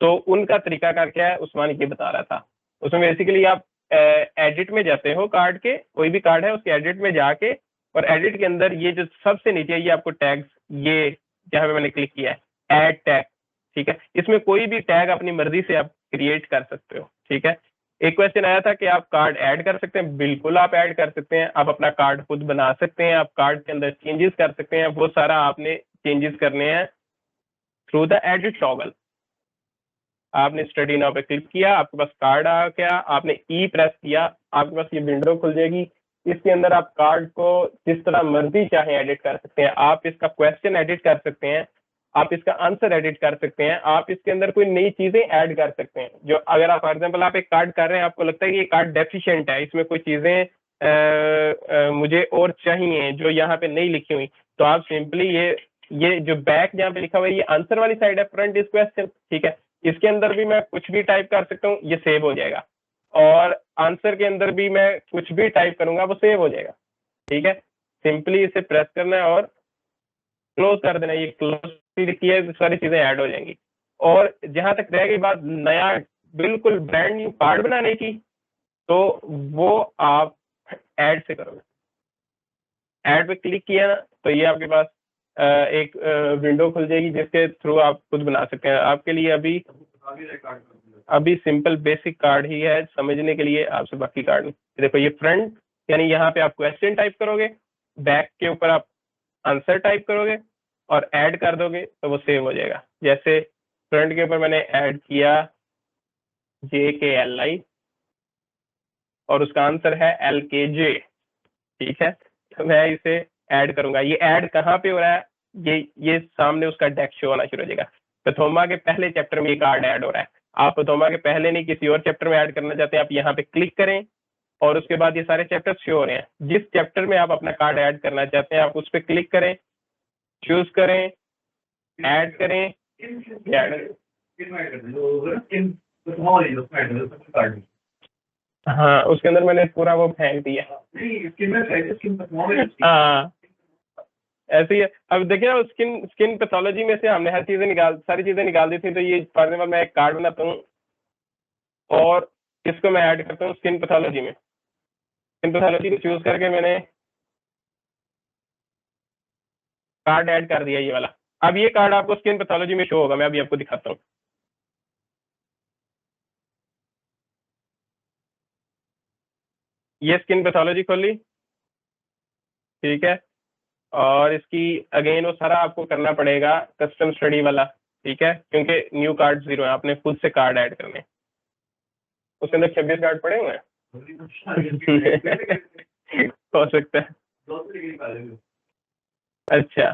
तो उनका तरीकाकार क्या है उस्मान ये बता रहा था। उसमें बेसिकली आप एडिट में जाते हो, कार्ड के कोई भी कार्ड है उसके एडिट में जाके, और एडिट के अंदर ये जो सबसे नीचे है ये आपको टैग्स, ये जहाँ पे मैंने क्लिक किया है ऐड टैग, ठीक है। इसमें कोई भी टैग अपनी मर्जी से आप क्रिएट कर सकते हो, ठीक है। एक क्वेश्चन आया था कि आप कार्ड ऐड कर सकते हैं, बिल्कुल आप ऐड कर सकते हैं। आप अपना कार्ड खुद बना सकते हैं, आप कार्ड के अंदर चेंजेस कर सकते हैं। वो सारा आपने चेंजेस करने हैं थ्रू द एडिट टॉगल। आपने स्टडी नाउ पे क्लिक किया, आपके पास कार्ड आ गया, आपने ई प्रेस किया, आपके पास ये विंडो खुल जाएगी। इसके अंदर आप कार्ड को जिस तरह मर्जी चाहे एडिट कर सकते हैं। आप इसका क्वेश्चन एडिट कर सकते हैं, आप इसका आंसर एडिट कर सकते हैं, आप इसके अंदर कोई नई चीजें ऐड कर सकते हैं। जो अगर आप फॉर एग्जांपल आप एक कार्ड कर रहे हैं, आपको लगता है कि ये कार्ड डेफिशिएंट है, इसमें कोई चीजें मुझे और चाहिए जो यहाँ पे नहीं लिखी हुई, तो आप सिंपली ये जो बैक यहाँ पे लिखा हुआ है ये आंसर वाली साइड है, फ्रंट इज क्वेश्चन, ठीक है। इसके अंदर भी मैं कुछ भी टाइप कर सकता हूँ, ये सेव हो जाएगा। और आंसर के अंदर भी मैं कुछ भी टाइप करूंगा वो सेव हो जाएगा, ठीक है। सिंपली इसे प्रेस करना है और क्लोज कर देना। ये क्लोज किया सारी चीजें ऐड हो जाएंगी। और जहां तक रह गई बात नया बिल्कुल ब्रांड न्यू कार्ड बनाने की, तो वो आप ऐड से करोगे। ऐड पे क्लिक किया ना तो ये आपके पास एक विंडो खुल जाएगी जिसके थ्रू आप खुद बना सकते हैं। आपके लिए अभी सिंपल बेसिक कार्ड ही है समझने के लिए, आपसे बाकी कार्ड नहीं। देखो ये फ्रंट यानी यहाँ पे आप क्वेश्चन टाइप करोगे, बैक के ऊपर आप आंसर टाइप करोगे और ऐड कर दोगे तो वो सेव हो जाएगा। जैसे फ्रंट के ऊपर मैंने ऐड किया JKLI और उसका आंसर है LKJ, ठीक है। तो मैं इसे ऐड करूंगा। ये ऐड कहाँ पे हो रहा है, ये सामने उसका डेक शो होना शुरू हो जाएगा। प्रथोमा के पहले चैप्टर में ये कार्ड ऐड हो रहा है। आप प्रथोमा के पहले नहीं किसी और चैप्टर में ऐड करना चाहते हैं, आप यहाँ पे क्लिक करें और उसके बाद ये सारे चैप्टर शो हो रहे हैं। जिस चैप्टर में आप अपना कार्ड ऐड करना चाहते हैं आप उस पर क्लिक करें, चूज करें, ऐड करें, हाँ उसके अंदर मैंने पूरा वो फेंक दिया। हाँ ऐसे ही है। अब देखिए ना स्किन पैथोलॉजी में से हमने सारी चीजें निकाल दी थी। तो ये फॉर एग्जाम्पल मैं एक कार्ड बनाता हूँ और इसको मैं ऐड करता हूँ स्किन पैथोलॉजी में। स्किन पैथोलॉजी को चूज करके मैंने कार्ड ऐड कर दिया ये वाला। अब ये कार्ड आपको स्किन पैथोलॉजी में शो होगा, मैं अभी आपको दिखाता हूँ। ये स्किन पैथोलॉजी खोली, ठीक है। और इसकी अगेन वो सारा आपको करना पड़ेगा कस्टम स्टडी वाला, ठीक है, क्योंकि न्यू कार्ड 0 है, आपने खुद से कार्ड ऐड करने। उसके अंदर 26 कार्ड पड़े हुए हैं हो सकता है। अच्छा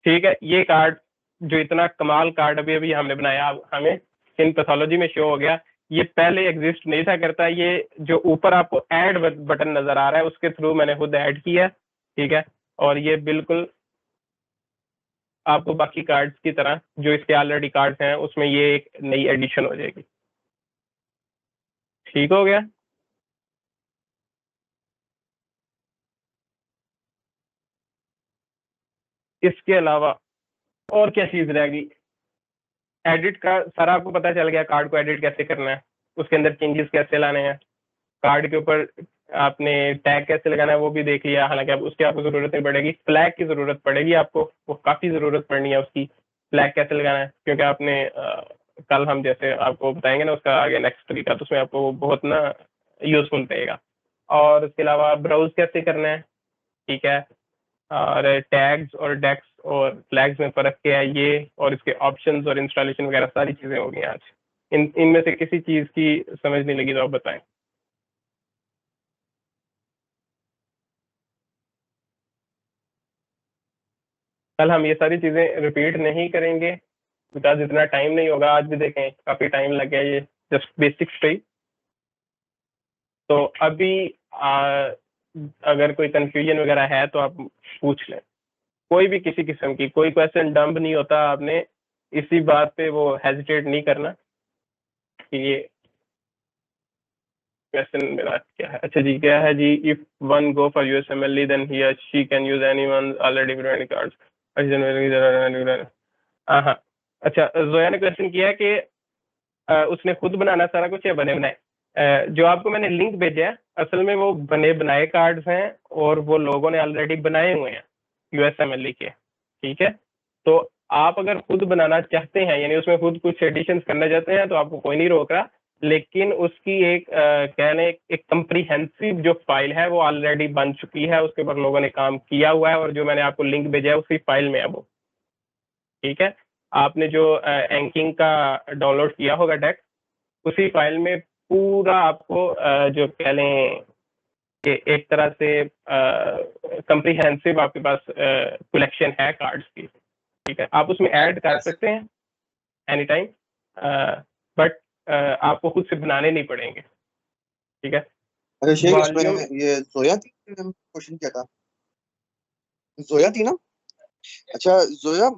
ठीक है, ये कार्ड जो इतना कमाल कार्ड अभी अभी हमने बनाया हमें स्किन पैथोलॉजी में शो हो गया। ये पहले एग्जिस्ट नहीं था करता। ये जो ऊपर आपको ऐड बटन नजर आ रहा है उसके थ्रू मैंने खुद ऐड किया, ठीक है। और ये बिल्कुल आपको बाकी कार्ड्स की तरह जो इसके ऑलरेडी कार्ड्स हैं उसमें ये एक नई एडिशन हो जाएगी। ठीक हो गया। इसके अलावा और क्या चीज़ रहेगी? एडिट का सारा आपको पता चल गया, कार्ड को एडिट कैसे करना है, उसके अंदर चेंजेस कैसे लाने हैं, कार्ड के ऊपर आपने टैग कैसे लगाना है वो भी देख लिया। हालांकि अब उसकी आपको जरूरत नहीं पड़ेगी, फ्लैग की जरूरत पड़ेगी आपको, वो काफी जरूरत पड़नी है उसकी, फ्लैग कैसे लगाना है, क्योंकि आपने कल हम जैसे आपको बताएंगे ना उसका आगे नेक्स्ट तरीका, तो उसमें आपको बहुत ना यूजफुल रहेगा। और उसके अलावा ब्राउज कैसे करना है, ठीक है, और टैग्स और डेक्स और फ्लैग्स में फर्क क्या है ये, और इसके ऑप्शंस और इंस्टॉलेशन वगैरह सारी चीजें होगी आज। इनमें से किसी चीज की समझ नहीं लगी तो आप बताएं। कल हम ये सारी चीजें रिपीट नहीं करेंगे बिकॉज इतना टाइम नहीं होगा। आज भी देखें काफी टाइम लग गया, ये जस्ट बेसिक्स पे ही। तो अभी अगर कोई कंफ्यूजन वगैरह है तो आप पूछ लें, कोई भी किसी किस्म की, कोई क्वेश्चन डंप नहीं होता। आपने इसी बात पे वो हेजिटेट नहीं करना कि ये क्वेश्चन मेरा क्या है। अच्छा जी, क्या है जी? If one go for USMLE then he और she can use anyone already provided cards. हाँ, अच्छा, जोया ने क्वेश्चन किया कि उसने खुद बनाना सारा कुछ या बने बनाए। जो आपको मैंने लिंक भेजा है असल में वो बने बनाए कार्ड्स हैं और वो लोगों ने ऑलरेडी बनाए हुए हैं यूएसएमएल के, ठीक है। तो आप अगर खुद बनाना चाहते हैं, यानी उसमें खुद कुछ एडिशंस करना चाहते हैं, तो आपको कोई नहीं रोक रहा, लेकिन उसकी एक कहने एक कंप्रीहेंसिव जो फाइल है वो ऑलरेडी बन चुकी है, उसके ऊपर लोगों ने काम किया हुआ है, और जो मैंने आपको लिंक भेजा है उसी फाइल में है वो, ठीक है। आपने जो एंकिंग का डाउनलोड किया होगा डेक, उसी फाइल में पूरा आपको जो कह लें कि एक तरह से कंप्रीहेंसिव आपके पास कलेक्शन है कार्ड्स की, ठीक है। आप उसमें ऐड कर सकते हैं एनी टाइम, बट आपको खुद से बनाने नहीं पड़ेंगे, ठीक है। अरे शेख, इसमें ये जोया थी, क्वेश्चन क्या था? जोया थी ना? अच्छा जोया,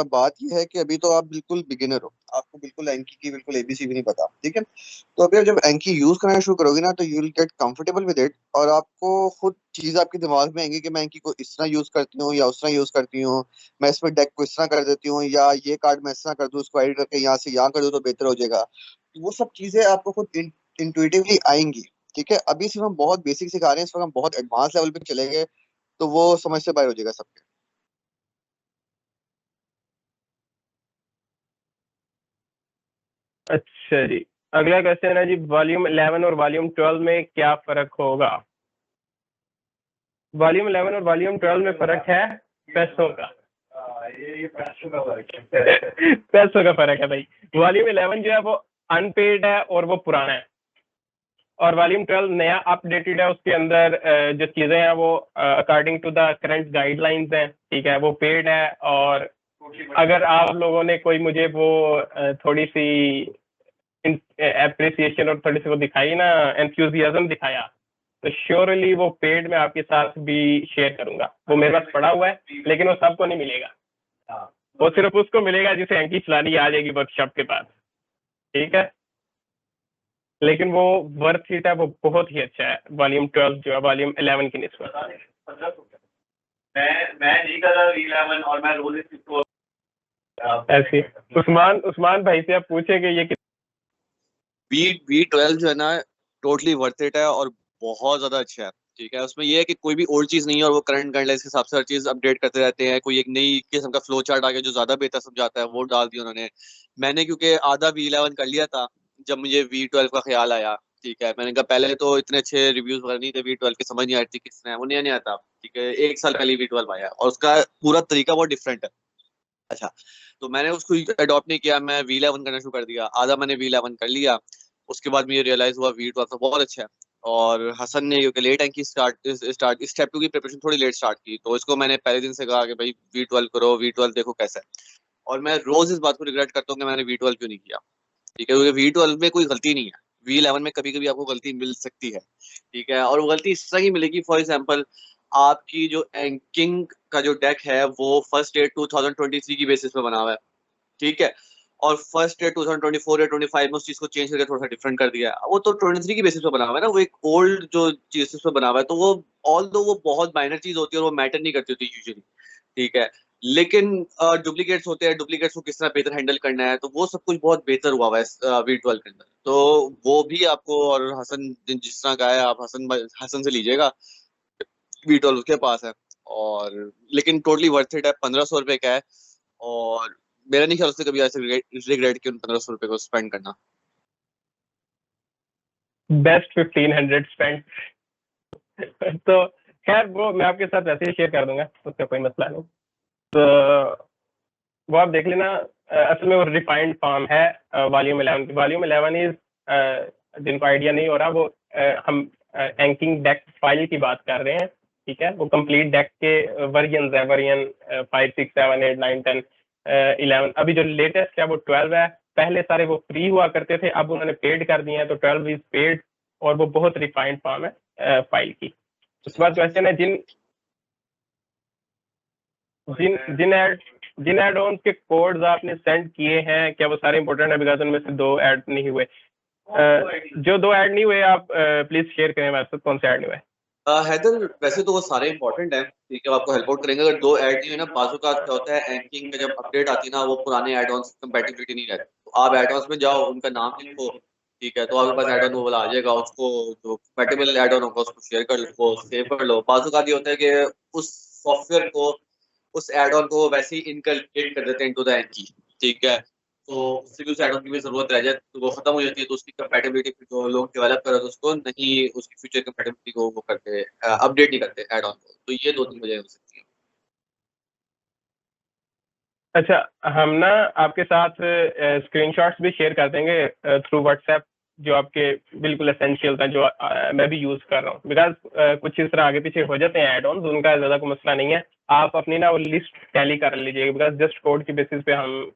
बात ये है कि अभी तो आप बिल्कुल बिगिनर हो, आपको बिल्कुल एंकी की बिल्कुल एबीसी भी नहीं पता, ठीक है। तो अभी जब एंकी यूज करना शुरू करोगे ना तो you will get comfortable with it, और आपको खुद चीज आपके दिमाग में आएंगी कि मैं एंकी को इस तरह यूज करती हूँ या उस तरह यूज करती हूँ, मैं इसमें डेक को इस तरह कर देती हूँ, या ये कार्ड मैं इस तरह कर दूँ, उसको एडिट करके यहाँ से यहाँ कर दूँ तो बेहतर हो जाएगा। वो सब चीजें आपको खुद इंट्यूटिवली आएंगी, ठीक है। अभी सिर्फ हम बहुत बेसिक सिखा रहे हैं, इस वक्त हम बहुत एडवांस लेवल पे चलेंगे तो वो समझ से बाहर हो जाएगा सबके। अच्छा जी, अगला क्वेश्चन है जी, वॉल्यूम 11 और वॉल्यूम 12 में क्या फर्क होगा? वॉल्यूम 11 और वॉल्यूम 12 में फर्क है पैसों का। ये पैसों का फर्क है। पैसों का फर्क है भाई। वॉल्यूम 11 जो है वो अनपेड है और वो पुराना है, और वॉल्यूम 12 नया अपडेटेड है। उसके अंदर जो चीजें हैं वो according to the current guidelines हैं, ठीक है, वो पेड है। और अगर आप लोगों ने कोई मुझे वो थोड़ी सी एप्रिसिएशन और थोड़ी सी वो दिखाई ना, एंथुसियाज्म दिखाया, तो श्योरली वो पेड मैं आपके साथ भी शेयर करूंगा। वो मेरे पास पड़ा हुआ है, लेकिन वो सबको नहीं मिलेगा, वो सिर्फ उसको मिलेगा जिसे एंकी चलानी आ जाएगी वर्कशॉप के पास, ठीक है। लेकिन वो वर्थ इट है, वो बहुत ही अच्छा है वॉल्यूम 12 जो है वॉल्यूम 11 की निस्बत। मैं नहीं कर रहा V11 और मैं रोज इसको ऐसी उस्मान भाई से आप पूछेंगे ये V12 जो है ना टोटली वर्थ इट है और बहुत ज्यादा अच्छा है, ठीक है। उसमें ये है कि कोई भी और चीज नहीं है और वो करंट गाइडलाइंस के हिसाब से हर चीज अपडेट करते रहते हैं। कोई एक नई किस्म का फ्लो चार्ट आ गया जो ज्यादा बेहतर समझाता है, वो डाल दिया उन्होंने। मैंने क्योंकि आधा V11 कर लिया था जब मुझे V12 का ख्याल आया, ठीक है। मैंने कहा पहले तो इतने अच्छे रिव्यूज वगैरह नहीं थे V12 के, समझ नहीं आती किसने है, वो नया था, ठीक है। 1 साल पहले V12 आया और उसका पूरा तरीका बहुत डिफरेंट है। अच्छा, तो मैंने उसको अडॉप्ट नहीं किया, मैं V11 करना शुरू कर दिया। आधा मैंने V11 कर लिया, उसके बाद मुझे रियलाइज हुआ V12 तो बहुत अच्छा है। और हसन ने क्योंकि लेट एंकी स्टार्ट स्टेप 2 की प्रिपरेशन थोड़ी लेट स्टार्ट की, तो इसको मैंने पहले दिन से कहा कि भाई V12 करो, V12 देखो कैसा है। और मैं रोज इस बात को रिग्रेट करता हूँ कि मैंने V12 क्यों नहीं किया, ठीक है, क्योंकि V12 में कोई गलती नहीं है। V11 में कभी कभी आपको गलती मिल सकती है, ठीक है। और वो गलती इस तरह की मिलेगी, फॉर एग्जाम्पल आपकी जो एंकिंग का जो डेक है वो फर्स्ट डेट 2023 की बेसिस पे बना हुआ है, ठीक है। और फर्स्ट डेट 2024 या 25 में उस चीज को चेंज करके थोड़ा सा डिफरेंट कर दिया है। वो तो 23 की बेसिस पे बना हुआ है ना, वो एक ओल्ड जो चीज पे बना हुआ है। तो वो ऑल दो वो बहुत माइनर चीज होती है और वो मैटर नहीं करती होती यूजुअली, ठीक है। लेकिन डुप्लीकेट्स होते हैं, डुप्लीकेट्स को किस तरह बेहतर हैंडल करना है, तो वो सब कुछ बहुत बेहतर हुआ हुआ है V12 के अंदर। तो वो भी आपको, और हसन जिस तरह का है, आप हसन से लीजिएगा, V12 उसके पास है। और लेकिन टोटली वर्थ इट है, 1500 रुपये का है, और मेरा नहीं ख्याल से कभी ऐसे रिग्रेट कि उन 1500 रुपये को स्पेंड करना। Best 1500 spend. तो खैर वो मैं आपके साथ वैसे ही शेयर कर दूंगा, उसका कोई मसला नहीं। तो वो आप देख लेना, असल में वो रिफाइंड फॉर्म है वॉल्यूम 11 की। वॉल्यूम 11 इज, जिनको आइडिया नहीं हो रहा, वो हम एंकिंग डेक फाइल की बात कर रहे हैं, ठीक है। वो कंप्लीट डेक के वर्जन है, वर्जन 5, 6, 7, 8, 9, 10, 11। अभी जो लेटेस्ट है वो 12 है। पहले सारे वो फ्री हुआ करते थे, अब उन्होंने पेड कर दिए हैं, तो 12 इज पेड, और वो बहुत रिफाइंड फॉर्म है फाइल की। उसके बाद क्वेश्चन है जिन एड ऑन के कोड्स आपने सेंड किए हैं, क्या वो सारे इंपॉर्टेंट है? बिकॉज उनमें से 2 ऐड नहीं हुए। जो 2 ऐड नहीं हुए आप प्लीज शेयर करें मेरे साथ, कौन से ऐड नहीं हुए? हैदर, वैसे तो वो सारे इंपॉर्टेंट हैं, ठीक है, आपको हेल्प आउट करेंगे। अगर 2 ऐड नहीं हुए ना, बाजू का क्या होता है, एंकिंग में जब अपडेट आती है ना, वो पुराने एड ऑन्स कंपैटिबिलिटी नहीं रहती। तो आप एड ऑन्स में जाओ, उनका नाम लिखो, ठीक है, तो आपके पास एड ऑन वो वाला आ जाएगा, उसको जो कंपैटिबल एड ऑन होगा उसको शेयर कर लो, सेव कर लो। बाजू का ये होता है कि उस सॉफ्टवेयर को, उस एड ऑन को वैसे ही इनकलकेट कर देते हैं इनटू द एंकी, ठीक है। तो उससे भी उस एड ऑन की भी जरूरत रह जाए तो वो खत्म हो जाती है, तो उसकी कंपैटिबिलिटी जो लोग डेवलप कर रहे हैं उसको नहीं, उसकी फ्यूचर कंपैटिबिलिटी को वो करते, अपडेट नहीं करते एड ऑन को। तो ये 2-3 वजह हो सकती है। अच्छा, हम ना आपके साथ स्क्रीनशॉट्स भी शेयर कर देंगे थ्रू व्हाट्सएप, जो आपके बिल्कुल एसेंशियल था, जो मैं भी यूज कर रहा हूँ। बिकॉज कुछ इस तरह आगे पीछे हो जाते हैं एड ऑन, उनका ज्यादा कोई मसला नहीं है। आप अपनी ना वो लिस्ट टैली कर लीजिएगा, बिकॉज जस्ट कोड की बेसिस पे हम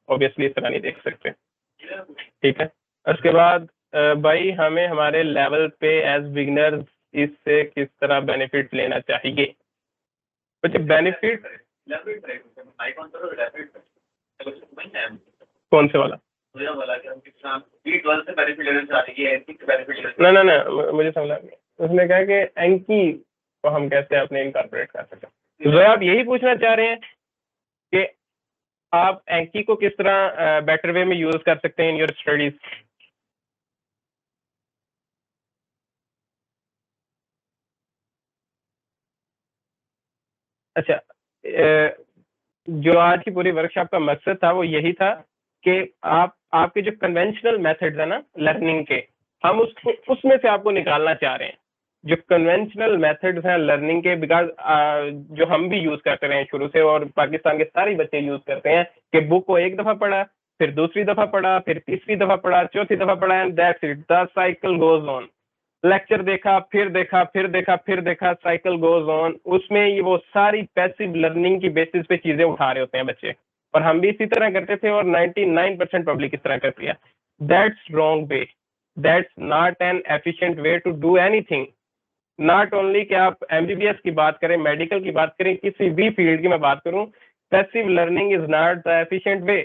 ऑब्वियसली इस तरह नहीं देख सकते, ठीक है। उसके बाद भाई, हमें हमारे लेवल पे एज बिगिनर्स इससे किस तरह बेनिफिट लेना चाहिए? कुछ बेनिफिट कौन से वाला? ना मुझे समझा नहीं। उसने कहा कि एंकी को हम कैसे अपने इनकॉर्पोरेट कर सकते हैं। तो आप यही पूछना चाह रहे हैं कि आप एंकी को किस तरह बेटर वे में यूज कर सकते हैं इन योर स्टडीज? अच्छा, जो आज की पूरी वर्कशॉप का मकसद था वो यही था कि आपके जो कन्वेंशनल मेथड्स है ना लर्निंग के, हम उसमें से आपको निकालना चाह रहे हैं। जो कन्वेंशनल मेथड्स हैं लर्निंग के, बिकॉज जो हम भी यूज करते रहे हैं शुरू से, और पाकिस्तान के सारे बच्चे यूज करते हैं कि बुक को एक दफा पढ़ा, फिर दूसरी दफा पढ़ा, फिर तीसरी दफा पढ़ा, चौथी दफा पढ़ा, and that's it, the cycle goes on. Lecture देखा, फिर देखा, फिर देखा, फिर देखा, साइकिल गोज ऑन। उसमें ये वो सारी पैसिव लर्निंग की बेसिस पे चीजें उठा रहे होते हैं बच्चे, और हम भी इसी तरह करते थे, और 99% पब्लिक इस तरह करती है। That's wrong way, that's not an efficient way to do anything. Not only कि आप MBBS की बात करें, मेडिकल की बात करें, किसी भी फील्ड की मैं बात करूं, passive learning is not the efficient way.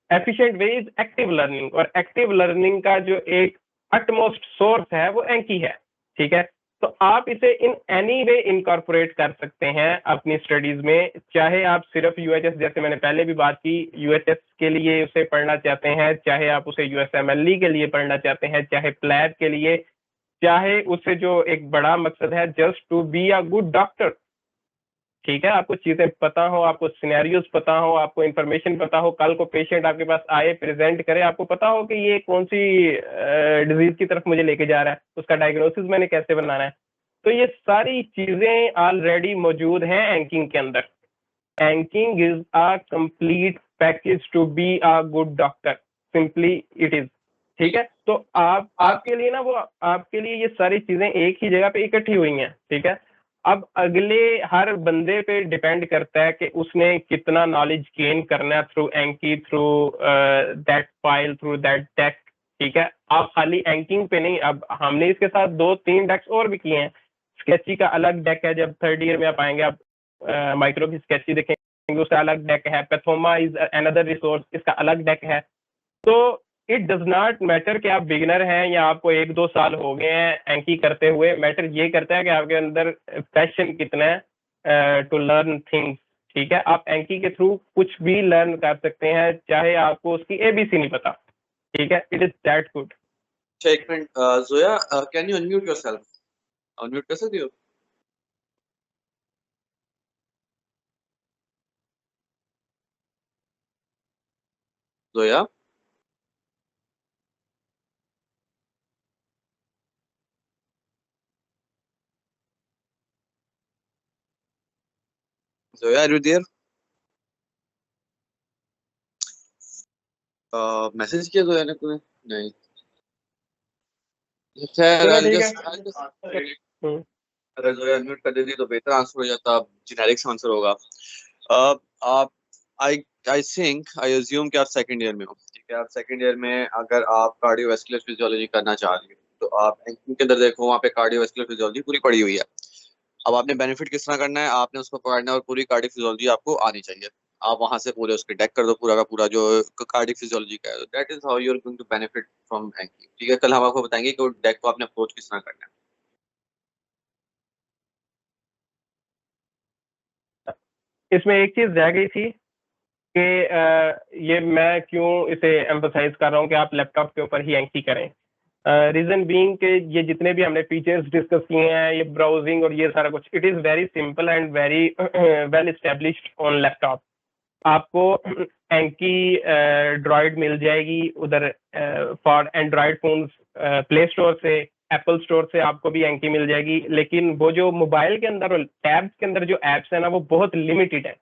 Efficient way is active learning, और एक्टिव लर्निंग का जो एक अटमोस्ट सोर्स है वो एंकी है, ठीक है। तो आप इसे इन एनी वे इनकॉर्पोरेट कर सकते हैं अपनी स्टडीज में, चाहे आप सिर्फ UHS, जैसे मैंने पहले भी बात की, UHS के लिए उसे पढ़ना चाहते हैं, चाहे आप उसे USMLE के लिए पढ़ना चाहते हैं, चाहे प्लैब के लिए, चाहे उससे जो एक बड़ा मकसद है just to be a good doctor, ठीक है। आपको चीजें पता हो, आपको सिनेरियोज पता हो, आपको इंफॉर्मेशन पता हो, कल को पेशेंट आपके पास आए, प्रेजेंट करे, आपको पता हो कि ये कौन सी डिजीज की तरफ मुझे लेके जा रहा है, उसका डायग्नोसिस मैंने कैसे बनाना है। तो ये सारी चीजें ऑलरेडी मौजूद हैं एंकिंग के अंदर। AnKing is a complete package to be a good doctor, simply it is, ठीक है। तो आपके लिए ना, वो आपके लिए ये सारी चीजें एक ही जगह पे इकट्ठी हुई हैं, ठीक है। अब अगले हर बंदे पे डिपेंड करता है कि उसने कितना नॉलेज गेन करना है through Anki, through that file, through that deck, ठीक है। आप खाली एंकिंग पे नहीं, अब हमने इसके साथ 2-3 डेक्स और भी किए हैं। स्केची का अलग डेक है, जब 3rd ईयर में आप आएंगे आप माइक्रो की स्केची देखेंगे, उसका अलग डेक है। पैथोमा इज अनदर रिसोर्स, इसका अलग डेक है। तो इट डज नॉट मैटर कि आप बिगिनर हैं या आपको 1-2 साल हो गए हैं एंकी करते हुए। मैटर ये करता है कि आपके अंदर पैशन कितना है टू लर्न थिंग्स, ठीक है, आप एंकी के थ्रू कुछ भी लर्न कर सकते हैं, चाहे आपको उसकी ABC नहीं पता। ठीक है, इट इज दैट गुड। अच्छा एक minute Zoya, can you unmute yourself? Unmute कर सकती हो? Zoya, Zoya are you there? Message किया जोया ने तुम्हें? नहीं। खैर चलो I'll ठीक just- है। I'll just- हम्म, अगर जोया अनम्यूट कर देती तो बेहतर आंसर हो जाता, जेनेरिक आंसर होगा। आप आई आई थिंक आई अज्यूम कि आप सेकंड ईयर में हो, ठीक है? आप सेकंड ईयर में अगर आप कार्डियोवैस्कुलर फिजियोलॉजी करना चाह रही हो तो आप एंकी के अंदर देखो, वहाँ पे कार्डियोवैस्कुलर फिजियोलॉजी पूरी पड़ी हुई है। अब आपने बेनिफिट किस तरह करना है, आपने उसको पकड़ना है और पूरी कार्डिक फिजियोलॉजी आपको आनी चाहिए। आप वहां से पूरे उसके डेक कर दो, पूरा का पूरा जो कार्डिक फिजियोलॉजी का है। That is how you are going to benefit from Anki, ठीक है? कल हम आपको बताएंगे कि डेक को आपने अप्रोच किस तरह करना है। इसमें एक चीज रह गई थी कि ये मैं क्यों इसे एम्फोसाइज कर रहा हूँ कि आप लैपटॉप के ऊपर ही एंकी करें। रीजन बीइंग कि ये जितने भी हमने फीचर्स डिस्कस किए हैं, ये ब्राउजिंग और ये सारा कुछ, it is very simple and very well established on laptop. आपको एंकी ड्रॉइड मिल जाएगी उधर for Android phones, play store से, एप्पल स्टोर से आपको भी एंकी मिल जाएगी। लेकिन वो जो मोबाइल के अंदर और टैब्स के अंदर जो एप्स है ना, वो बहुत लिमिटेड है।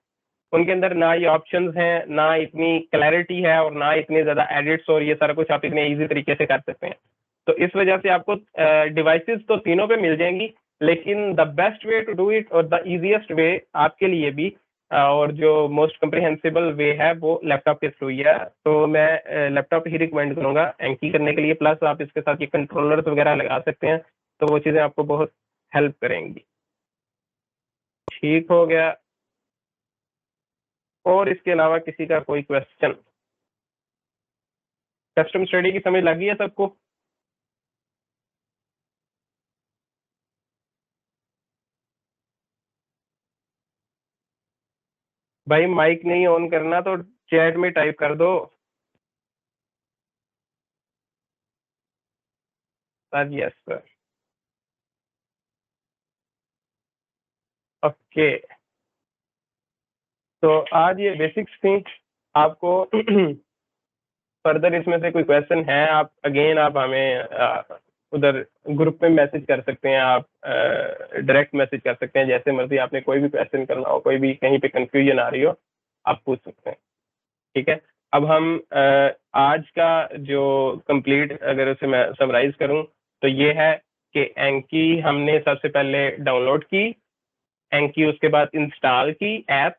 उनके अंदर ना ये ऑप्शंस हैं, ना इतनी क्लैरिटी है, और ना इतने ज्यादा एडिट्स और ये सारा कुछ आप इतने इजी तरीके से कर सकते हैं। तो इस वजह से आपको डिवाइसेस तो तीनों पे मिल जाएंगी, लेकिन the best way to do it और द इजीएस्ट वे आपके लिए भी और जो मोस्ट कम्प्रिहेंसिबल वे है वो लैपटॉप के थ्रू ही है। तो मैं लैपटॉप ही रिकमेंड करूंगा एंकी करने के लिए। प्लस आप इसके साथ ये कंट्रोलर्स वगैरह लगा सकते हैं, तो वो चीजें आपको बहुत हेल्प करेंगी। ठीक हो गया। और इसके अलावा किसी का कोई क्वेश्चन? कस्टम स्टडी की समझ लगी है सबको? भाई माइक नहीं ऑन करना तो चैट में टाइप कर दो सर। Yes sir. ओके, तो आज ये बेसिक्स थी। आपको फर्दर इसमें से कोई क्वेश्चन है, आप अगेन आप हमें उधर ग्रुप में मैसेज कर सकते हैं, आप डायरेक्ट मैसेज कर सकते हैं, जैसे मर्जी आपने कोई भी क्वेश्चन करना हो, कोई भी कहीं पे कंफ्यूजन आ रही हो, आप पूछ सकते हैं। ठीक है, अब हम आज का जो कंप्लीट अगर उसे मैं समराइज करूं तो ये है कि एंकी हमने सबसे पहले डाउनलोड की, एंकी उसके बाद इंस्टॉल की ऐप,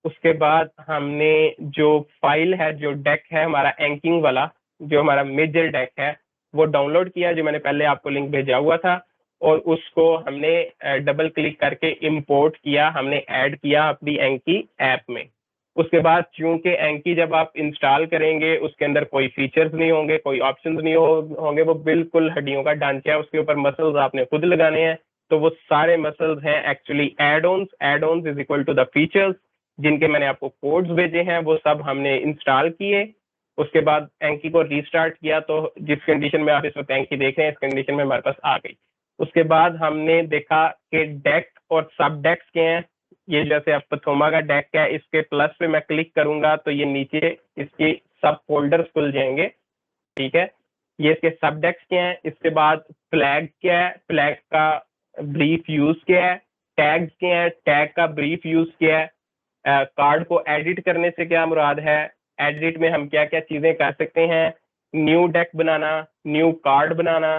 उसके बाद हमने जो फाइल है, जो डेक है हमारा एंकिंग वाला, जो हमारा मेजर डेक है, वो डाउनलोड किया, जो मैंने पहले आपको लिंक भेजा हुआ था, और उसको हमने डबल क्लिक करके इंपोर्ट किया, हमने ऐड किया अपनी एंकी ऐप में। उसके बाद चूंकि एंकी जब आप इंस्टॉल करेंगे उसके अंदर कोई फीचर्स नहीं होंगे, कोई ऑप्शंस नहीं होंगे, वो बिल्कुल हड्डियों का ढांचा है, उसके ऊपर मसल्स आपने खुद लगाने हैं। तो वो सारे मसल्स हैं actually add-ons. Add-ons is equal to the features, जिनके मैंने आपको कोड्स भेजे हैं, वो सब हमने इंस्टॉल किए। उसके बाद एंकी को रीस्टार्ट किया, तो जिस कंडीशन में आप इस वक्त एंकी देख रहे हैं, इस कंडीशन में हमारे पास आ गई। उसके बाद हमने देखा कि डेक और सब डेक्स के हैं। ये जैसे अब पथोमा का डेक है, इसके प्लस पे मैं क्लिक करूंगा तो ये नीचे इसकी सब फोल्डर्स खुल जाएंगे। ठीक है, ये इसके सब डेक्स क्या है। इसके बाद फ्लैग क्या है, फ्लैग का ब्रीफ यूज क्या है, टैग्स क्या है, टैग का ब्रीफ यूज क्या है, कार्ड को एडिट करने से क्या मुराद है, एडिट में हम क्या क्या चीजें कर सकते हैं, न्यू डेक बनाना, न्यू कार्ड बनाना।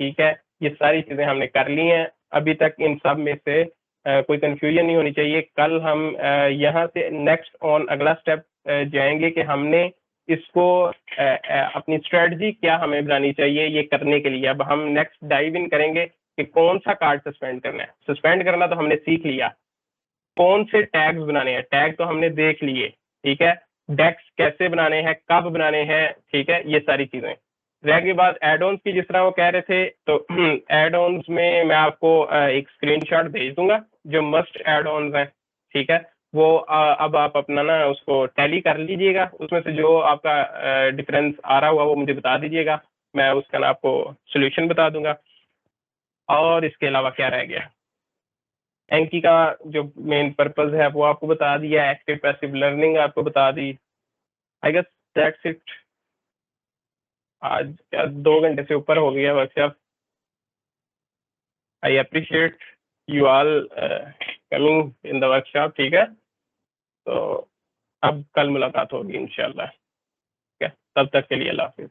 ठीक है, ये सारी चीजें हमने कर ली हैं अभी तक। इन सब में से कोई कंफ्यूजन नहीं होनी चाहिए। कल हम यहाँ से नेक्स्ट ऑन अगला स्टेप जाएंगे कि हमने इसको अपनी स्ट्रेटजी क्या हमें बनानी चाहिए ये करने के लिए। अब हम नेक्स्ट डाइव इन करेंगे कि कौन सा कार्ड सस्पेंड करना है। सस्पेंड करना तो हमने सीख लिया, कौन से टैग्स बनाने हैं, टैग तो हमने देख लिए। ठीक है, डेक्स कैसे बनाने हैं, कब बनाने हैं, ठीक है, ये सारी चीजें रह गई। बात एड-ऑन्स की, जिस तरह वो कह रहे थे, तो एड-ऑन्स में मैं आपको एक स्क्रीनशॉट भेज दूंगा जो मस्ट एड-ऑन्स हैं। ठीक है, वो अब आप अपना ना उसको टैली कर लीजिएगा, उसमें से जो आपका डिफरेंस आ रहा हुआ वो मुझे बता दीजिएगा, मैं उसका ना आपको सोल्यूशन बता दूंगा। और इसके अलावा क्या रह गया, एंकी का जो मेन पर्पस है वो आपको बता दिया, एक्टिव पैसिव लर्निंग आपको बता दी। I guess that's it. आज क्या 2 घंटे से ऊपर हो गया workshop. I appreciate you all coming in the workshop. ठीक है, तो अब कल मुलाकात होगी इंशाल्लाह। ठीक है, तब तक के लिए अल्लाह हाफिज।